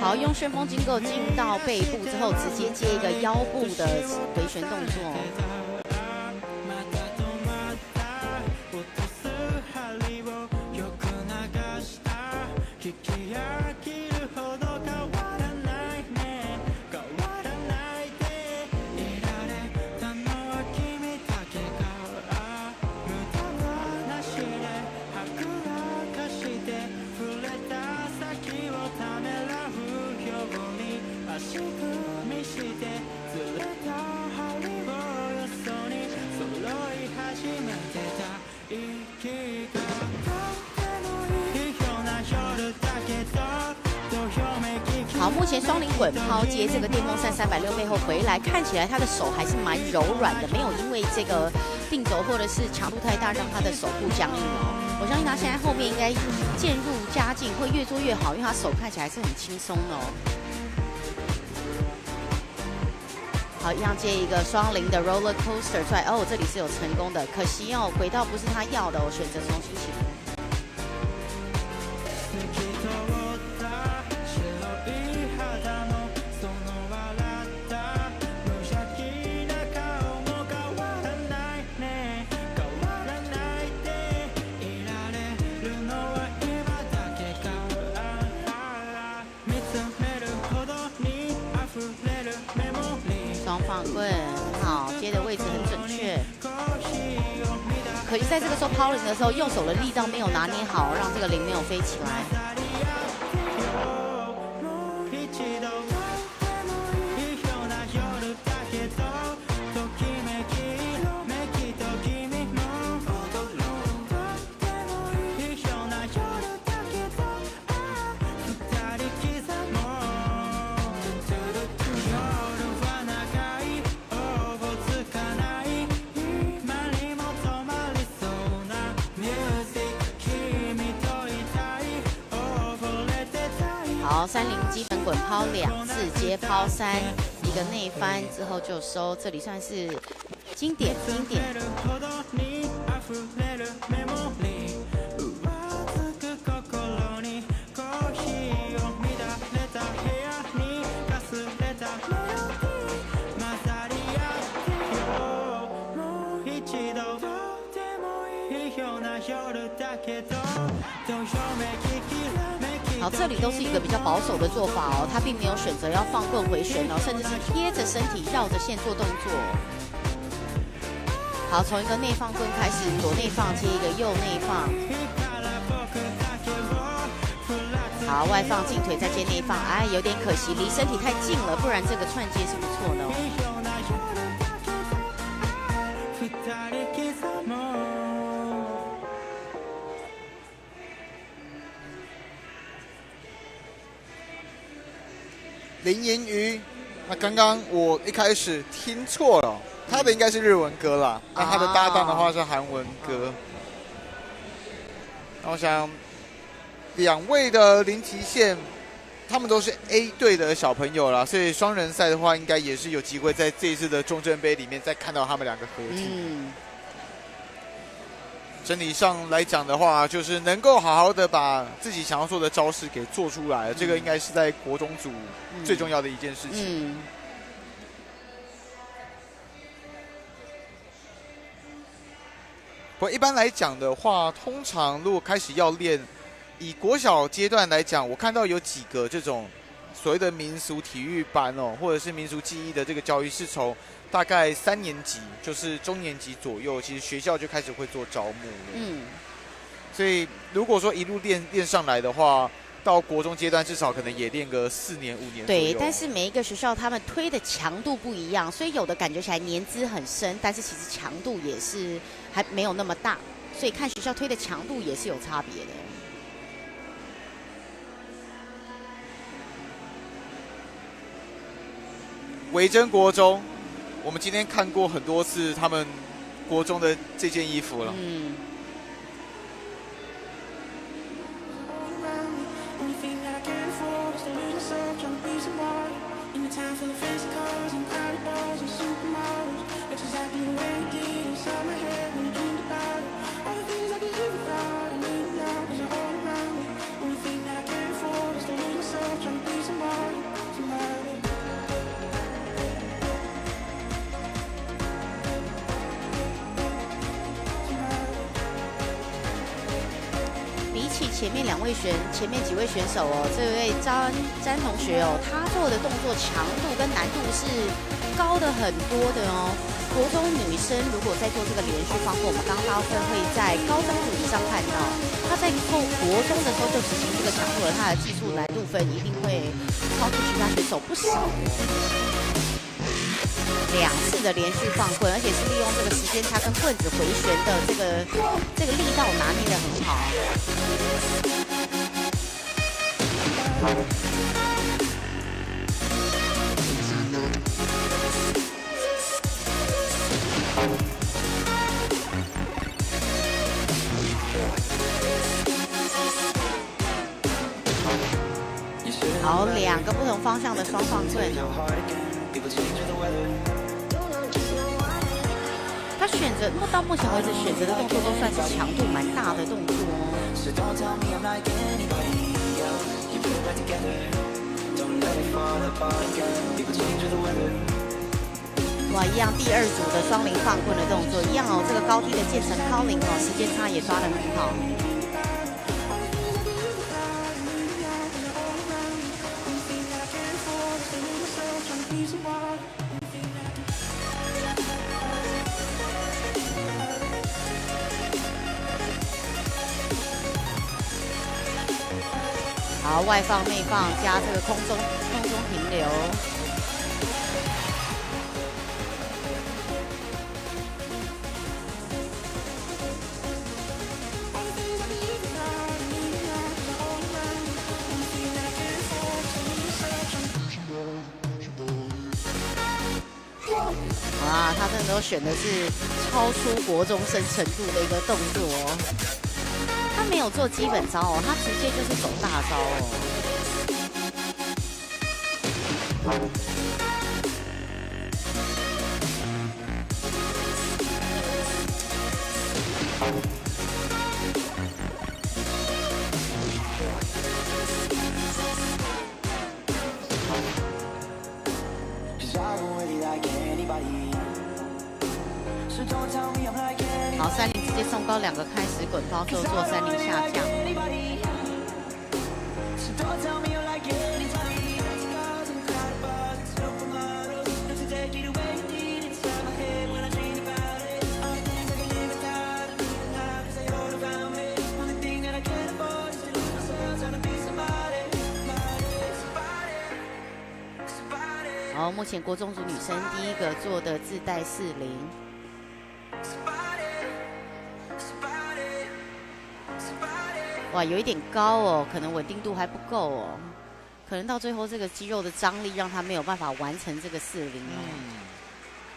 好，用旋风金钩进到背部之后，直接接一个腰部的回旋动作。好，目前双零滚抛接这个电风扇360背后回来，看起来他的手还是蛮柔软的，没有因为这个定轴或者是强度太大让他的手部僵硬哦。我相信他现在后面应该渐入佳境，会越做越好，因为他手看起来还是很轻松的哦。好，一样接一个双零的 roller coaster 出来，哦，这里是有成功的，可惜哦，轨道不是他要的，我选择重新起步。双放棍，很好，接的位置很准确。可惜在这个时候抛零的时候，右手的力道没有拿捏好，让这个零没有飞起来。好，30基本滚抛2次，接抛3，一个内翻之后就收，这里算是经典。好，这里都是一个比较保守的做法哦，他并没有选择要放棍回旋哦，甚至是贴着身体绕着线做动作。好，从一个内放棍开始，左内放接一个右内放。好，外放进腿再接内放，哎，有点可惜，离身体太近了，不然这个串接是不错的哦。林妍瑜，那刚刚我一开始听错了，他的应该是日文歌啦，那他的搭档的话是韩文歌。那我想，两位的零极限他们都是 A 队的小朋友啦，所以双人赛的话，应该也是有机会在这一次的中正杯里面再看到他们两个合体。整体上来讲的话，就是能够好好的把自己想要做的招式给做出来，这个应该是在国中组最重要的一件事情。不过一般来讲的话，通常如果开始要练，以国小阶段来讲，我看到有几个这种所谓的民俗体育班哦，或者是民俗技艺的这个教育，是从大概3年级，就是中年级左右，其实学校就开始会做招募了。所以如果说一路练上来的话，到国中阶段至少可能也练个4年5年左右。对，但是每一个学校他们推的强度不一样，所以有的感觉起来年资很深，但是其实强度也是还没有那么大，所以看学校推的强度也是有差别的。维珍国中，我们今天看过很多次他们国中的这件衣服了。前面几位选手哦，这位詹同学哦，他做的动作强度跟难度是高的很多的哦。国中女生如果在做这个连续放过，我们刚刚会在高中组以上看到，他在做国中的时候就执行这个强度了，他的技术难度分一定会超出其他选手不少。2次的连续放棍，而且是利用这个时间差跟棍子回旋的这个力道拿捏得很好。好，2个不同方向的双放棍他选择，到目前为止选择的动作都算是强度蛮大的动作哦。哇，一样第2组的双零放棍的动作，一样哦。这个高低的渐层抛零哦，时间差也抓得很好。好，外放内放加这个空中停留。哇，他真的都选的是超出国中生程度的一个动作哦。他没有做基本招哦，他直接就是走大招哦。好，30直接送高2个开始滚包之后做30下降。好，目前国中组女生第一个做的自带40。哇，有一点高哦，可能稳定度还不够哦，可能到最后这个肌肉的张力让他没有办法完成这个40哦。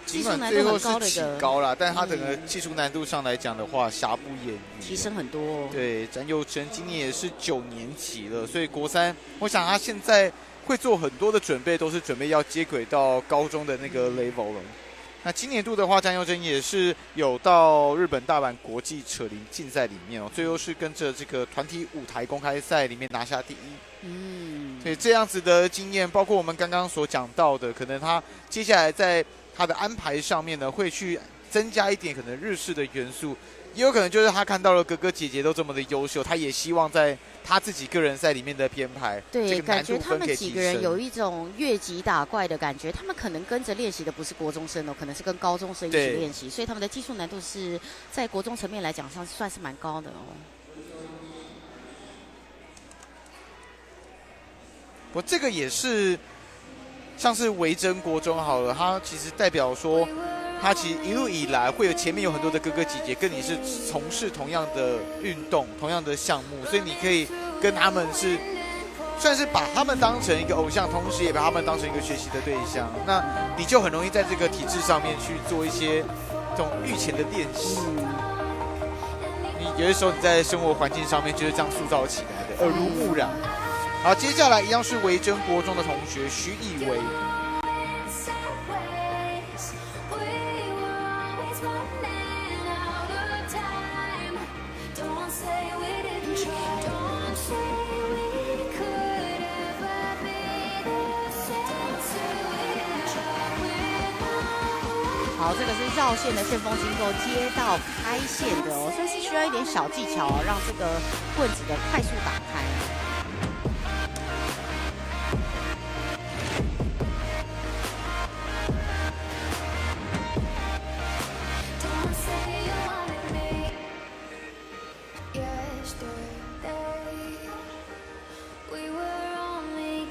尽管最后是起高啦，但他整个技术难度上来讲的话，瑕不掩瑜，提升很多。对，詹佑珍今年也是9年级了，所以国3，我想他现在会做很多的准备，都是准备要接轨到高中的那个 level 了。那今年度的话，詹佑珍也是有到日本大阪国际扯铃竞赛里面哦，最后是跟着这个团体舞台公开赛里面拿下第1。所以这样子的经验，包括我们刚刚所讲到的，可能他接下来在他的安排上面呢，会去增加一点可能日式的元素，也有可能就是他看到了哥哥姐姐都这么的优秀，他也希望在他自己个人赛里面的编排，对，这个难度分给提升。感觉他们几个人有一种越级打怪的感觉，他们可能跟着练习的不是国中生哦，可能是跟高中生一起练习，所以他们的技术难度是在国中层面来讲上算是蛮高的哦。我这个也是，像是维珍国中好了，它其实代表说，它其实一路以来会有前面有很多的哥哥姐姐跟你是从事同样的运动、同样的项目，所以你可以跟他们是算是把他们当成一个偶像，同时也把他们当成一个学习的对象，那你就很容易在这个体制上面去做一些这种御前的练习。你有的时候你在生活环境上面就是这样塑造起来的，耳濡目染。好，接下来一样是维珍国中的同学徐以为。好，这个是绕线的旋风经过接到开线的哦，算是需要一点小技巧哦，让这个棍子的快速打开。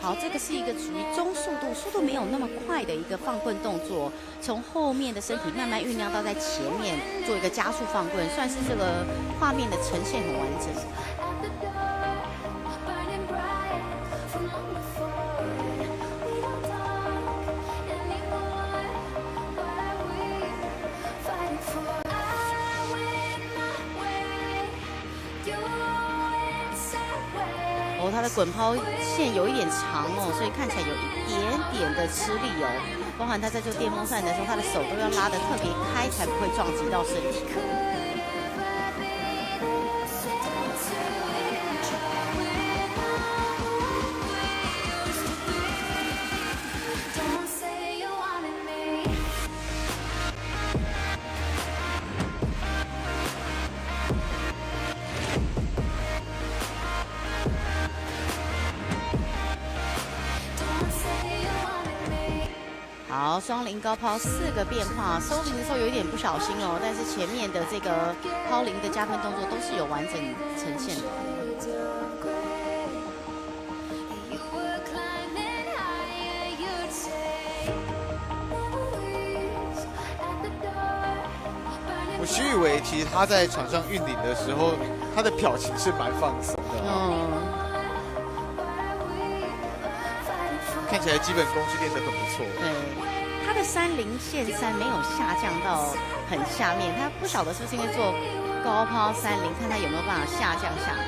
好，这个是一个属于中速度，速度没有那么快的一个放棍动作，从后面的身体慢慢酝酿到在前面做一个加速放棍，算是这个画面的呈现很完整。哦，它的滚抛线有一点长哦，所以看起来有一点点的吃力哦。包含他在做电风扇的时候，他的手都要拉得特别开，才不会撞击到身体。好，双零高抛4个变化，收零的时候有一点不小心哦，但是前面的这个抛零的加分动作都是有完整呈现的。我徐以为其实他在场上运领的时候，他的表情是蛮放松的。看起来基本功是练得很不错。对，他的30线3没有下降到很下面，他不晓得是不是因为做高抛30，看他有没有办法下降下来。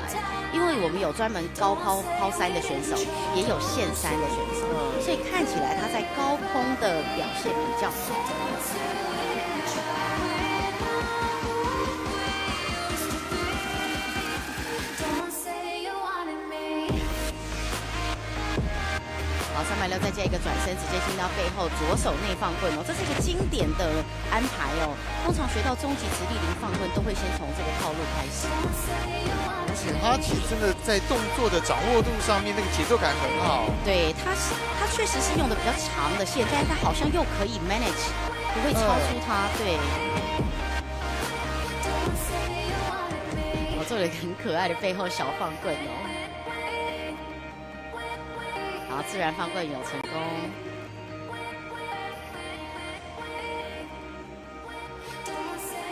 因为我们有专门高抛3的选手，也有线3的选手，所以看起来他在高空的表现比较好。好，360再加一个转身，直接进到背后左手内放棍哦，这是一个经典的安排哦。通常学到中级直立零放棍，都会先从这个套路开始。而且他其实真的在动作的掌握度上面，那个节奏感很好。对，他确实是用的比较长的线，但是他好像又可以 manage， 不会超出他。对。我做了一个很可爱的背后小放棍哦。好，自然放棍有成功。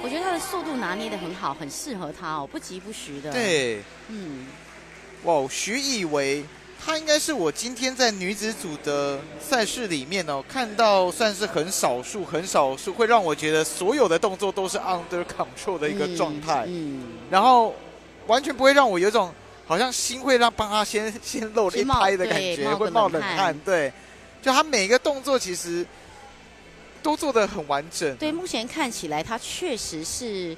我觉得他的速度拿捏得很好，很适合他哦，不急不徐的。对，哇，徐以为她应该是我今天在女子组的赛事里面哦，看到算是很少数会让我觉得所有的动作都是 under control 的一个状态，然后完全不会让我有一种好像心会帮她先漏了一拍的感觉，会冒冷汗。对，就她每个动作其实都做得很完整。对，目前看起来她确实是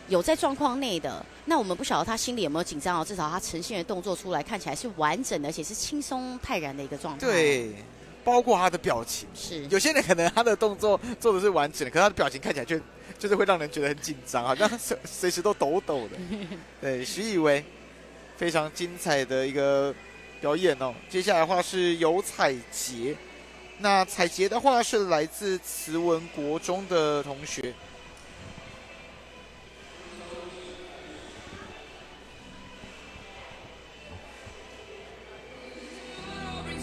有在状况内的。那我们不晓得他心里有没有紧张哦，至少他呈现的动作出来看起来是完整的，而且是轻松泰然的一个状态。对，包括他的表情，是有些人可能他的动作做的是完整的，可是他的表情看起来就是会让人觉得很紧张，好像随时都抖抖的。对，徐以为非常精彩的一个表演哦。接下来的话是有彩杰，那彩杰的话是来自慈文国中的同学。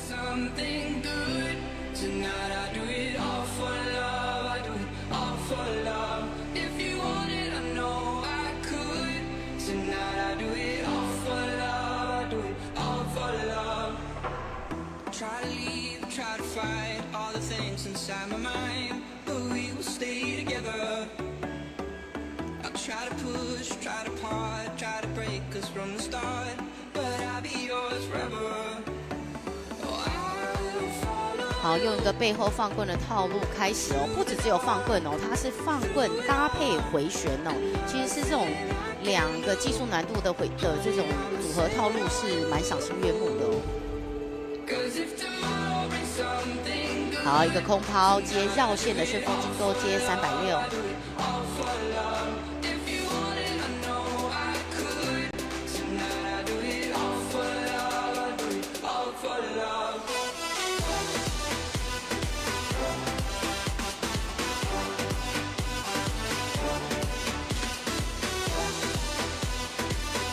Something good tonight. I do it all for love. I do it all for love. If you want it, I know I could. Tonight I do it all for love. I do it all for love. Try to leave, try to fight all the things inside my mind, but we will stay together. I'll try to push, try to part, try to break us from the start, but I'll be yours forever. 好，用一个背后放棍的套路开始哦，不只有放棍哦，它是放棍搭配回旋哦，其实是这种两个技术难度的这种组合套路是蛮赏心悦目的哦。好，一个空抛接绕线的顺风金钩接360。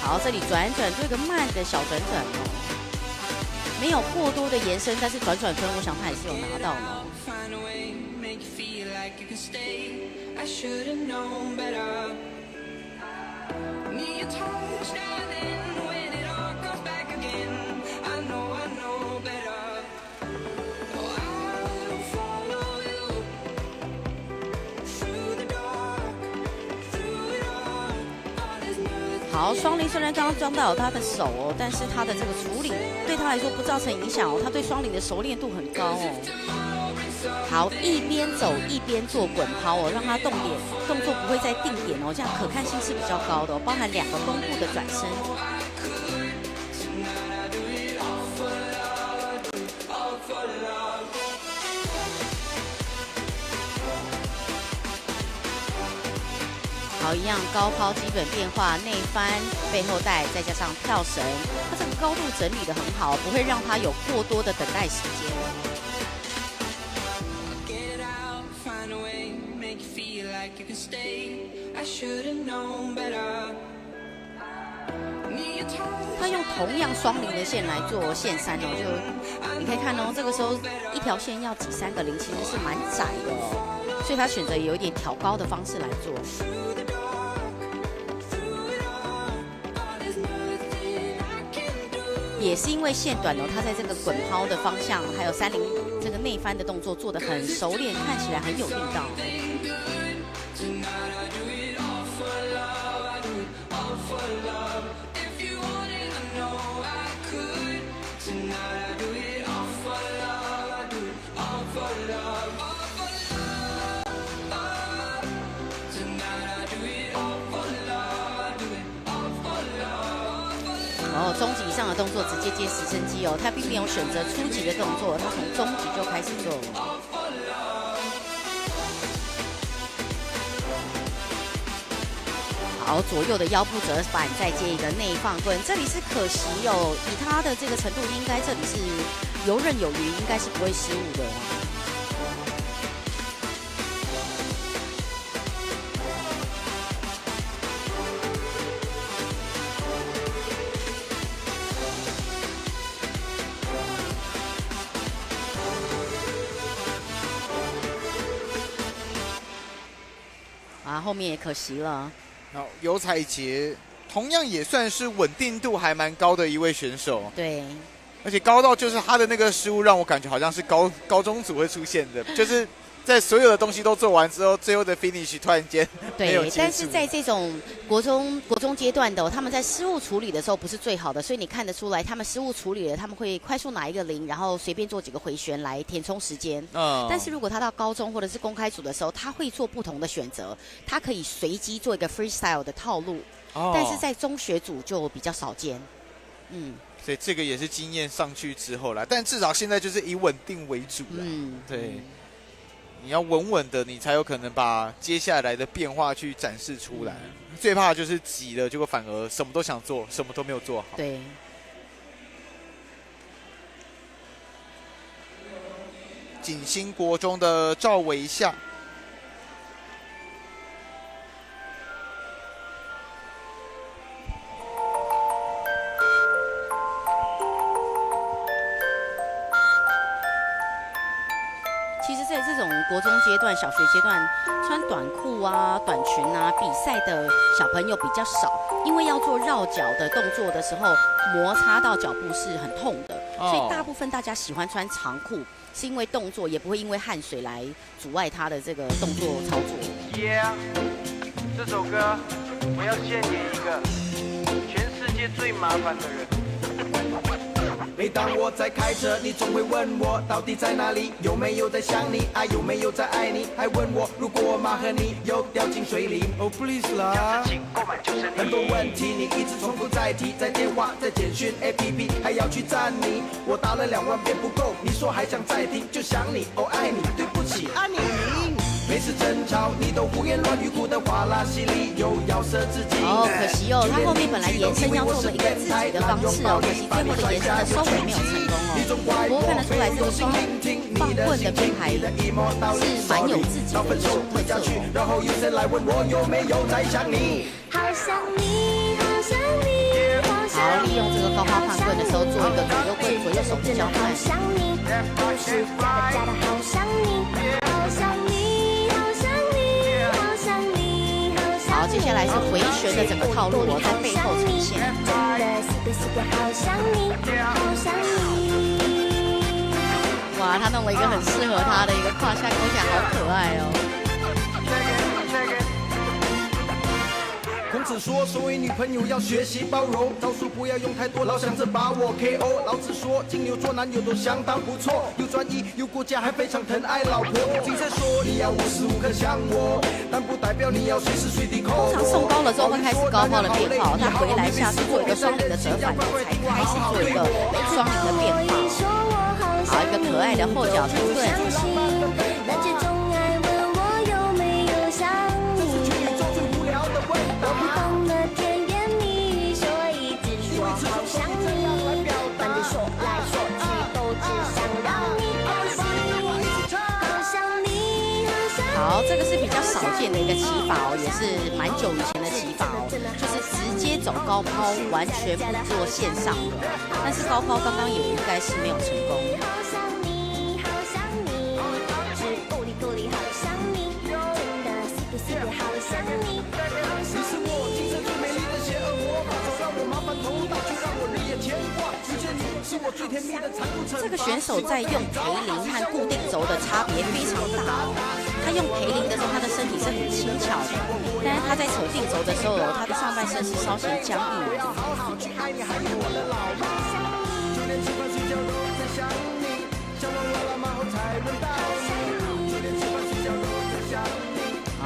好，这里转转做一个慢的小转转哦，没有过多的延伸，但是转转分，我想他也是有拿到的。好，双林虽然刚刚撞到他的手哦，但是他的这个处理对他来说不造成影响哦，他对双林的熟练度很高哦。好，一边走一边做滚抛哦，让他动作不会再定点哦，这样可看性是比较高的哦，包含2个弓步的转身。好，一样高抛基本变化，内翻背后带，再加上跳绳，它这个高度整理得很好，不会让它有过多的等待时间。他用同样双零的线来做线3哦，就你可以看哦，这个时候一条线要挤3个零，其实是蛮窄的哦，所以他选择有一点挑高的方式来做。也是因为线短哦，他在这个滚抛的方向，还有30这个内翻的动作做得很熟练，看起来很有力道。中级以上的动作直接接10升机哦，他并没有选择初级的动作，他从中级就开始做。好，左右的腰部折返，再接一个内放棍，这里是可惜哦，以他的这个程度，应该这里是游刃有余，应该是不会失误的。后面也可惜了。好，尤彩杰同样也算是稳定度还蛮高的一位选手。对，而且高到就是他的那个失误让我感觉好像是高中组会出现的，就是在所有的东西都做完之后，最后的 finish 突然间没有对，接住但是在这种国中阶段的、他们在失误处理的时候不是最好的，所以你看得出来，他们失误处理了，他们会快速拿一个0，然后随便做几个回旋来填充时间。但是如果他到高中或者是公开组的时候，他会做不同的选择，他可以随机做一个 freestyle 的套路，但是在中学组就比较少见。所以这个也是经验上去之后啦，但至少现在就是以稳定为主啦。对。你要稳稳的，你才有可能把接下来的变化去展示出来。最怕就是急了，结果反而什么都想做，什么都没有做好。对。景兴国中的赵维夏。其实，在这种国中阶段、小学阶段，穿短裤啊、短裙啊比赛的小朋友比较少，因为要做绕脚的动作的时候，摩擦到脚部是很痛的，所以大部分大家喜欢穿长裤，是因为动作，也不会因为汗水来阻碍他的这个动作操作。Yeah， 这首歌我要献给一个全世界最麻烦的人。每当我在开车，你总会问我到底在哪里，有没有在想你，爱有没有在爱你，还问我如果我妈和你又掉进水里。Oh please 啦，很多问题你一直重复再提，在电话，在简讯 APP， 还要去赞你。我打了2万遍不够，你说还想再听，就想你，哦爱你，对不起爱你。每次争吵，你都胡言乱语，哭得哗啦稀里，又要射自己。可惜哦，他后面本来延伸要做了一个自己的方式哦，可惜最后的延伸的收尾没有成功哦。不过看得出来，这个双放棍的编排是蛮有自己的一种特色哦。然后有谁来问我有没有在想你？好想你，好想你，好想好，你。利用这个高抛胖棍的时候做一个左右棍、左右手的交换。好想你，不是假的好想你，好想你，好想你，好想你，好想你。好，接下来是回旋的整个套路哦，在背后呈现。真的是个好想你，好想你。哇，他弄了一个很适合他的一个胯下勾起来，好可爱哦。孔子说，作为女朋友要学习包容，招数不要用太多，老想着把我 KO。老子说，金牛座男友都相当不错，又专一又顾家，还非常疼爱老婆。经常说你要无时无刻想我，但不代表你要随时随地扣我。通常送高了之后会开始高抛的变化，他回来下次做一个双领的折返，才开始做一个双领的变化。好，一个可爱的后脚蹬棍。但最终爱问我有没有想你。我不懂得甜言蜜语，所以只说好想你。反正说来说去都只想让你开心。好想你，好想你。好，这个是比较少见的一个起法哦，也是蛮久以前的起法哦，就是直接走高抛，完全不做线上的。但是高抛刚刚也应该是没有成功。好想你，好想你，是够力够力，好想你，真的是个好想你。你是我今生最美丽的邪恶魔法，早让我麻烦头大，却让我日夜牵挂。遇见你是我最甜蜜的残酷惩罚。这个选手在用培林和固定轴的差别非常大哦。他用培林的时候，他的身体是很轻巧的，但是他在扯定轴的时候，他的上半身是稍显僵硬的。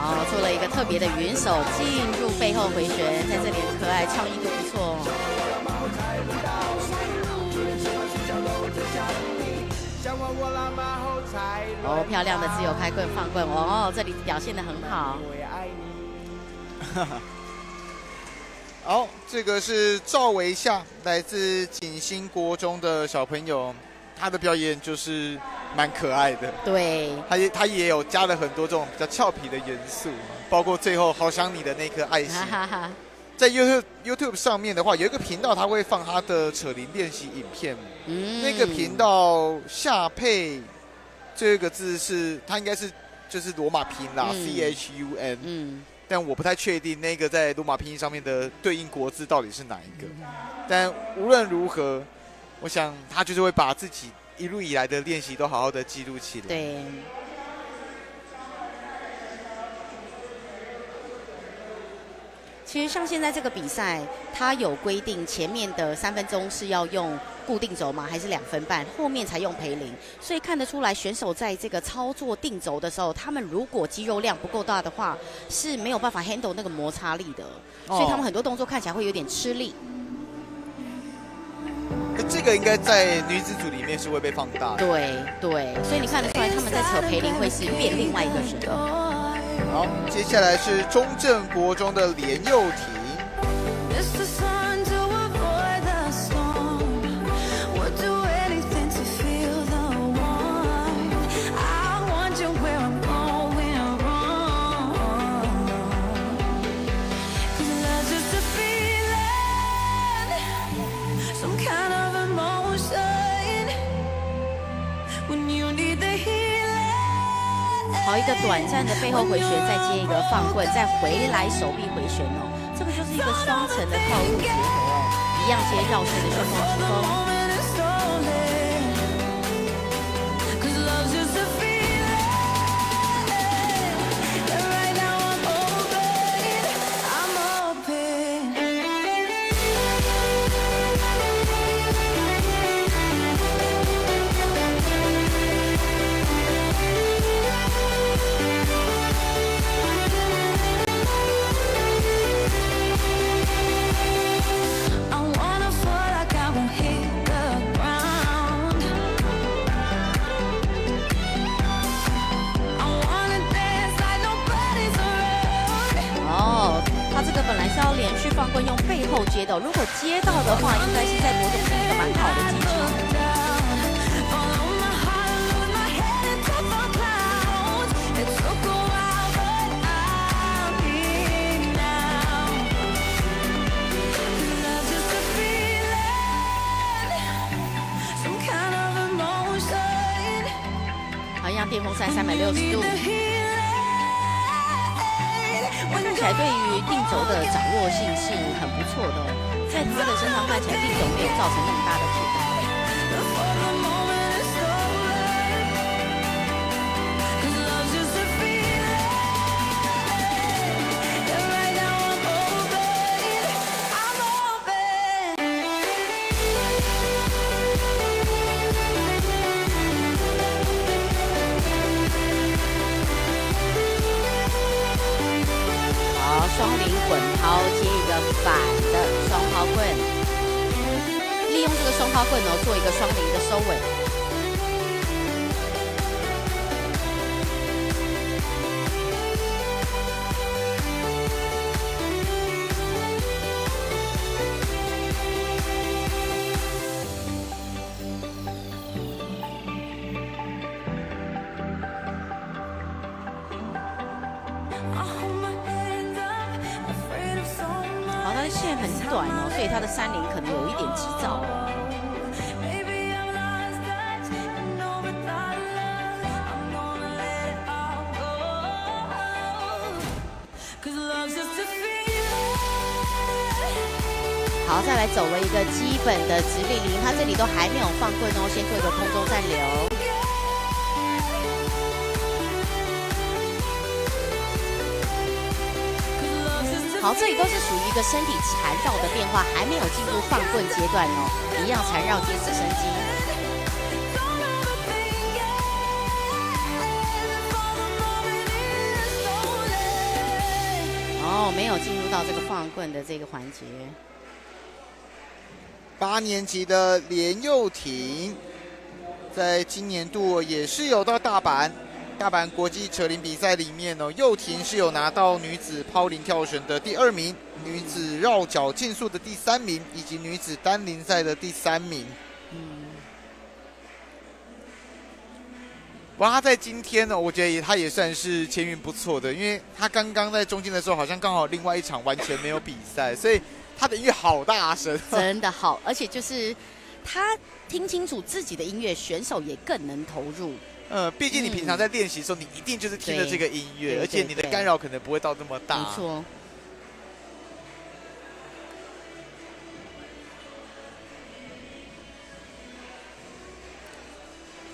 好，做了一个特别的云手进入背后回旋，在这里很可爱，创意度不错。哦，漂亮的自由开棍放棍哦，这里表现得很好。好，这个是赵维夏，来自景兴国中的小朋友，他的表演就是蛮可爱的。对，他也有加了很多这种比较俏皮的元素，包括最后好想你的那颗爱心。在 YouTube 上面的话，有一个频道他会放他的扯铃练习影片，那个频道下配这个字是它应该是就是罗马拼音啦，CHUN。但我不太确定那个在罗马拼音上面的对应国字到底是哪一个。但无论如何，我想他就是会把自己一路以来的练习都好好的记录起来。对。其实像现在这个比赛，它有规定前面的3分钟是要用固定轴吗？还是2分半？后面才用培林，所以看得出来选手在这个操作定轴的时候，他们如果肌肉量不够大的话，是没有办法 handle 那个摩擦力的，所以他们很多动作看起来会有点吃力。这个应该在女子组里面是会被放大的。对对，所以你看得出来他们在扯培林会是变另外一个人。好，接下来是中正国中的连佑廷。好一个短暂的背后回旋，再接一个放棍，再回来手臂回旋哦，这个就是一个双层的套路结合哦，一样接绕式的旋风直风。本来是要连续放棍用背后接的，如果接到的话，应该是在国中是一个蛮好的机制。好，一样电风扇360度。看起来对于定轴的掌握性是很不错的，在他的身上看起来定轴没有造成那么大的负担。双零滚抛接一个反的双抛棍，利用这个双抛棍做一个双零的收尾。线很短哦，所以它的30可能有一点急躁哦。好，再来走了一个基本的直立铃，它这里都还没有放棍哦，先做一个空中暂留。好，这里都是属于一个身体缠绕的变化，还没有进入放棍阶段哦，一样缠绕接直升机。哦，没有进入到这个放棍的这个环节。8年级的连佑廷，在今年度也是有到大阪国际扯铃比赛里面哦，佑廷是有拿到女子抛铃跳绳的第2名，女子绕脚竞速的第3名，以及女子单铃赛的第3名。不过他在今天呢，我觉得他也算是签运不错的，因为他刚刚在中间的时候，好像刚好另外一场完全没有比赛，所以他的音乐好大声，真的好，而且就是他听清楚自己的音乐，选手也更能投入。毕竟你平常在练习的时候，你一定就是听着这个音乐，而且你的干扰可能不会到那么大。没错。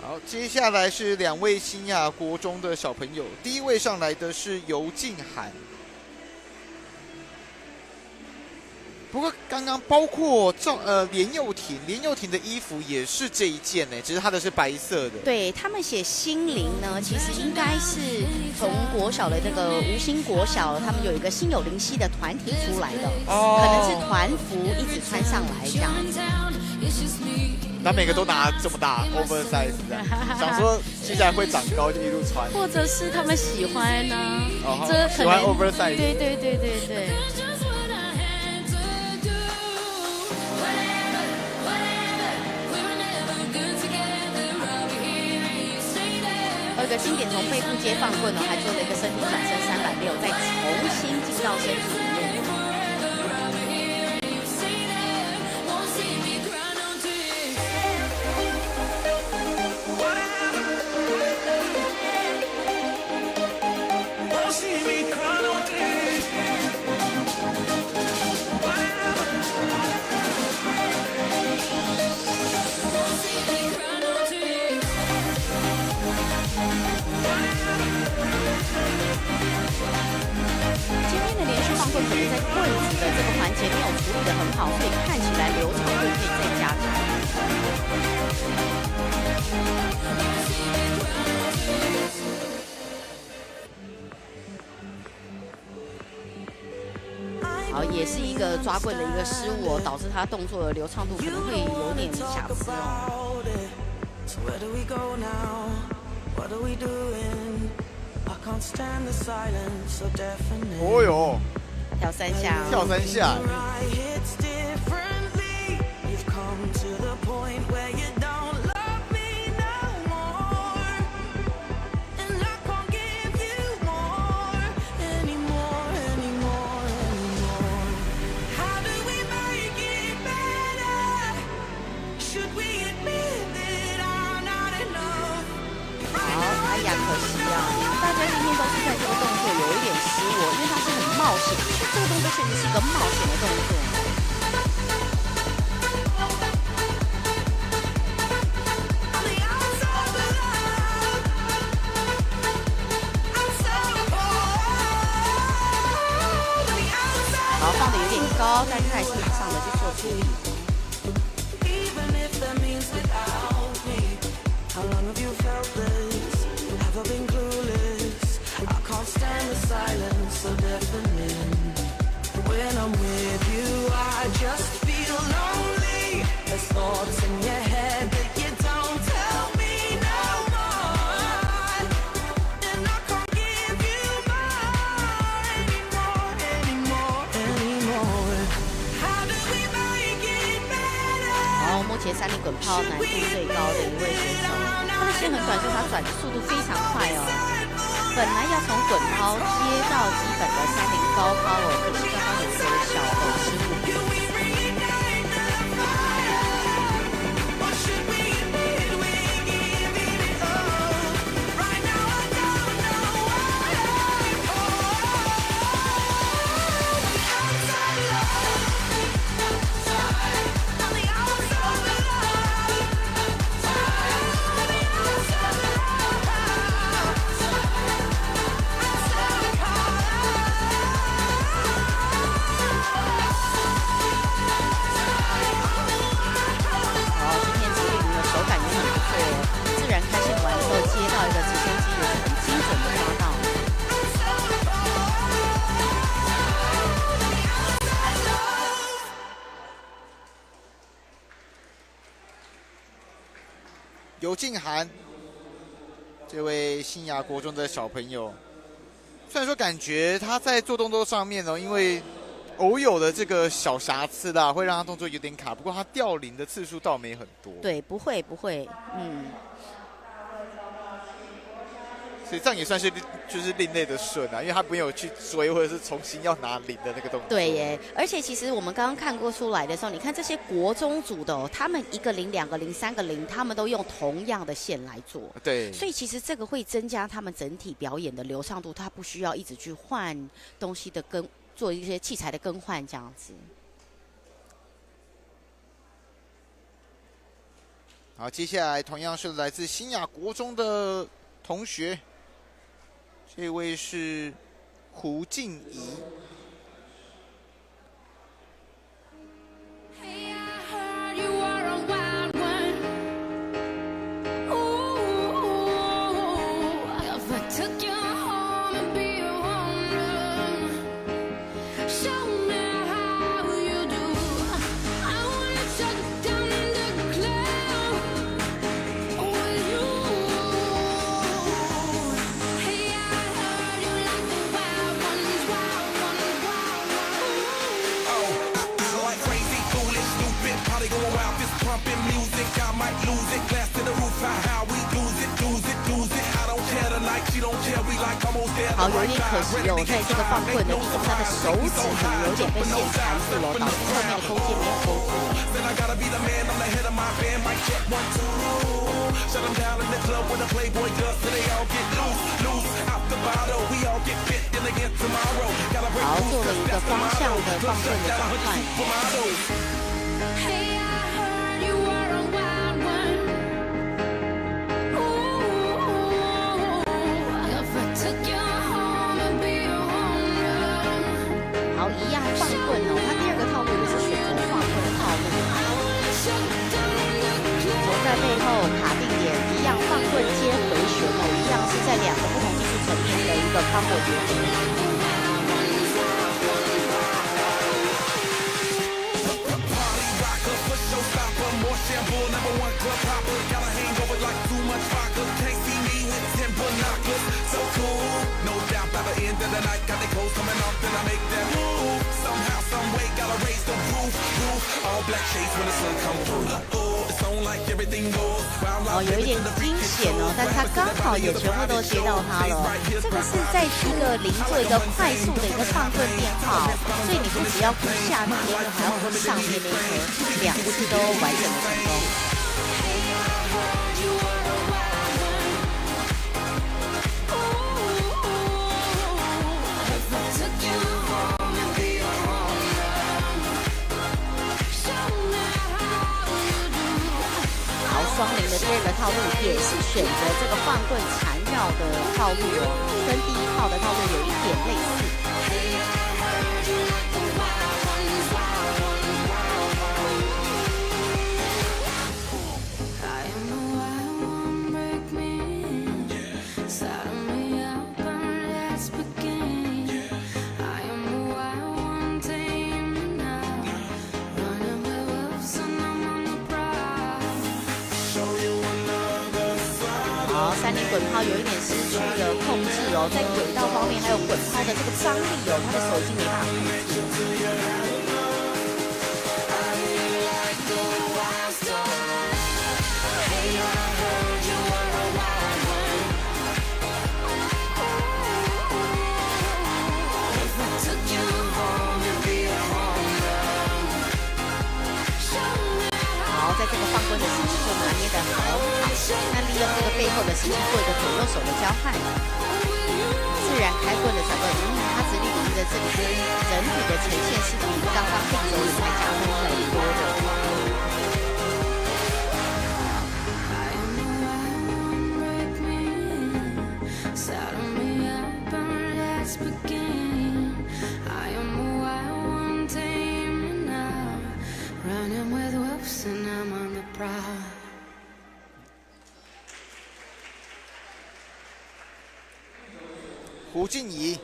好，接下来是2位新亚国中的小朋友，第一位上来的是尤静涵。不过刚刚包括连佑廷的衣服也是这一件呢，只是他的是白色的。对他们写心灵呢，其实应该是从国小的这个吴兴国小，他们有一个心有灵犀的团体出来的，可能是团服一直穿上来这样。他每个都拿这么大 oversize 这样，想说接下来会长高就一路穿，或者是他们喜欢呢、这喜欢 oversize。对。有一个经典从背部接放棍还做了一个身体转身360，再重新进到身体里面。可能在棍子的这个环节没有处理得很好，所以看起来流畅度可以再加强。好，也是一个抓棍的一个失误导致他动作的流畅度可能会有点瑕疵哦哟，跳3下，跳3下。大家今天都是在这个动作有一点失误，因为它是很冒险，这个动作确实是一个冒险的动作。好，放的有点高，但是他也是马上的去做处理。Stand the silence so deafening. When I'm with you, I just feel lonely. There's thoughts in your head that you don't tell me no more. And I can't give you more anymore. How do we make it better? 好，目前3连滚抛难度最高的一位选手，他的线很短，所以他转的速度非常快哦。本来要从滚抛接到基本的3连高抛哦，可是刚刚有一个小的失误。尤静涵，这位新亚国中的小朋友，虽然说感觉他在做动作上面呢，因为偶有的这个小瑕疵啦，会让他动作有点卡，不过他掉零的次数倒没很多。对，不会，所以这样也算是就是另类的顺啊，因为他没有去追或者是重新要拿零的那个动作。对耶，而且其实我们刚刚看过出来的时候，你看这些国中组的哦，他们1个0、2个0、3个0，他们都用同样的线来做。对，所以其实这个会增加他们整体表演的流畅度，他不需要一直去换东西的做一些器材的更换这样子。好，接下来同样是来自新雅国中的同学，这位是胡静怡。好，有一点可惜哦，在这个放棍的地方，他的手指可能有点被线缠住了，导致后面的空间没有勾住。好，做了一个方向的放棍的转换。好，一样放棍哦，他第二个套路也是选择放棍的套路。走在背后卡定点，一样放棍接回旋哦，一样是在两个不同技术层面的一个combo结合。哦，有一点惊险哦，但是他刚好也全部都接到他了。这个是在一个零做一个快速的一个放棍变化哦，所以你不只要顾下边的，还要顾上边那一颗，两次都完整的成功。双零的第二个套路也是选择这个放棍缠绕的套路哦，跟第一套的套路有一点类似。三连滚抛有一点失去了控制哦，在轨道方面还有滚抛的这个张力哦，他的手已经没办法控制。好，在这个放棍的时机就拿捏得很好。那利用这个背后的时机做一个左右手的交换，自然开棍的转棍，它直立领域的这里整体的呈现是比刚刚并手里面加分很多的。胡静怡，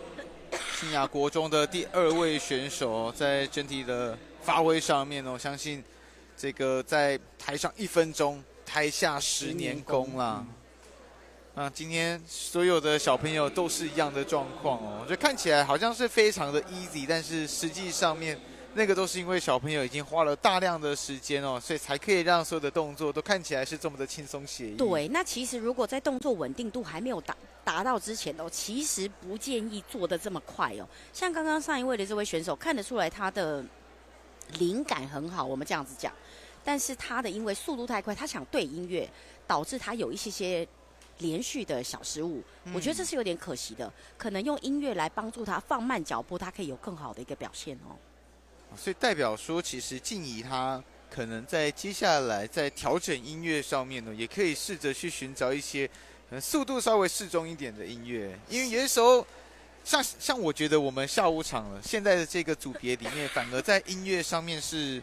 新雅国中的第2位选手，在整体的发挥上面哦，相信这个在台上1分钟，台下10年功啦。今天所有的小朋友都是一样的状况哦，就看起来好像是非常的 easy， 但是实际上面那个都是因为小朋友已经花了大量的时间哦，所以才可以让所有的动作都看起来是这么的轻松写意。对，那其实如果在动作稳定度还没有达到之前哦，其实不建议做的这么快哦。像刚刚上一位的这位选手，看得出来他的灵感很好，我们这样子讲，但是他的因为速度太快，他想对音乐，导致他有一些连续的小失误，我觉得这是有点可惜的。可能用音乐来帮助他放慢脚步，他可以有更好的一个表现哦。所以代表说，其实静怡她可能在接下来在调整音乐上面呢，也可以试着去寻找一些速度稍微适中一点的音乐，因为有些时候像我觉得我们下午场了，现在的这个组别里面，反而在音乐上面是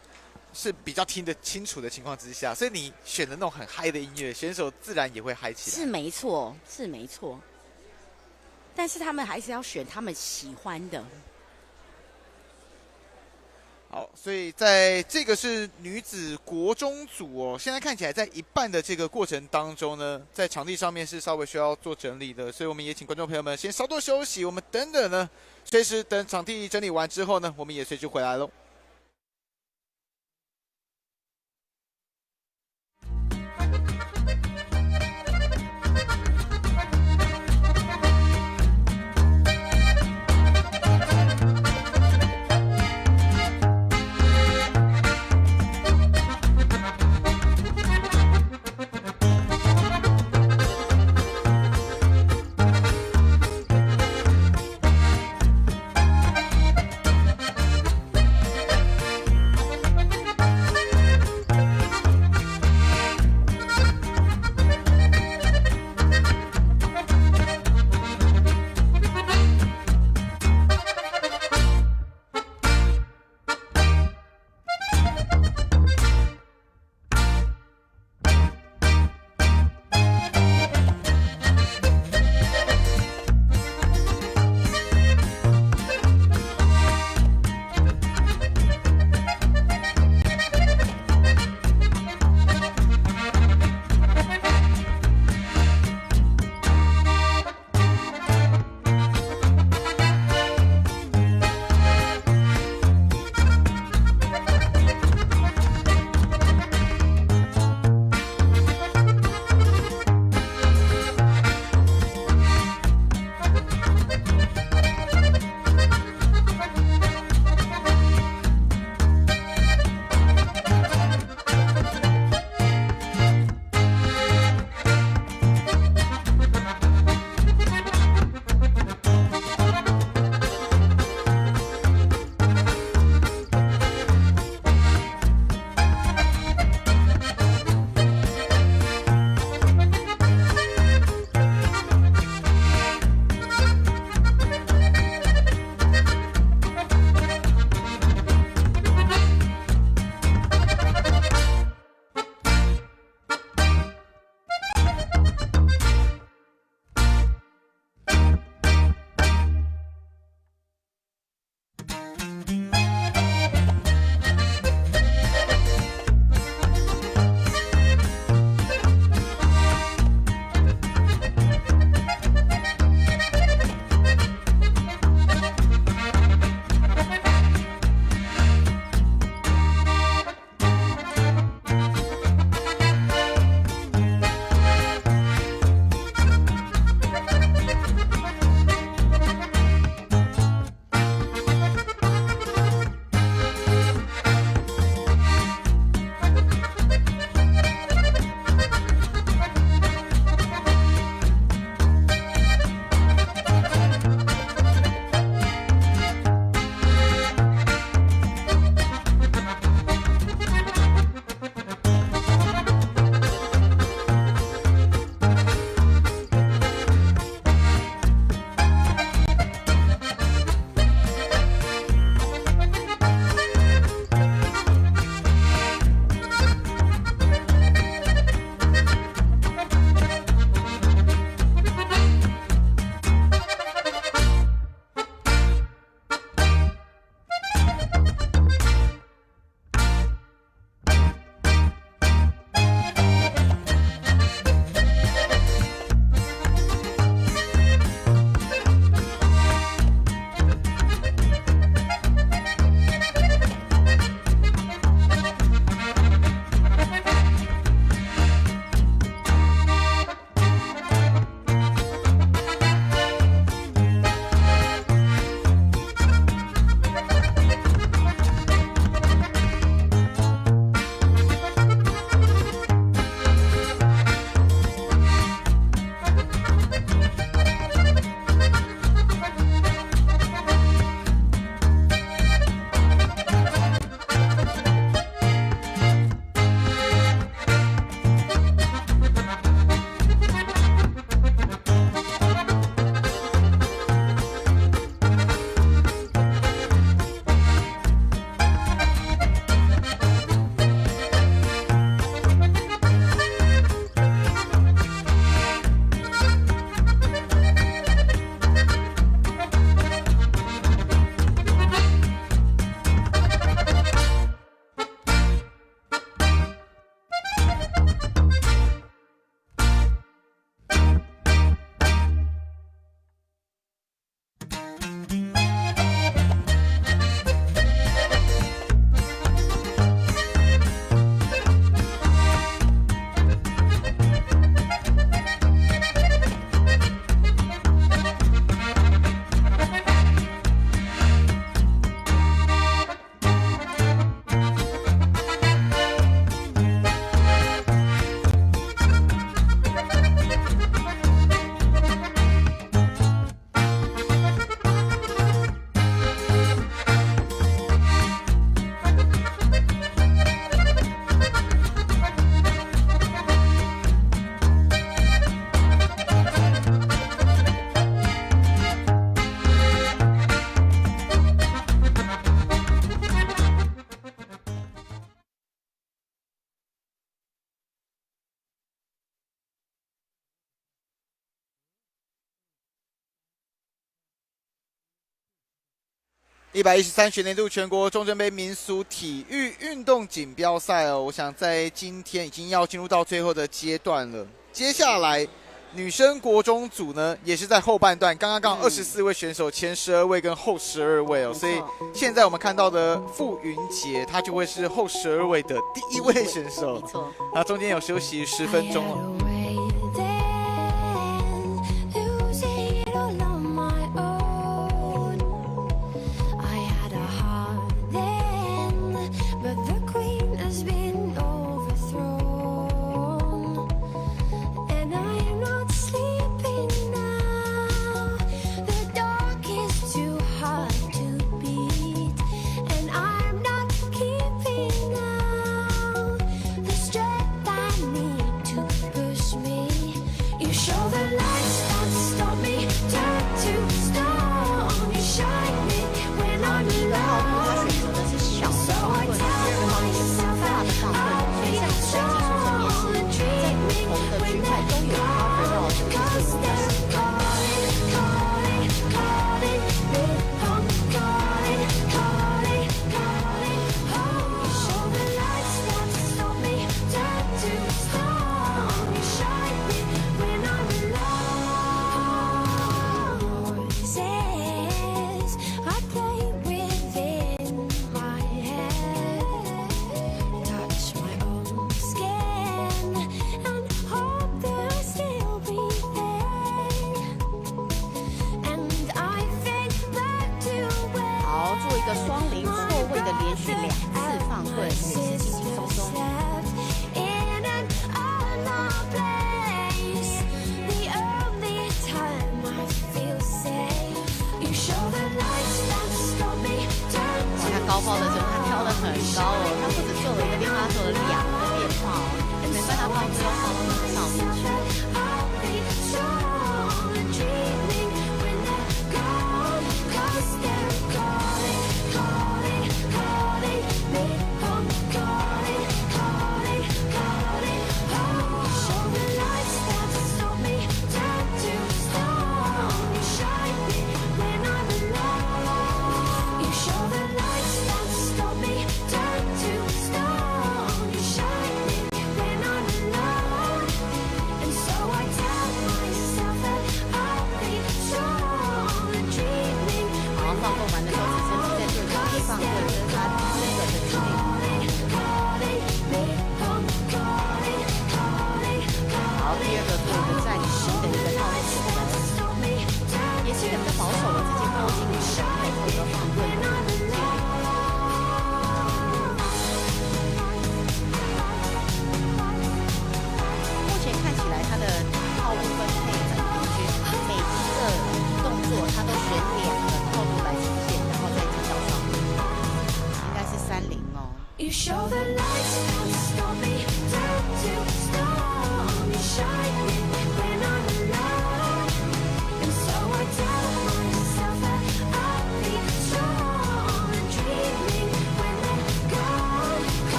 比较听得清楚的情况之下，所以你选的那种很嗨的音乐，选手自然也会嗨起来。是没错，是没错。但是他们还是要选他们喜欢的。好，所以在这个是女子国中组哦，现在看起来在一半的这个过程当中呢，在场地上面是稍微需要做整理的，所以我们也请观众朋友们先稍作休息，我们等等呢，随时等场地整理完之后呢，我们也随时回来喽。113学年度全国中正杯民俗体育运动锦标赛哦，我想在今天已经要进入到最后的阶段了。接下来女生国中组呢，也是在后半段，刚刚24位选手，前12位跟后12位哦，所以现在我们看到的傅云杰，她就会是后12位的第1位选手。没错，那中间有休息10分钟了。高抛的时候，他跳得很高哦，他不止做了一个变化，他做了2个变化哦，没办法放最后放到那个上面去。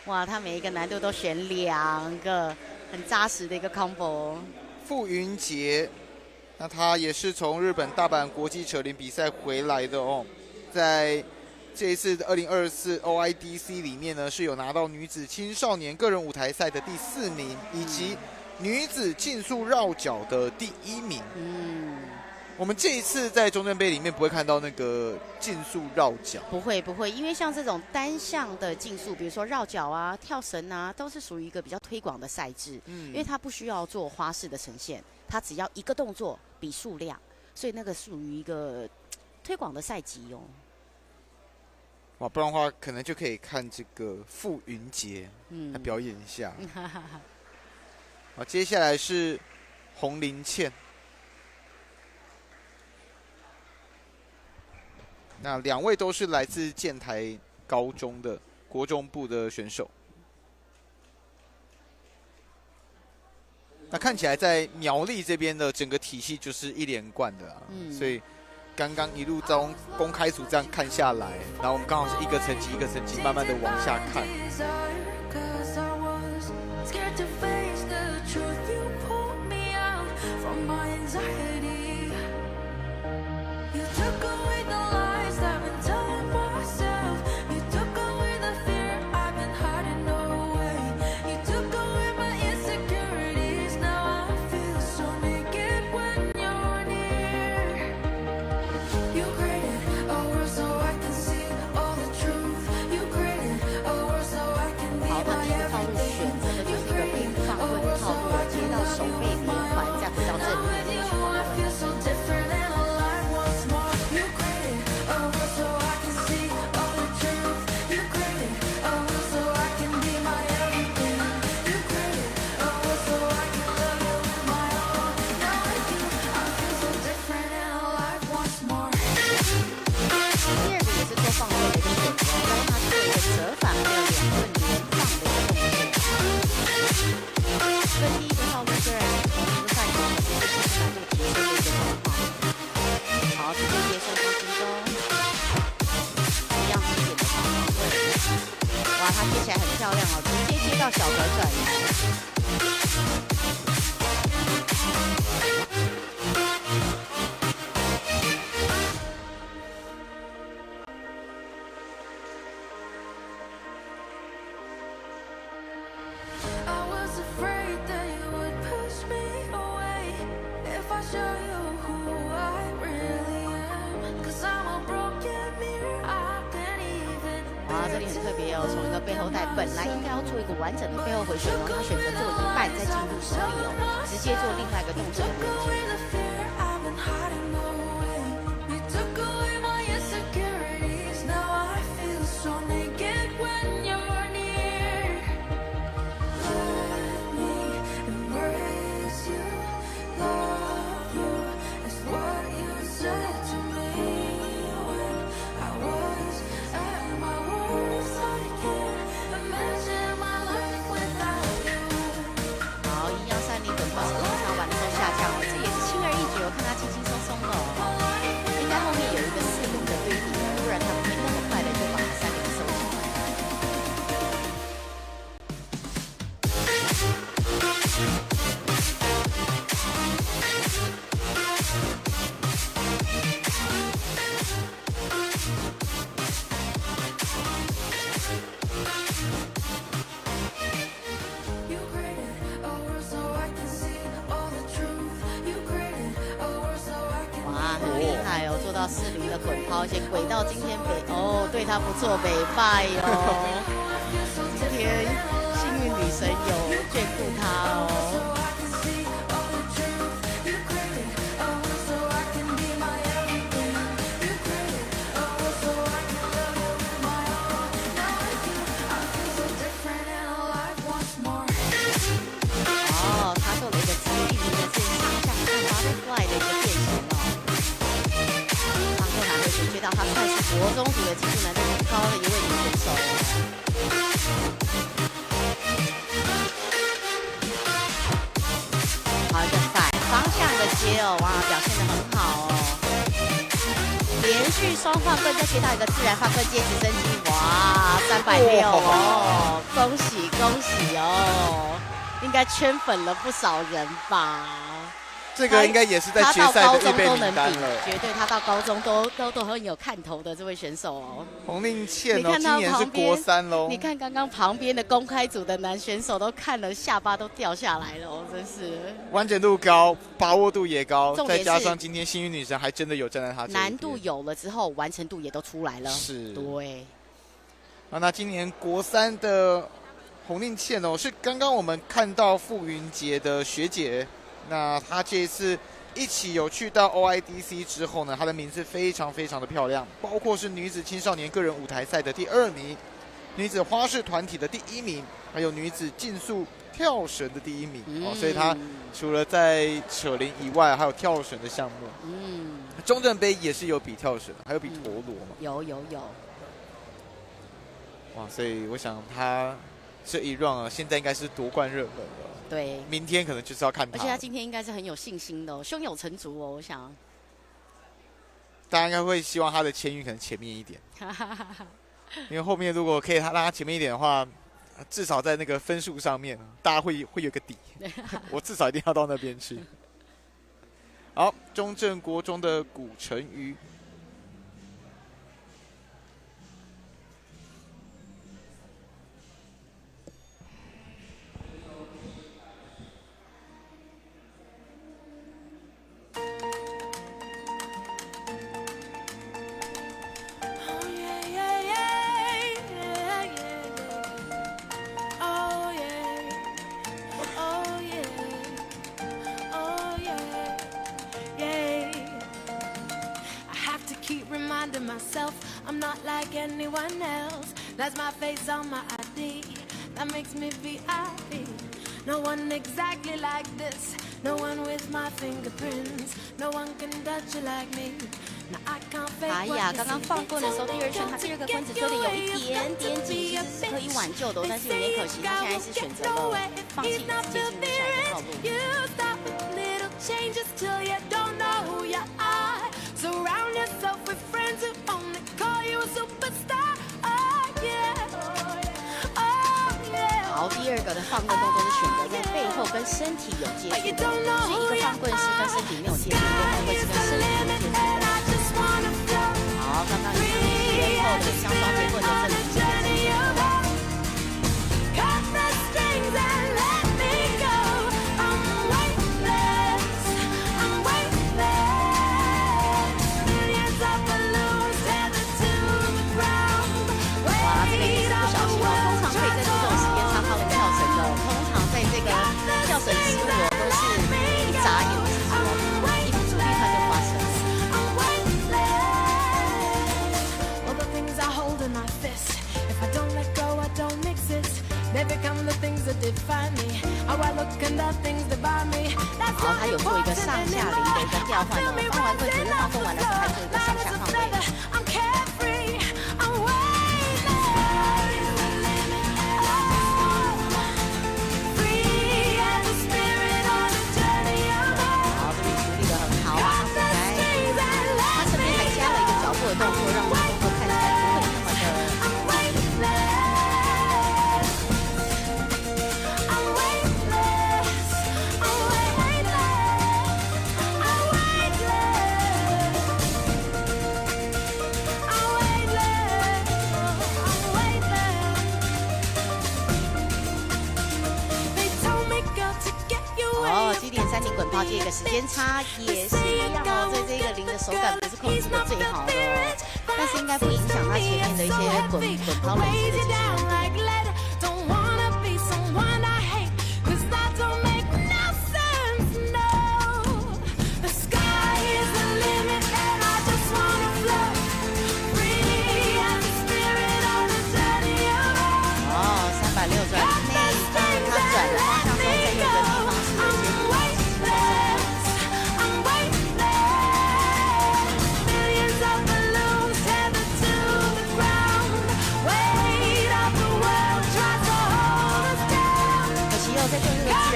哇，他每一个难度都选2个，很扎实的一个 combo。傅云杰，那他也是从日本大阪国际扯铃比赛回来的哦，在这一次2024 OIDC 里面呢，是有拿到女子青少年个人舞台赛的第4名，以及女子竞速绕角的第1名。我们这一次在中正杯里面不会看到那个竞速绕角，不会，因为像这种单项的竞速，比如说绕角啊、跳绳啊，都是属于一个比较推广的赛制，因为它不需要做花式的呈现，它只要一个动作比数量，所以那个属于一个推广的赛级哦。哇，不然的话可能就可以看这个傅云杰来表演一下。好，接下来是洪林茜。那2位都是来自建台高中的国中部的选手。那看起来在苗栗这边的整个体系就是一连贯的啊，所以刚刚一路从公开组这样看下来，然后我们刚好是一个层级一个层级慢慢的往下看。背后带本来应该要做一个完整的背后回旋哦，他选择做一半再进入手里哦，直接做另外一个动作的连接。4轮的滚抛，而且轨道今天对他不错，没败哦。今天幸运女神有眷顾他哦。他做了一个直立的线上向上 butterfly 的一个变形哦。觉得她算是国中组的技术难度很高的一位女选手。好，一个反方向的接哦，哇，表现得很好哦。连续双放棍再接到一个自然放棍接直升机，哇，360哦，恭喜恭喜哦，应该圈粉了不少人吧。这个应该也是在决赛的预备名单了，绝对他到高中都很有看头的这位选手哦。洪令茜哦，今年是国3喽。你看刚刚旁边的公开组的男选手都看了下巴都掉下来了哦，真是。完整度高，把握度也高，再加上今天幸运女神还真的有站在他这边。难度有了之后，完成度也都出来了。是，对。那今年国3的洪令茜哦，是刚刚我们看到傅云杰的学姐。那他这一次一起有去到 OIDC 之后呢，她的名字非常非常的漂亮，包括是女子青少年个人舞台赛的第2名，女子花式团体的第1名，还有女子竞速跳绳的第1名。所以她除了在扯铃以外，还有跳绳的项目。中正杯也是有比跳绳，还有比陀螺嘛。有。哇，所以我想她这一 round 现在应该是夺冠热门了。对，明天可能就是要看她。而且她今天应该是很有信心的胸有成竹哦，我想。大家应该会希望她的签运可能前面一点，因为后面如果可以让她前面一点的话，至少在那个分数上面，大家会有个底。我至少一定要到那边去。好，中正国中的古成瑜。Myself, I'm not like anyone else. That's my face on my ID. That makes me VIP. No one exactly like this. No one with my fingerprints. No one can touch you like me. Now I can't fake 哎呀，刚刚放棍的时候，第2圈他第2个棍子追的有一点点紧，其实是可以挽救的，但是有点可惜，他现在是选择了放弃，直接进入下一个套路。Surround yourself with friends who only call you a superstar. Oh yeah, oh yeah. 好，第2个的放棍动作是选择在背后跟身体有接触的，是一个放棍是跟身体没有接触，一个放棍是跟身体有接触的。好，刚刚前后的相双节棍的这里是跳绳失误都是一眨眼的时候，一不注意它就发生了。好，他有做一个上下铃的一个调换哦，放完棍子跟放棍完的时候，还做一个上下放位。动作让我们动作看起来不会那么哦，基点3点滚抛这个时间差也是一样哦，所以这个铃的手感不是控制的最好的哦，但是应该不影响它前面的一些滚抛累积的技术能力。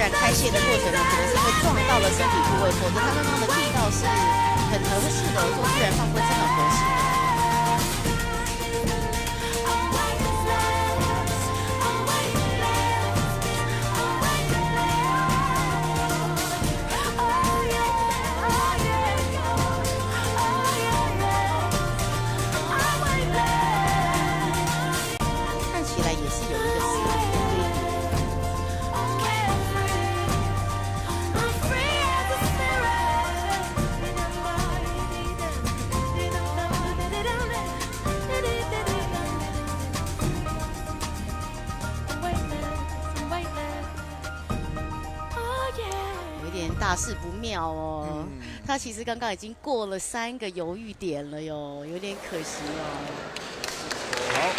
开卸的过程呢，可能是会撞到了身体部位，否则他刚刚的力道是很合适的，做自然放棍是很合适的。看起来也是有一个实力的对比。点大事不妙哦。他其实刚刚已经过了3个犹豫点了哟，有点可惜哦。好，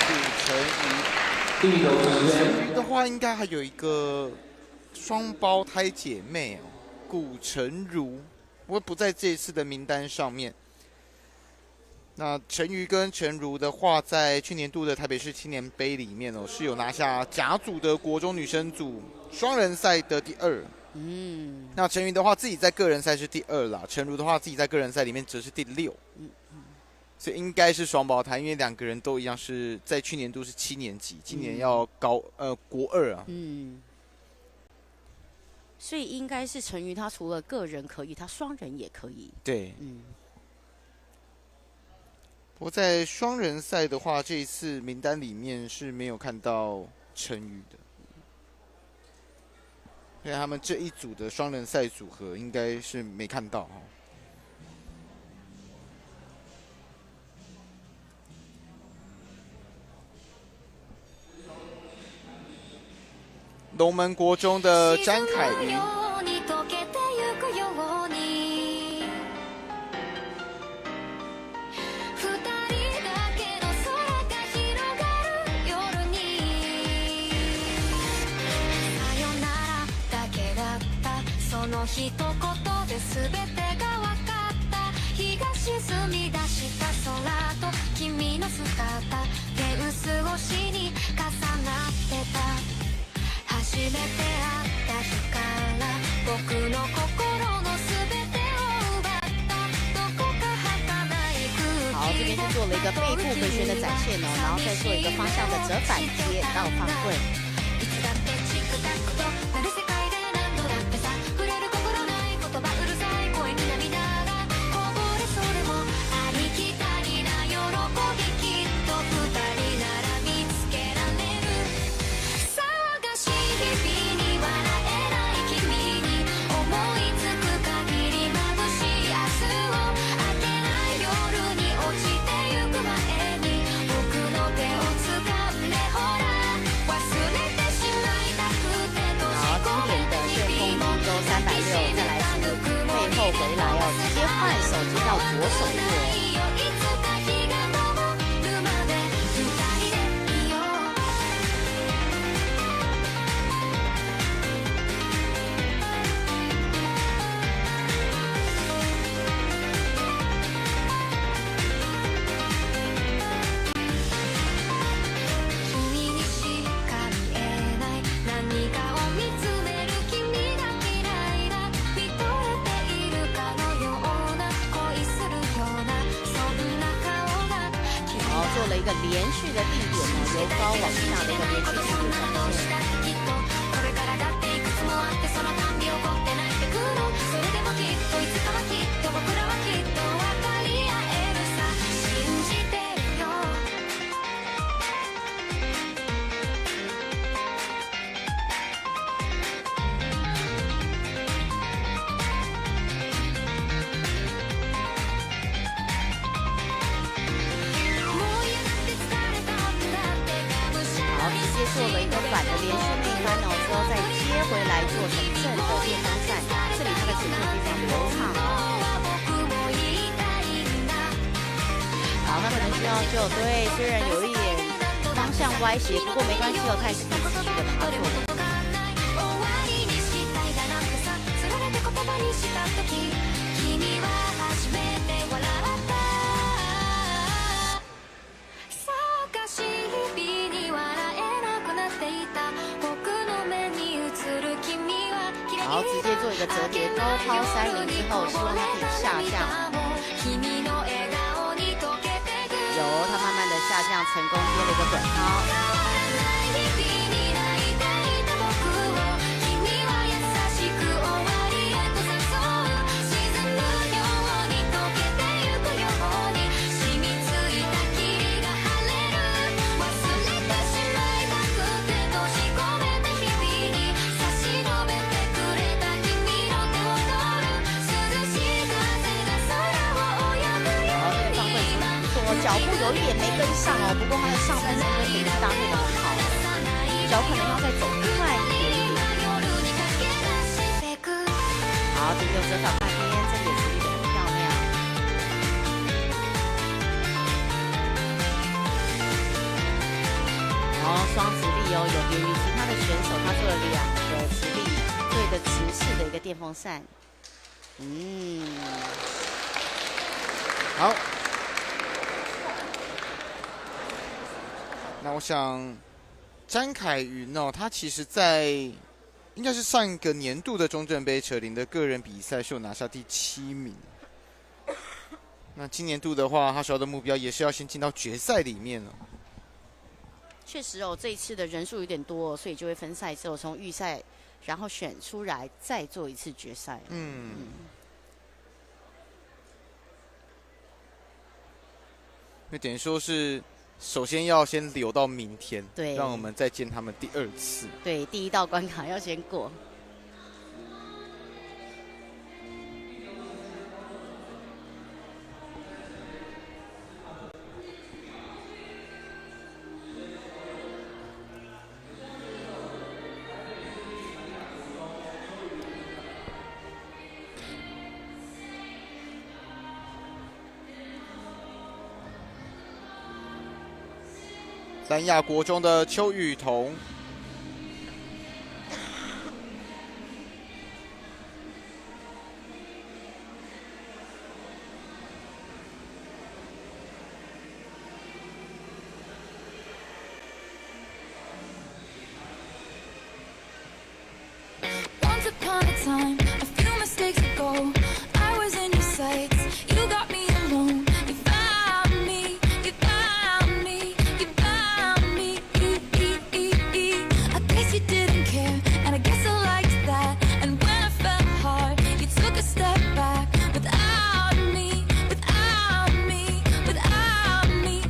顾晨瑜。晨瑜的话，应该还有一个双胞胎姐妹哦，顾晨如，我不在这一次的名单上面。那陈瑜跟陈如的话，在去年度的台北市青年杯里面哦，是有拿下甲组的国中女生组双人赛的第2。那陈瑜的话，自己在个人赛是第2啦，陈如的话，自己在个人赛里面则是第6。所以应该是双胞胎，因为2个人都一样是在去年度是7年级，今年要国2啊。所以应该是陈瑜，他除了个人可以，他双人也可以。对。不过在双人赛的话，这一次名单里面是没有看到陈瑜的，因为他们这一组的双人赛组合应该是没看到哈。龙门国中的詹凯瑜。一言で全てが分かった日が沈み出した空と君の姿フェンス越しに重なってた初めて会った日から僕の心の全てを奪ったどこか儚い空気好，这边是做了一个背部回旋的展现哦，然后再做一个方向的折返接到放棍。回来哦，直接换手接到左手做。做了一个连续的地点哦，由高往下的一个连续地点展现。做了一个反的连续内翻哦，之后再接回来做成正的电风扇，这里它的节奏非常流畅哦。好，那可能需要就对，虽然有一点方向歪斜，不过没关系哦，它也是可以持续的把它做的。然后直接做一个折叠高抛30之后，希望它可以下降。有，它慢慢的下降，成功接了一个短抛。脚步有一点没跟上哦，不过它的上半身跟平时搭配的很好，脚可能要再走快一点点。这个折返半边，这个也处理得很漂亮。然后双直立哦，有别于其他的选手，他做了2个直立，做一个直式的一个电风扇。好。那我想，詹凯云哦，他其实在应该是上一个年度的中正杯扯铃的个人比赛是有拿下第7名。那今年度的话，他首要的目标也是要先进到决赛里面哦。确实哦，这一次的人数有点多哦，所以就会分赛之后从预赛，然后选出来再做一次决赛。那等于说是首先要先留到明天，对，让我们再见他们第2次。对，第1道关卡要先过。三亚国中的邱雨桐，Once upon a time, a few mistakes ago, I was in your sights. You got me alone. You found me. You found me. You found me. I guess you didn't care, and I guess I liked that. And when I fell hard, you took a step back. Without me, without me, without me.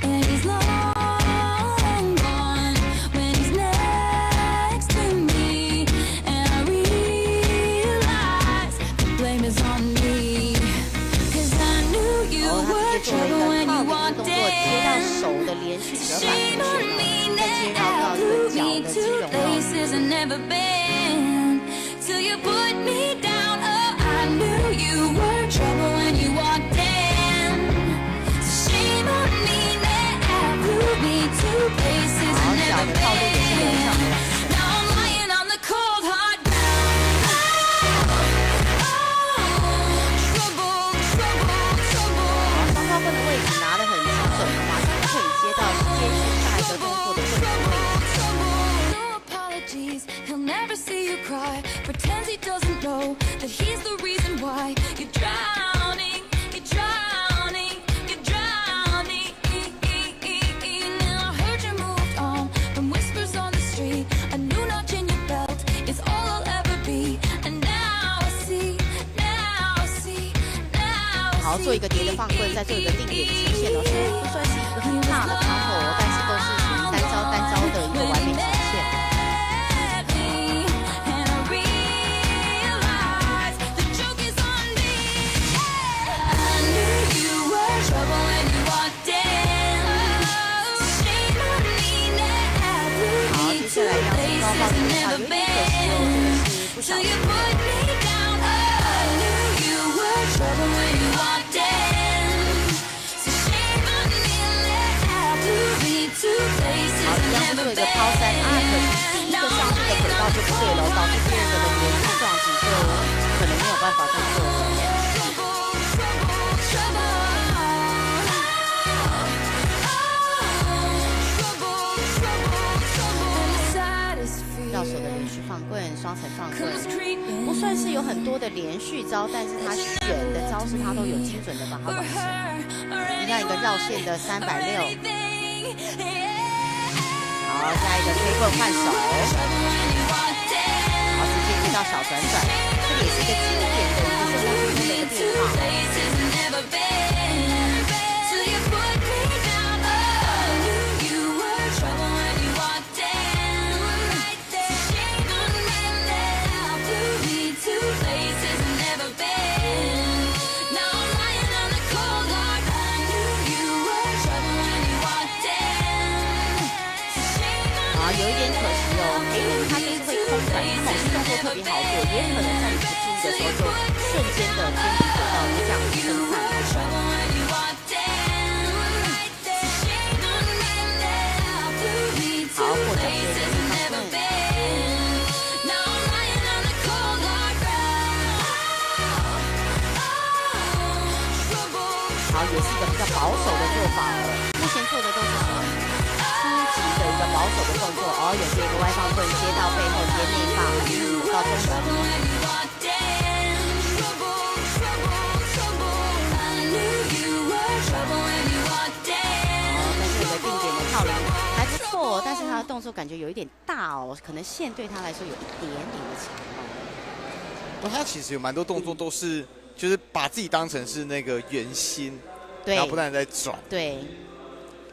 And he's long gone when he's next to me. And I realize the blame is on me. 'Cause I knew you were trouble when you walked in. Shame on me now, put me to places I've never been. Till you put me down, oh, I knew you were trouble when you walked in. So shame on me now, put me to places I've never been. Now I'm lying on the cold hard ground. Trouble, trouble, trouble. 双方棍的位置拿得很精准，马上就可以接到接续下一个动作的棍子位置。 No apologies, he'll never see you cry. Pretends he doesn't know that he's the reason why you're drowning, you're drowning, you're drowning. Now I heard you moved on from whispers on the street. A new notch in your belt is all I'll ever be. And now I see, now I see, now I see. 好，做一个叠的放棍，再做一个定点出现哦，虽然不算是一个很大的 combo 哦，但是都是属于单招单招的一个完美呈现。 And I realize the joke is on me. I knew you were trouble when you walked in. Shame on me now, put me to places I've never been. Till you put me down, oh, I knew you were trouble when you walked in. So shame on me now, put me to places 好， I've 一样 never 做一个抛三啊，可是第一个上去的轨道就不对了，导致第2个的连续撞击就可能没有办法再做了。 绕手的连续放棍，双层放棍，不算是有很多的连续招，但是他选的招式他都有精准的把它完成。一样一个绕线的360，好，下一个推棍换手，好，直接接到小转转，这个也是一个经典的一个现在中的一个变化。 有一点点可惜哦，培林他就是会空转，他某些动作特别好做，也可能在你不注意的时候就瞬间的天地得到一个这样的称赞。好，或者是好，也是一个比较保守的做法了。目前做的都是初级的一个保守的动作，有接一个外放棍，接到背后接内放，到中段。但是有个定点的套铃还不错，但是他的动作感觉有一点大哦，可能线对他来说有一点点的长哦。他其实有蛮多动作都是。就是把自己当成是那个圆心，对，然后不断在转。对，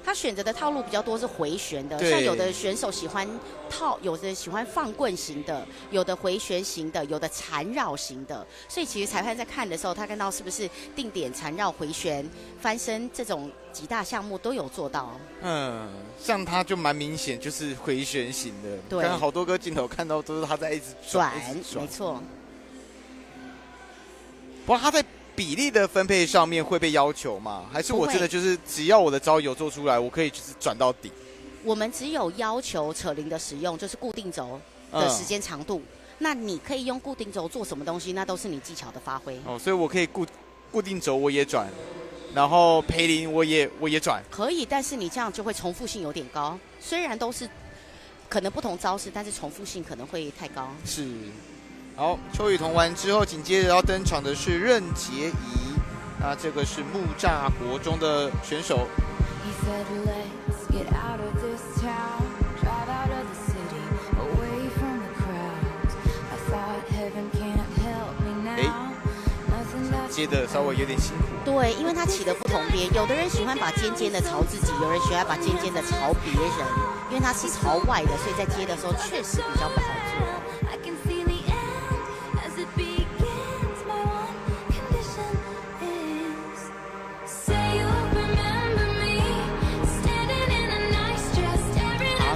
他选择的套路比较多是回旋的，像有的选手喜欢套，有的喜欢放棍型的，有的回旋型的，有的缠绕型的。所以其实裁判在看的时候，他看到是不是定点、缠绕、回旋、翻身这种几大项目都有做到。像他就蛮明显，就是回旋型的。对，刚刚好多个镜头看到都是他在一直转，没错。不过他在比例的分配上面会被要求吗？还是我真的就是只要我的招有做出来，我可以就是转到底？我们只有要求扯铃的使用，就是固定轴的时间长度。那你可以用固定轴做什么东西，那都是你技巧的发挥。所以我可以固定轴我也转，然后培林我也转。可以，但是你这样就会重复性有点高。虽然都是可能不同招式，但是重复性可能会太高。是。好，秋雨桐完之后，紧接着要登场的是任洁仪，那这个是木栅国中的选手。接的稍微有点辛苦。对，因为他起的不同边，有的人喜欢把尖尖的朝自己，有人喜欢把尖尖的朝别人，因为他是朝外的，所以在接的时候确实比较不好做。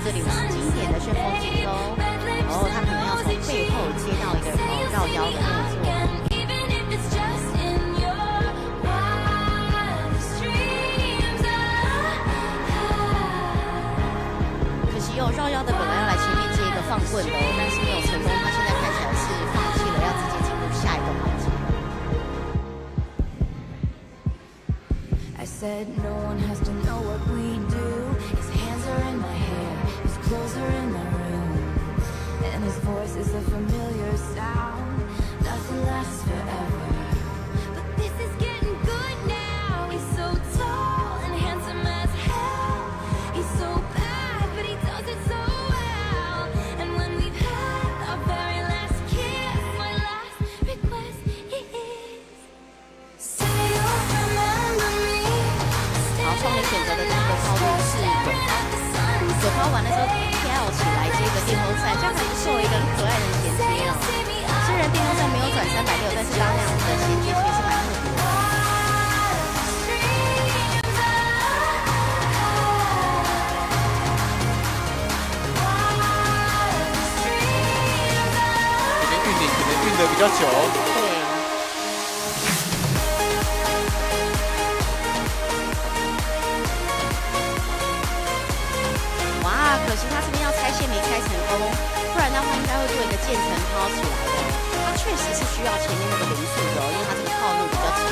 这里是经典的旋风进攻，他可能要从背后接到一个绕腰的动作。可惜绕腰的本来要来前面接一个放棍的但是没有成功，他现在看起来是放弃了，要直接进入下一个环节。I said no one has to know what we do. His hands are in my hair. Clothes are in my room, and his voice is a familiar sound. Nothing lasts forever, but this is getting good now. He's so tall and handsome as hell. He's so bad, but he does it so well. And when we've had our very last kiss, my last request is say you'll remember me. 好，双人选择的第一个操作是手抛完的时候跳起来接个电风扇，这样还不错，一个可爱的衔接哦。虽然电风扇没有转360，但是这样的衔接其实是蛮特别的。这边运点可能运得比较久。对。可惜他这边要拆线没拆成功，不然的话应该会做一个渐层抛起来的。他确实是需要前面那个零速的因为他这个套路比较长。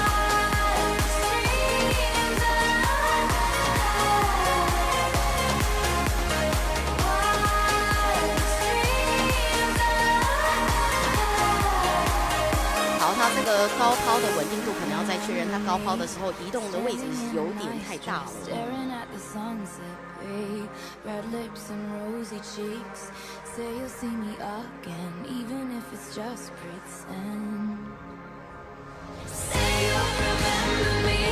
好，他这个高抛的稳定度可能要再确认，他高抛的时候移动的位置有点太大了。Red lips and rosy cheeks. Say you'll see me again, even if it's just pretend. Say you'll remember me,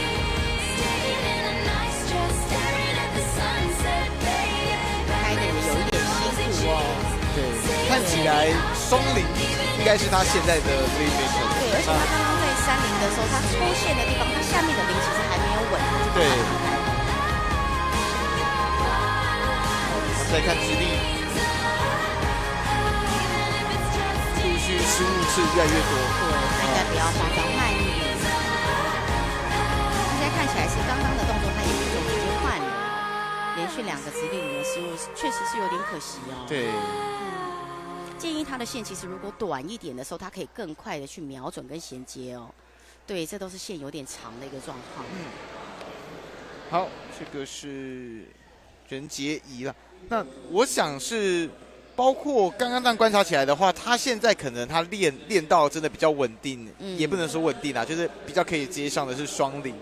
standing in a nice dress, staring at the sunset, baby. 开的有一点辛苦哦。对，看起来双铃应该是他现在的这一枚球。对，而且他刚刚在3铃的时候，他出线的地方，他下面的铃其实还没有稳。对。再看直立，是越来越多。对，他应该不要慌张，慢一点。现在看起来是刚刚的动作，他也是就直接换了，连续2个直立轮的失误，确实是有点可惜哦。对。建议他的线其实如果短一点的时候，他可以更快的去瞄准跟衔接哦。对，这都是线有点长的一个状况。好，这个是任洁仪了。那我想是，包括刚刚这样观察起来的话，他现在可能他练到真的比较稳定，也不能说稳定啦，就是比较可以接上的是双零。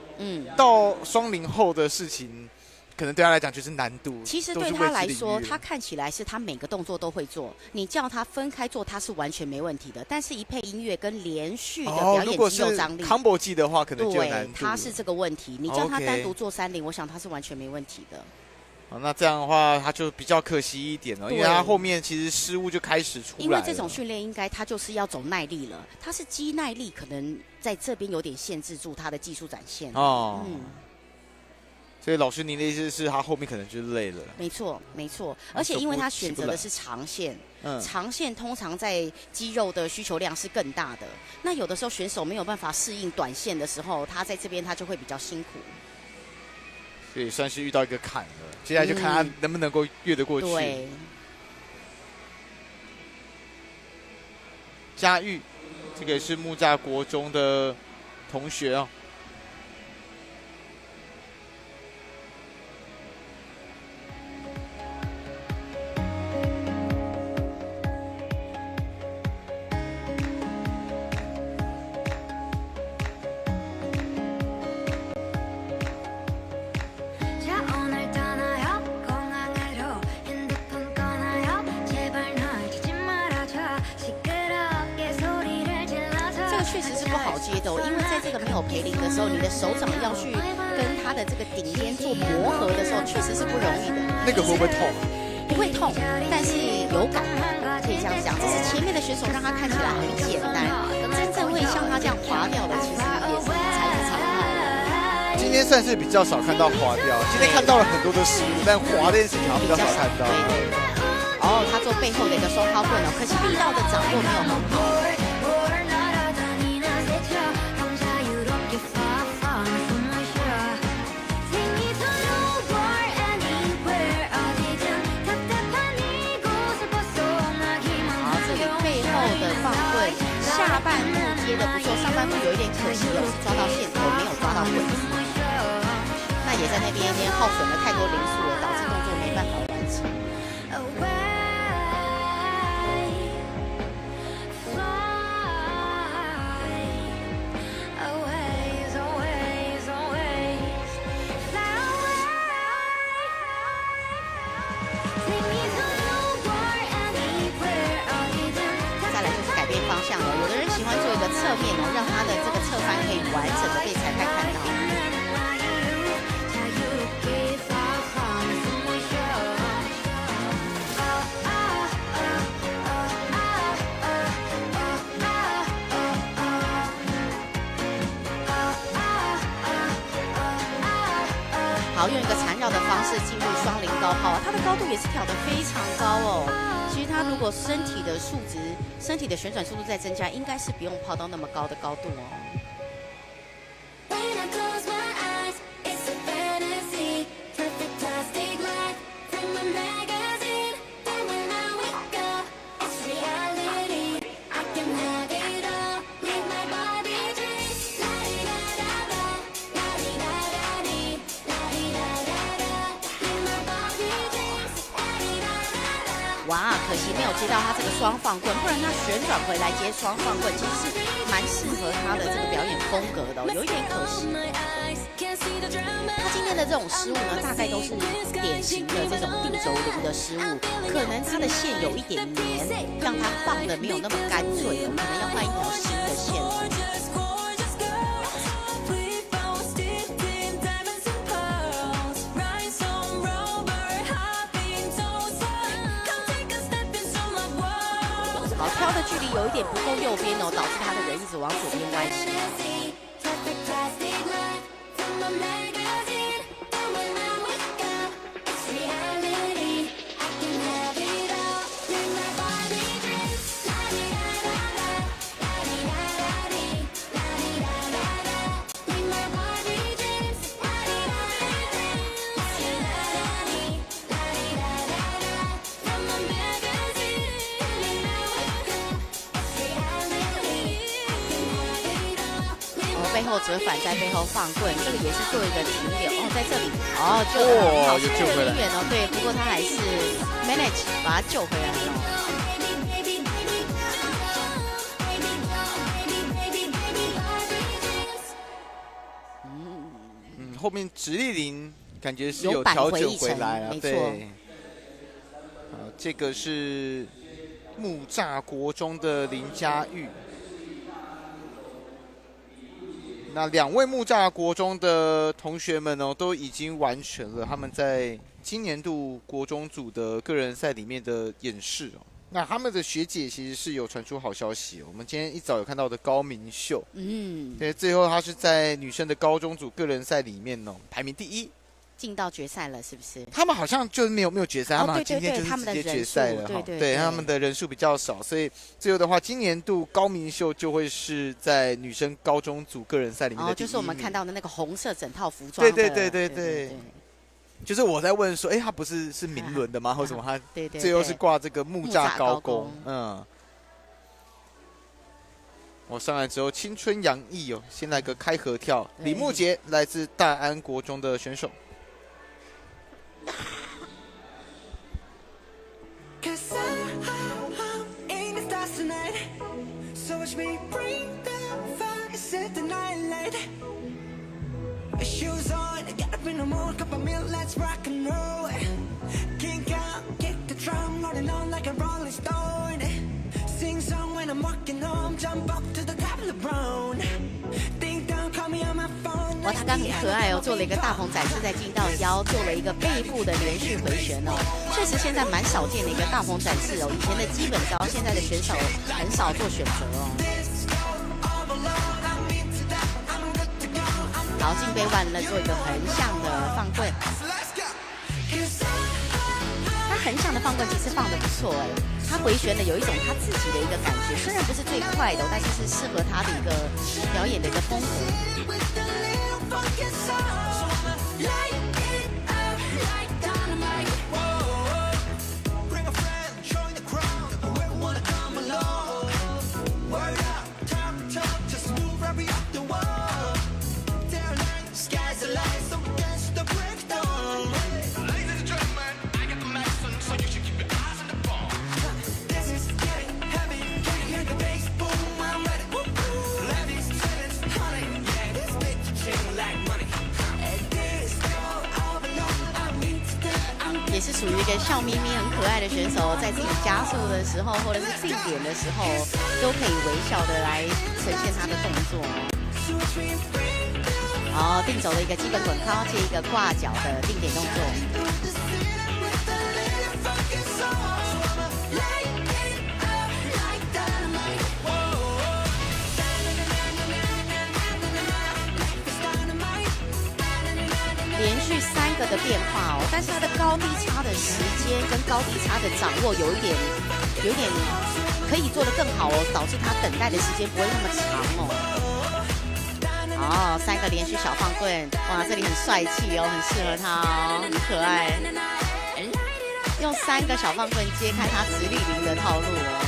到双零后的事情，可能对他来讲就是难度。其实对他来说，他看起来是他每个动作都会做，你叫他分开做，他是完全没问题的。但是，一配音乐跟连续的表演肌肉张力，如果是 combo 技的话，可能就有难度。对，他是这个问题。你叫他单独做3零，我想他是完全没问题的。那这样的话，他就比较可惜一点了，因为他后面其实失误就开始出来了。因为这种训练应该他就是要走耐力了，他是肌耐力可能在这边有点限制住他的技术展现。所以老师，您的意思是他后面可能就累了？没错，没错。而且因为他选择的是长线，长线通常在肌肉的需求量是更大的。那有的时候选手没有办法适应短线的时候，他在这边他就会比较辛苦。所以算是遇到一个坎了，接下来就看他能不能够越得过去。对。嘉玉，这个也是木栅国中的同学哦。因为在这个没有培林的时候，你的手掌要去跟它的这个顶边做磨合的时候，确实是不容易的。那个会不会痛？不会痛，但是有感，可以这样讲。只是前面的选手让他看起来很简单，真正会像他这样滑掉的，其实也是才是常态。今天算是比较少看到滑掉，今天看到了很多的失误，但滑这件事情好像比较少看到。对。哦，他做背后的一个双抛棍哦，可惜力道的掌握没有很好。下半部接的不错，上半部有一点可惜哦，是抓到线头没有抓到棍子，那也在那边耗损了太多零速了，导致动作没办法完成。有的人喜欢做一个侧面哦，让他的这个侧翻可以完整的被裁判看到。好，用一个缠绕的方式进入双零高抛，它的高度也是挑得非常高哦。其实他如果身体的数值、身体的旋转速度再增加，应该是不用抛到那么高的高度哦。哇，可惜没有接到他这个双放棍，不然他旋转回来接双放棍，其实是蛮适合他的这个表演风格的哦，有一点可惜。他今天的这种失误呢，大概都是典型的这种地轴零的失误，可能他的线有一点黏，让他放的没有那么干脆，可能要换一条新的线了。挑的距离有一点不够右边哦，导致他的人一直往左边歪斜。背后折返，在背后放棍，这个也是做一个停留。哦，在这里，救得好，又救回来。有点远哦，对，不过他还是 manage 把他救回来了。后面直立铃感觉是有调整回来了，对。这个是木栅国中的林佳玉。那2位木栅国中的同学们呢，都已经完成了他们在今年度国中组的个人赛里面的演示哦。那他们的学姐其实是有传出好消息，我们今天一早有看到的高明秀，对，最后她是在女生的高中组个人赛里面呢排名第1，进到决赛了，是不是？他们好像就没有决赛，他们今天就是直接决赛了哈。对，他们的人数比较少，所以最后的话，今年度高明秀就会是在女生高中组个人赛里面的第1名。就是我们看到的那个红色整套服装的。对。就是我在问说，他不是明伦的吗？或者什么？他最后是挂这个木栅高工。我上来之后青春洋溢哦，先来个开合跳。李木杰来自大安国中的选手。Shoes on, get up in the mood, cup of milk, let's rock and roll. Kink out, get the drum, rolling on like a rolling stone. Sing song when I'm walking home, jump up to the top of the brown. Ding dong, call me on my phone. 哇，他刚很可爱哦，做了一个大鹏展翅，在进到腰，做了一个背部的连续回旋哦。确实现在蛮少见的一个大鹏展翅哦，以前的基本招，现在的选手很少做选择哦。好，进背腕了，做一个横向的放棍。他横向的放棍其实放得不错哎，他回旋的有一种他自己的一个感觉，虽然不是最快的，但是是适合他的一个表演的一个风格。也是属于一个笑眯眯、很可爱的选手，在自己加速的时候，或者是定点的时候，都可以微笑的来呈现他的动作。好，定走了一个基本滚靠，接一个挂脚的定点动作。连续3个的变化哦，但是它的高低差的时间跟高低差的掌握有一点可以做得更好哦，导致他等待的时间不会那么长哦。3个连续小放棍，哇，这里很帅气哦，很适合他哦，很可爱。用3个小放棍揭开他直立铃的套路哦。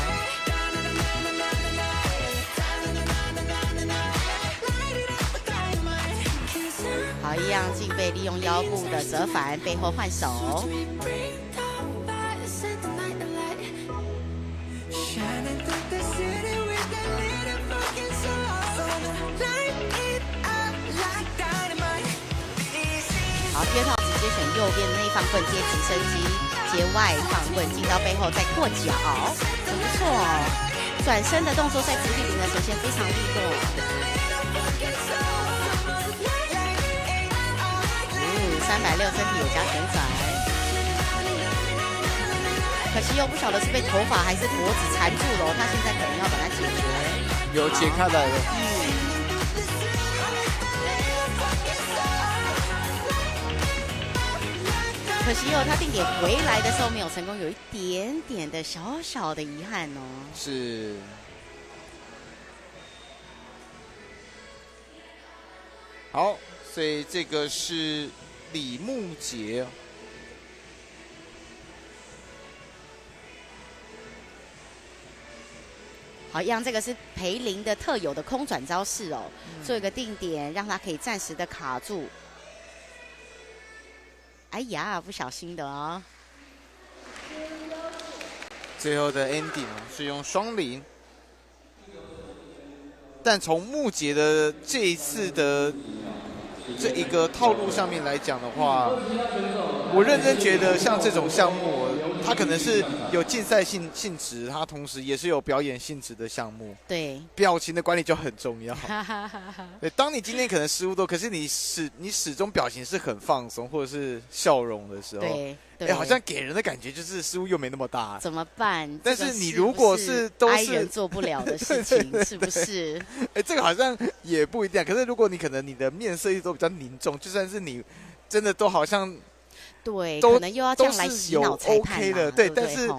好，一样进背，利用腰部的折返，背后换手。好，第2套直接选右边的那一放棍，接直升机，接外放棍，进到背后再过脚，很不错哦。转身的动作在直立铃的呈现非常利落。360身体有加旋转，可惜又不晓得是被头发还是脖子缠住了，他现在可能要把它解决。有解开来了。可惜他定点回来的时候没有成功，有一点点的小小的遗憾哦。是。好，所以这个是李木杰。好，一样这个是培林的特有的空转招式哦，做一个定点，让它可以暂时的卡住。哎呀，不小心的哦。最后的 ending 是用双零，但从木杰的这一次的这一个套路上面来讲的话，我认真觉得像这种项目，它可能是有竞赛性质，它同时也是有表演性质的项目。对，表情的管理就很重要。对，当你今天可能失误多，可是你始终表情是很放松或者是笑容的时候，对，好像给人的感觉就是失误又没那么大。怎么办？但是你如果是都是哀人做不了的事情，是不是？这个好像也不一定。可是如果你可能你的面色都比较凝重，就算是你真的都好像对，可能又要这样来洗脑裁判 OK 的，对，但是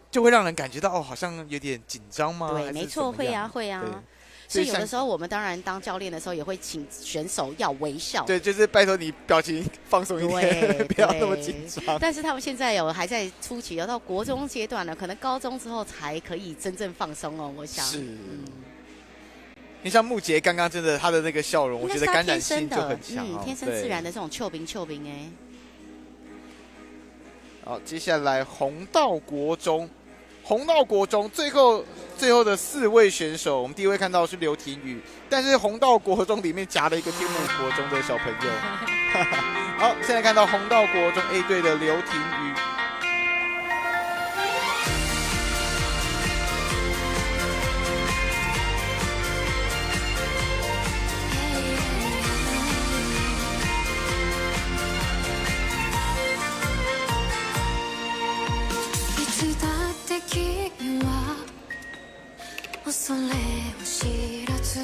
就会让人感觉到好像有点紧张吗？对，没错，会啊。所以有的时候我们当然当教练的时候也会请选手要微笑，对，就是拜托你表情放松一点，不要那么紧张。但是他们现在还在初期，要到国中阶段了，可能高中之后才可以真正放松哦。我想是。你像木杰刚刚真的他的那个笑容，我觉得感染性就很强，天生自然的这种丘兵哎。好，接下来弘道国中最后的4位选手，我们第一位看到是刘廷宇，但是弘道国中里面夹了一个天母国中的小朋友。好，现在看到弘道国中 A 队的刘廷宇。恐れを知らず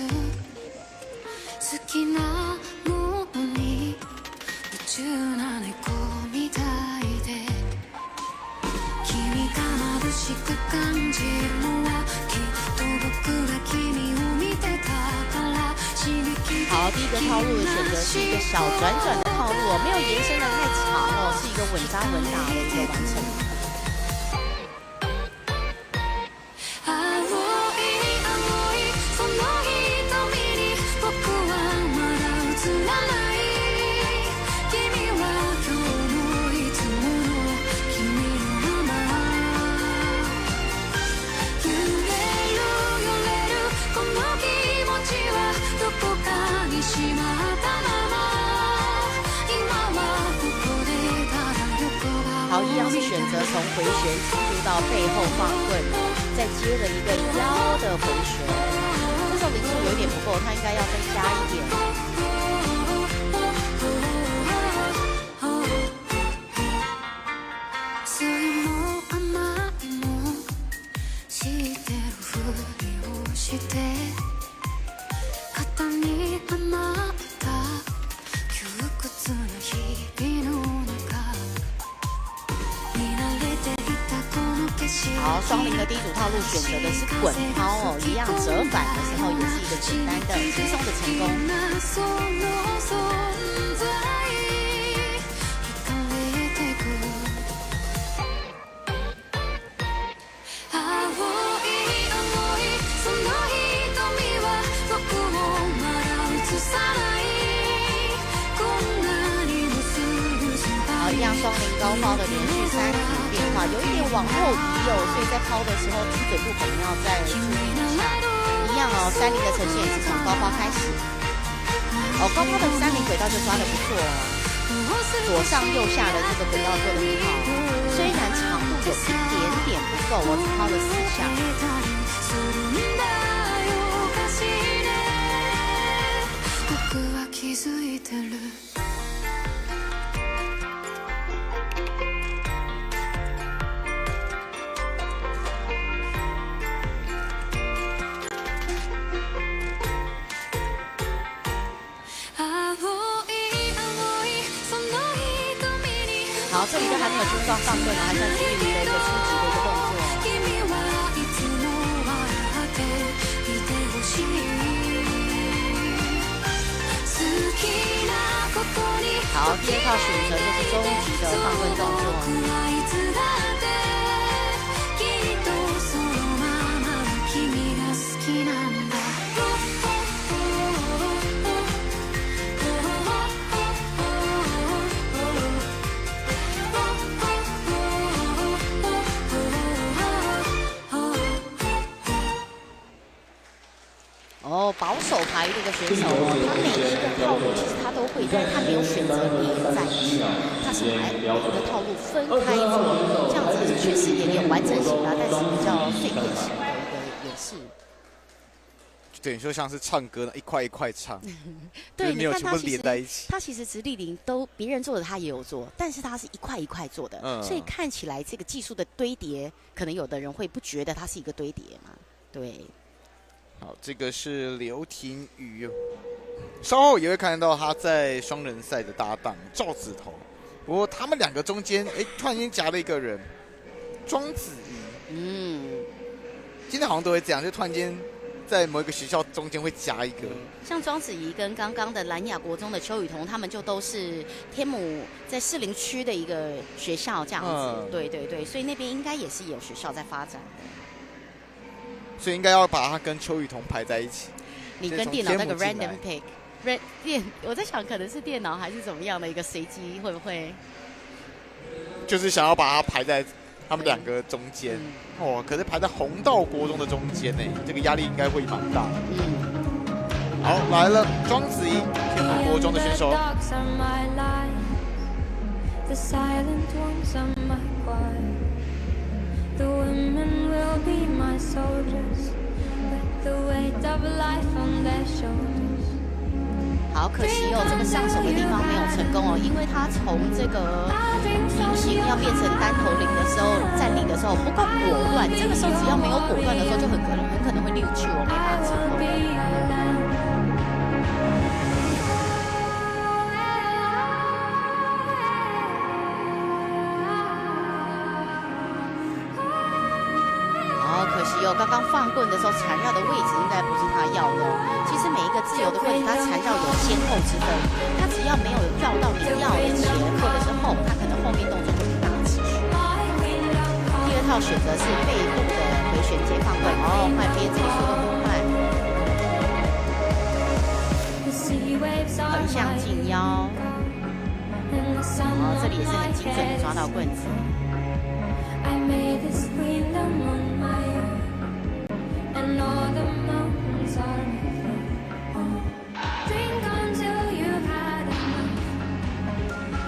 好きなものに夢中な猫みたいで君が眩しく感じるのはきっと僕が君を見てたから刺激。好，第一个套路的选择是一个小转转的套路哦，没有延伸的太长哦，是一个稳扎稳打的一个完成。好，一样是选择从回旋进入到背后放棍，再接了一个腰的回旋。这时候零数有点不够，他应该要再加一点。好，双零的第一组套路选择的是滚抛哦，一样折返的时候也是一个简单的、轻松的成功。好，一样双零高抛的连续3组变化，有一点往后移哦，所以在抛的时候精准度可能要再注意一下。一样哦，30的呈现也是从高抛开始。哦，高抛的30轨道就抓得不错哦，左上右下的这个轨道做得很好，虽然长度有一点点不够，我只抛了4下。好，这里就还没有出放棍了，还算是玉林的一个初级的一个动作。好，第2套选择就是中级的放棍动作。哦，保守牌的一个选手哦，他每一个套路其实他都会，但是他没有选择连在一起，他是把每一个套路分开做，这样子确实也有完整型的，但是比较碎片型的一个演示。等于说像是唱歌呢，一块一块唱，对，没有全部连在一起。他其实直立铃都别人做的他也有做，但是他是一块一块做的，所以看起来这个技术的堆叠，可能有的人会不觉得它是一个堆叠嘛，对。好，这个是刘廷宇，稍后也会看到他在双人赛的搭档赵子彤。不过他们两个中间，突然间夹了一个人，庄子怡。今天好像都会这样，就突然间在某一个学校中间会夹一个。像庄子怡跟刚刚的兰雅国中的邱雨桐，他们就都是天母在士林区的一个学校这样子。对对对，所以那边应该也是有学校在发展的。所以应该要把它跟邱雨桐排在一起。你跟电脑那个 random pick， 我在想可能是电脑还是怎么样的一个随机，会不会？就是想要把它排在他们两个中间。可是排在弘道国中的中间呢，这个压力应该会蛮大的。好，来了，庄子怡，天母国中的选手。The women will be my soldiers, with the weight of life on their shoulders. 好可惜哦，这个上手的地方没有成功哦，因为他从这个平行要变成单头铃的时候，站立的时候不够果断，这个时候只要没有果断的时候，就很可能会溜去哦，没办法成功。可惜哦，刚刚放棍的时候缠绕的位置应该不是他要的。其实每一个自由的棍子，它缠绕有先后之分，它只要没有绕到你要的前或者是后，它可能后面动作就没办法持续。第二套选择是背部的回旋接放棍，换边这里速度不快，横向进腰，这里也是很精准的抓到棍子。I made this kingdom on my own, and all the mountains are my Drink until you've had enough.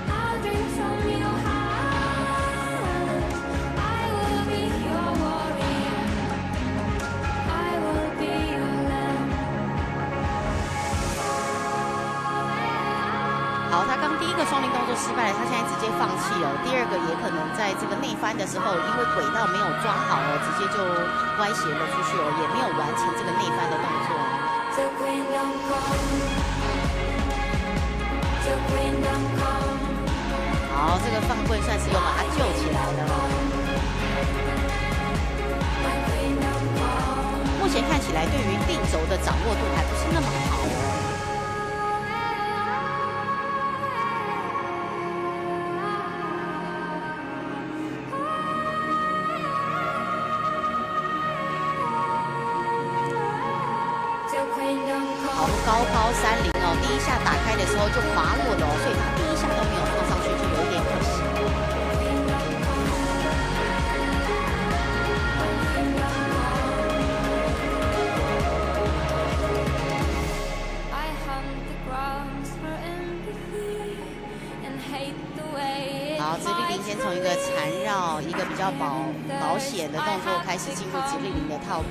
I'll drink from your heart. I will be your warrior. I will be your lamb. 好，他刚第一个双铃动作失败了，他现在直接放弃哦。第二个也可能在这个内翻的时候，因为轨道没有抓好哦，直接就歪斜了出去哦，也没有完成这个内翻的动作。好，这个放棍算是又把他救起来了。目前看起来对于定轴的掌握度还不是那么好哦。好，高抛30哦，第一下打开的时候就滑落了哦，所以他第一下都没有放上去，就有点可惜。好，直立铃先从一个缠绕、一个比较保险的动作开始进入直立铃的套路。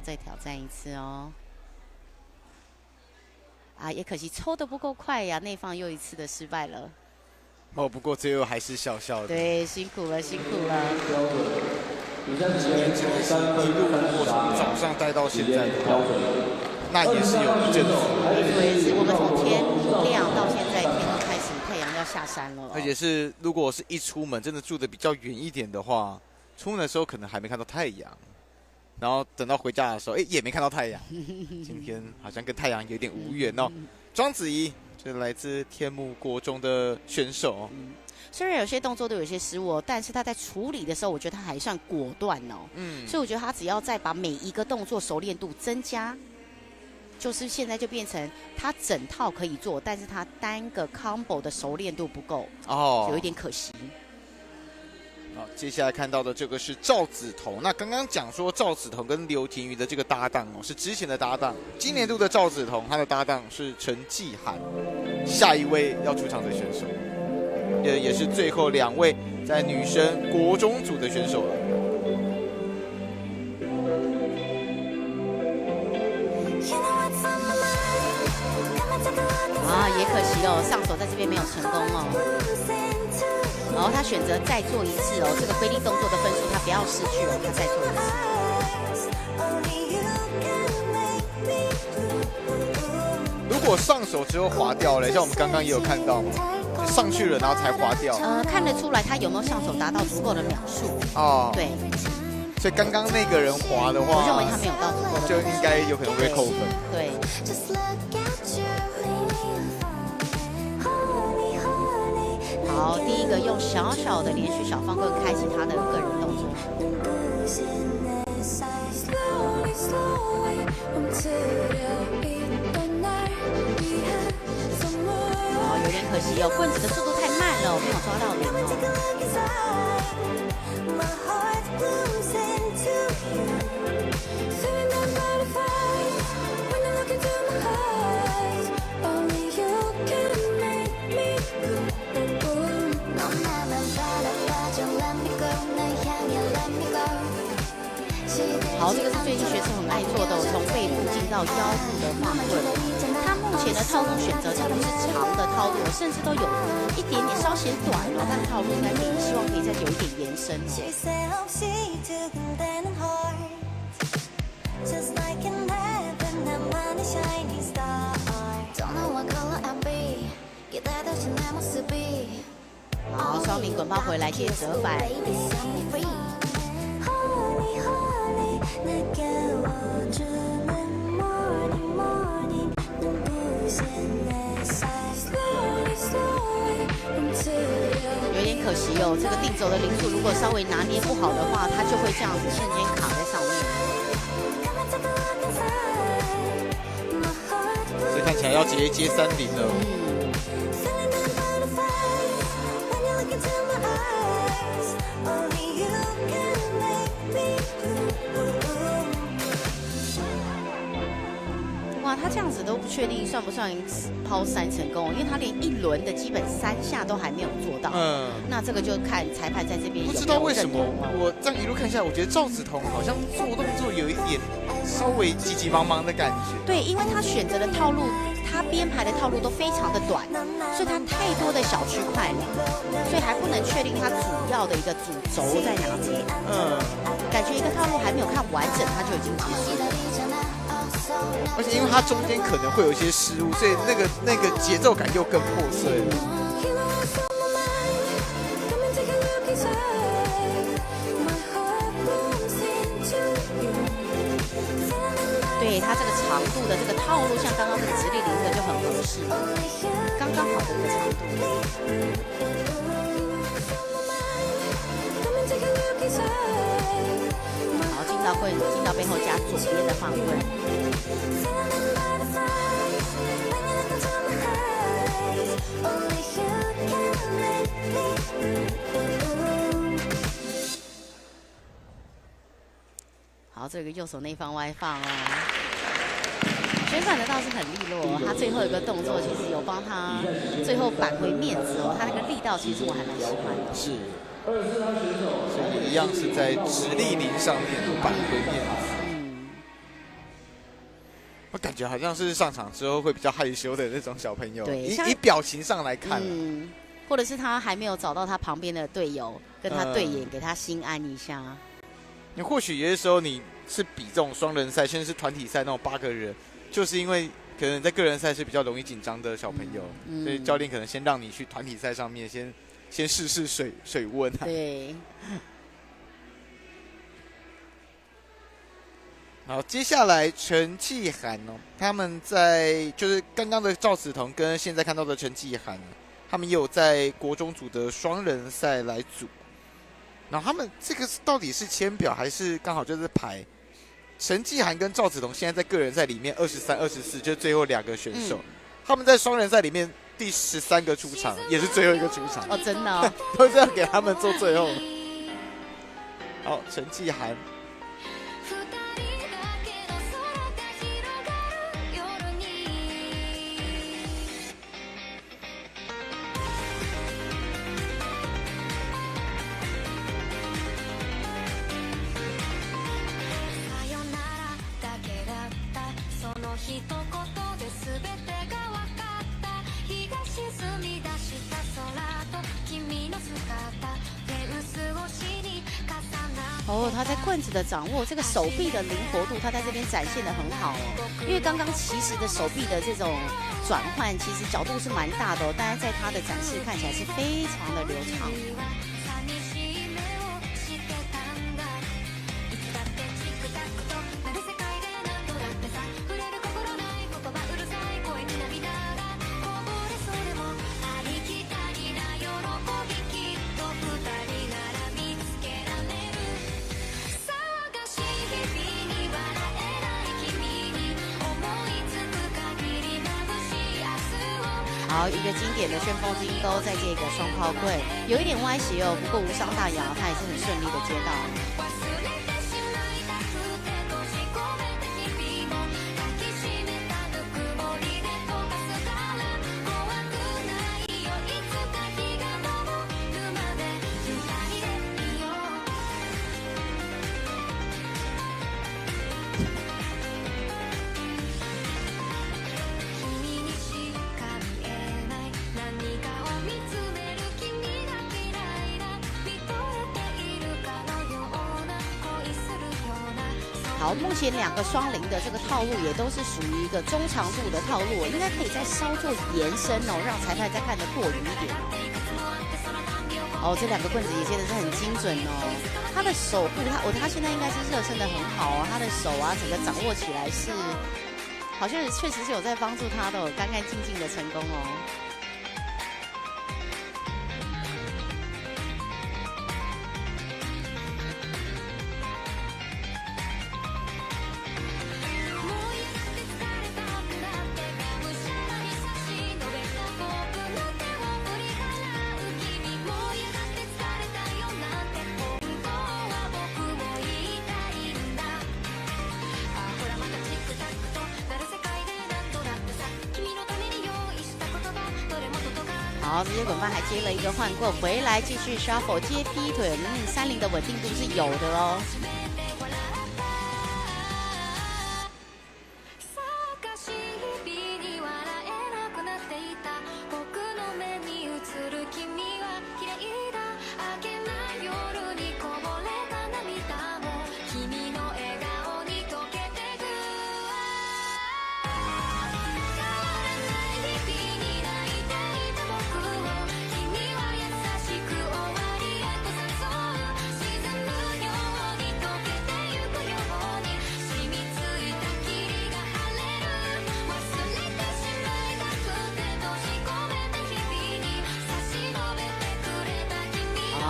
再挑战一次哦！啊，也可惜抽得不够快呀，内放又一次的失败了。不过最后还是小小的。对，辛苦了，辛苦了。今年真的是一路从早上待到现在的话，那也是有一阵子。对，是我们从天亮到现在，天都开始太阳要下山了。而且是如果是一出门，真的住的比较远一点的话，出门的时候可能还没看到太阳，然后等到回家的时候，也没看到太阳。今天好像跟太阳有点无缘哦。庄子怡就是来自天母国中的选手。虽然有些动作都有些失误，但是他在处理的时候，我觉得他还算果断哦。所以我觉得他只要再把每一个动作熟练度增加，就是现在就变成他整套可以做，但是他单个 combo 的熟练度不够，有一点可惜。好，接下来看到的这个是赵子彤。那刚刚讲说赵子彤跟刘庭瑜的这个搭档是之前的搭档，今年度的赵子彤他的搭档是陈继涵，下一位要出场的选手。也是最后2位在女生国中组的选手了。也可惜哦，上手在这边没有成功哦。然后他选择再做一次哦，这个飞力动作的分数他不要失去哦，他再做一次。如果上手之后滑掉了，像我们刚刚也有看到嘛。上去了，然后才滑掉。看得出来他有没有上手达到足够的秒数。对。所以刚刚那个人滑的话，我认为他没有到足够的，就应该有可能会扣分。对。好，第一个用小小的连续小方棍开启他的个人动作。有点可惜哦，棍子的速度太慢了，我没有抓到人好，这个是最近学生很爱做的，从背部进到腰部的晃棍。他目前的套路选择几乎是长的套路，甚至都有一点点稍显短了，但套路应该希望可以再有一点延伸好，双名滚抛回来接折返。有点可惜哦，这个定轴的零数如果稍微拿捏不好的话，它就会这样子瞬间卡在上面。所以看起来要直接接30了。哇，他这样子都不确定算不算抛3成功，因为他连1轮的基本3下都还没有做到。那这个就看裁判在这边有没有认同。不知道为什么，我这样一路看下来，我觉得赵子彤好像做动作有一点稍微急急忙忙的感觉。对，因为他选择的套路，他编排的套路都非常的短，所以他太多的小区块了，所以还不能确定他主要的一个主轴在哪里。感觉一个套路还没有看完整，他就已经结束了。而且因为它中间可能会有一些失误，所以那个节奏感又更破碎了。对它这个长度的这个套路，像刚刚这个直立0个就很合适，刚刚好的一个长度。好，进到背后加左边的放棍。好，这个右手内放外放哦。旋转的倒是很利落，他最后一个动作其实有帮他最后扳回面子哦，他那个力道其实我还蛮喜欢的。是。所以一样是在直立0上面扳回面子。我感觉好像是上场之后会比较害羞的那种小朋友，对，以表情上来看，或者是他还没有找到他旁边的队友，跟他对眼，给他心安一下。你或许有些时候你是比这种双人赛，甚至是团体赛那种8个人，就是因为可能在个人赛是比较容易紧张的小朋友，所以教练可能先让你去团体赛上面先试试水温啊。对。好，接下来陈继涵哦，他们在就是刚刚的赵子彤跟现在看到的陈继涵，他们也有在国中组的双人赛来组。然后他们这个到底是签表还是刚好就是排？陈继涵跟赵子彤现在在个人赛里面23、24，就是最后2个选手。他们在双人赛里面第13个出场，也是最后一个出场。哦，真的哦，都这样给他们做最后。好，陈继涵。哦，他在棍子的掌握，这个手臂的灵活度，他在这边展现的很好哦。因为刚刚其实的手臂的这种转换，其实角度是蛮大的哦，但是在他的展示看起来是非常的流畅。好，一个经典的旋风金钩在这个双抛棍，有一点歪斜哦，不过无伤大雅，他也是很顺利的接到。好，目前2个双零的这个套路也都是属于一个中长度的套路，应该可以再稍作延伸哦，让裁判再看得过瘾一点。哦，这2个棍子也接的是很精准哦，他的手部，他现在应该是热身的很好哦，他的手啊整个掌握起来是，好像确实是有在帮助他的干干净净的成功哦。好，直接滚棒还接了一个换棍，回来继续 shuffle 接劈腿，30的稳定度是有的哦。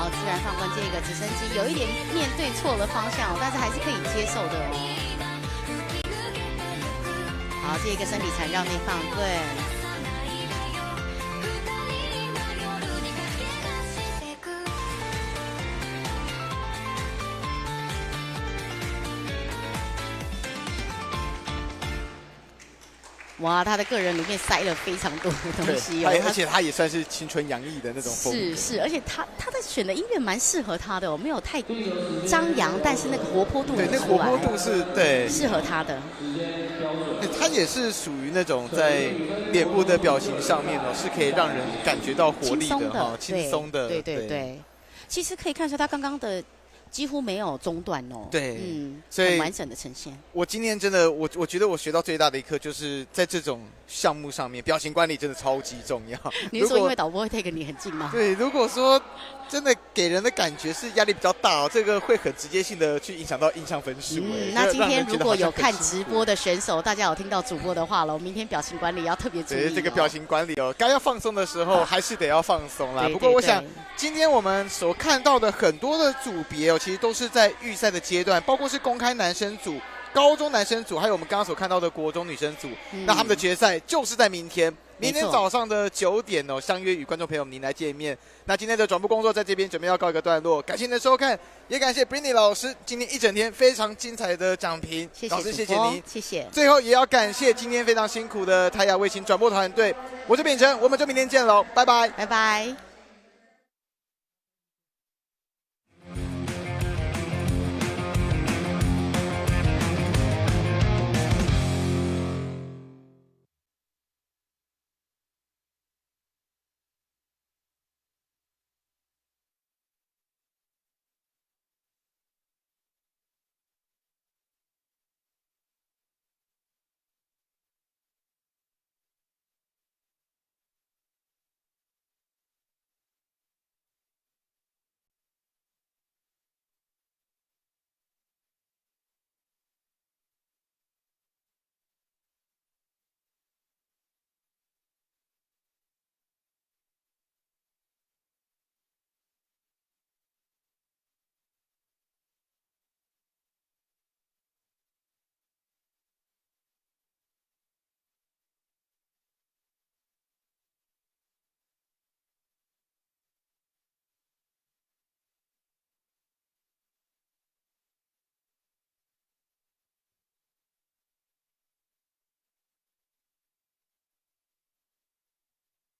自然放棍这个直升机有一点面对错了方向，但是还是可以接受的哦。好，这个身体缠绕内放棍。哇，他的个人里面塞了非常多的东西哦，而且他也算是青春洋溢的那种风格。是，而且他的选的音乐蛮适合他的哦，没有太张扬，但是那个活泼度对，那个活泼度是对适合他的。他也是属于那种在脸部的表情上面哦，是可以让人感觉到活力的哈，轻松的，对。其实可以看出他刚刚的几乎没有中断哦。对，所以很完整的呈现。我今天真的，我觉得我学到最大的一课就是在这种项目上面，表情管理真的超级重要。你是说因为导播会 take 你很近吗？对，如果说真的给人的感觉是压力比较大哦，这个会很直接性的去影响到印象分数。那今天如果有看直播的选手，大家有听到主播的话了，明天表情管理要特别注意。对，这个表情管理哦，该要放松的时候还是得要放松啦。不过我想，今天我们所看到的很多的组别哦，其实都是在预赛的阶段，包括是公开男生组、高中男生组，还有我们刚刚所看到的国中女生组。那他们的决赛就是在明天。明天早上的9点哦，相约与观众朋友们您来见面。那今天的转播工作在这边准备要告一个段落，感谢您的收看，也感谢 Britney 老师今天一整天非常精彩的讲评，老师谢谢您，谢谢。最后也要感谢今天非常辛苦的泰雅卫星转播团队，我是秉承，我们就明天见喽，拜拜，拜拜。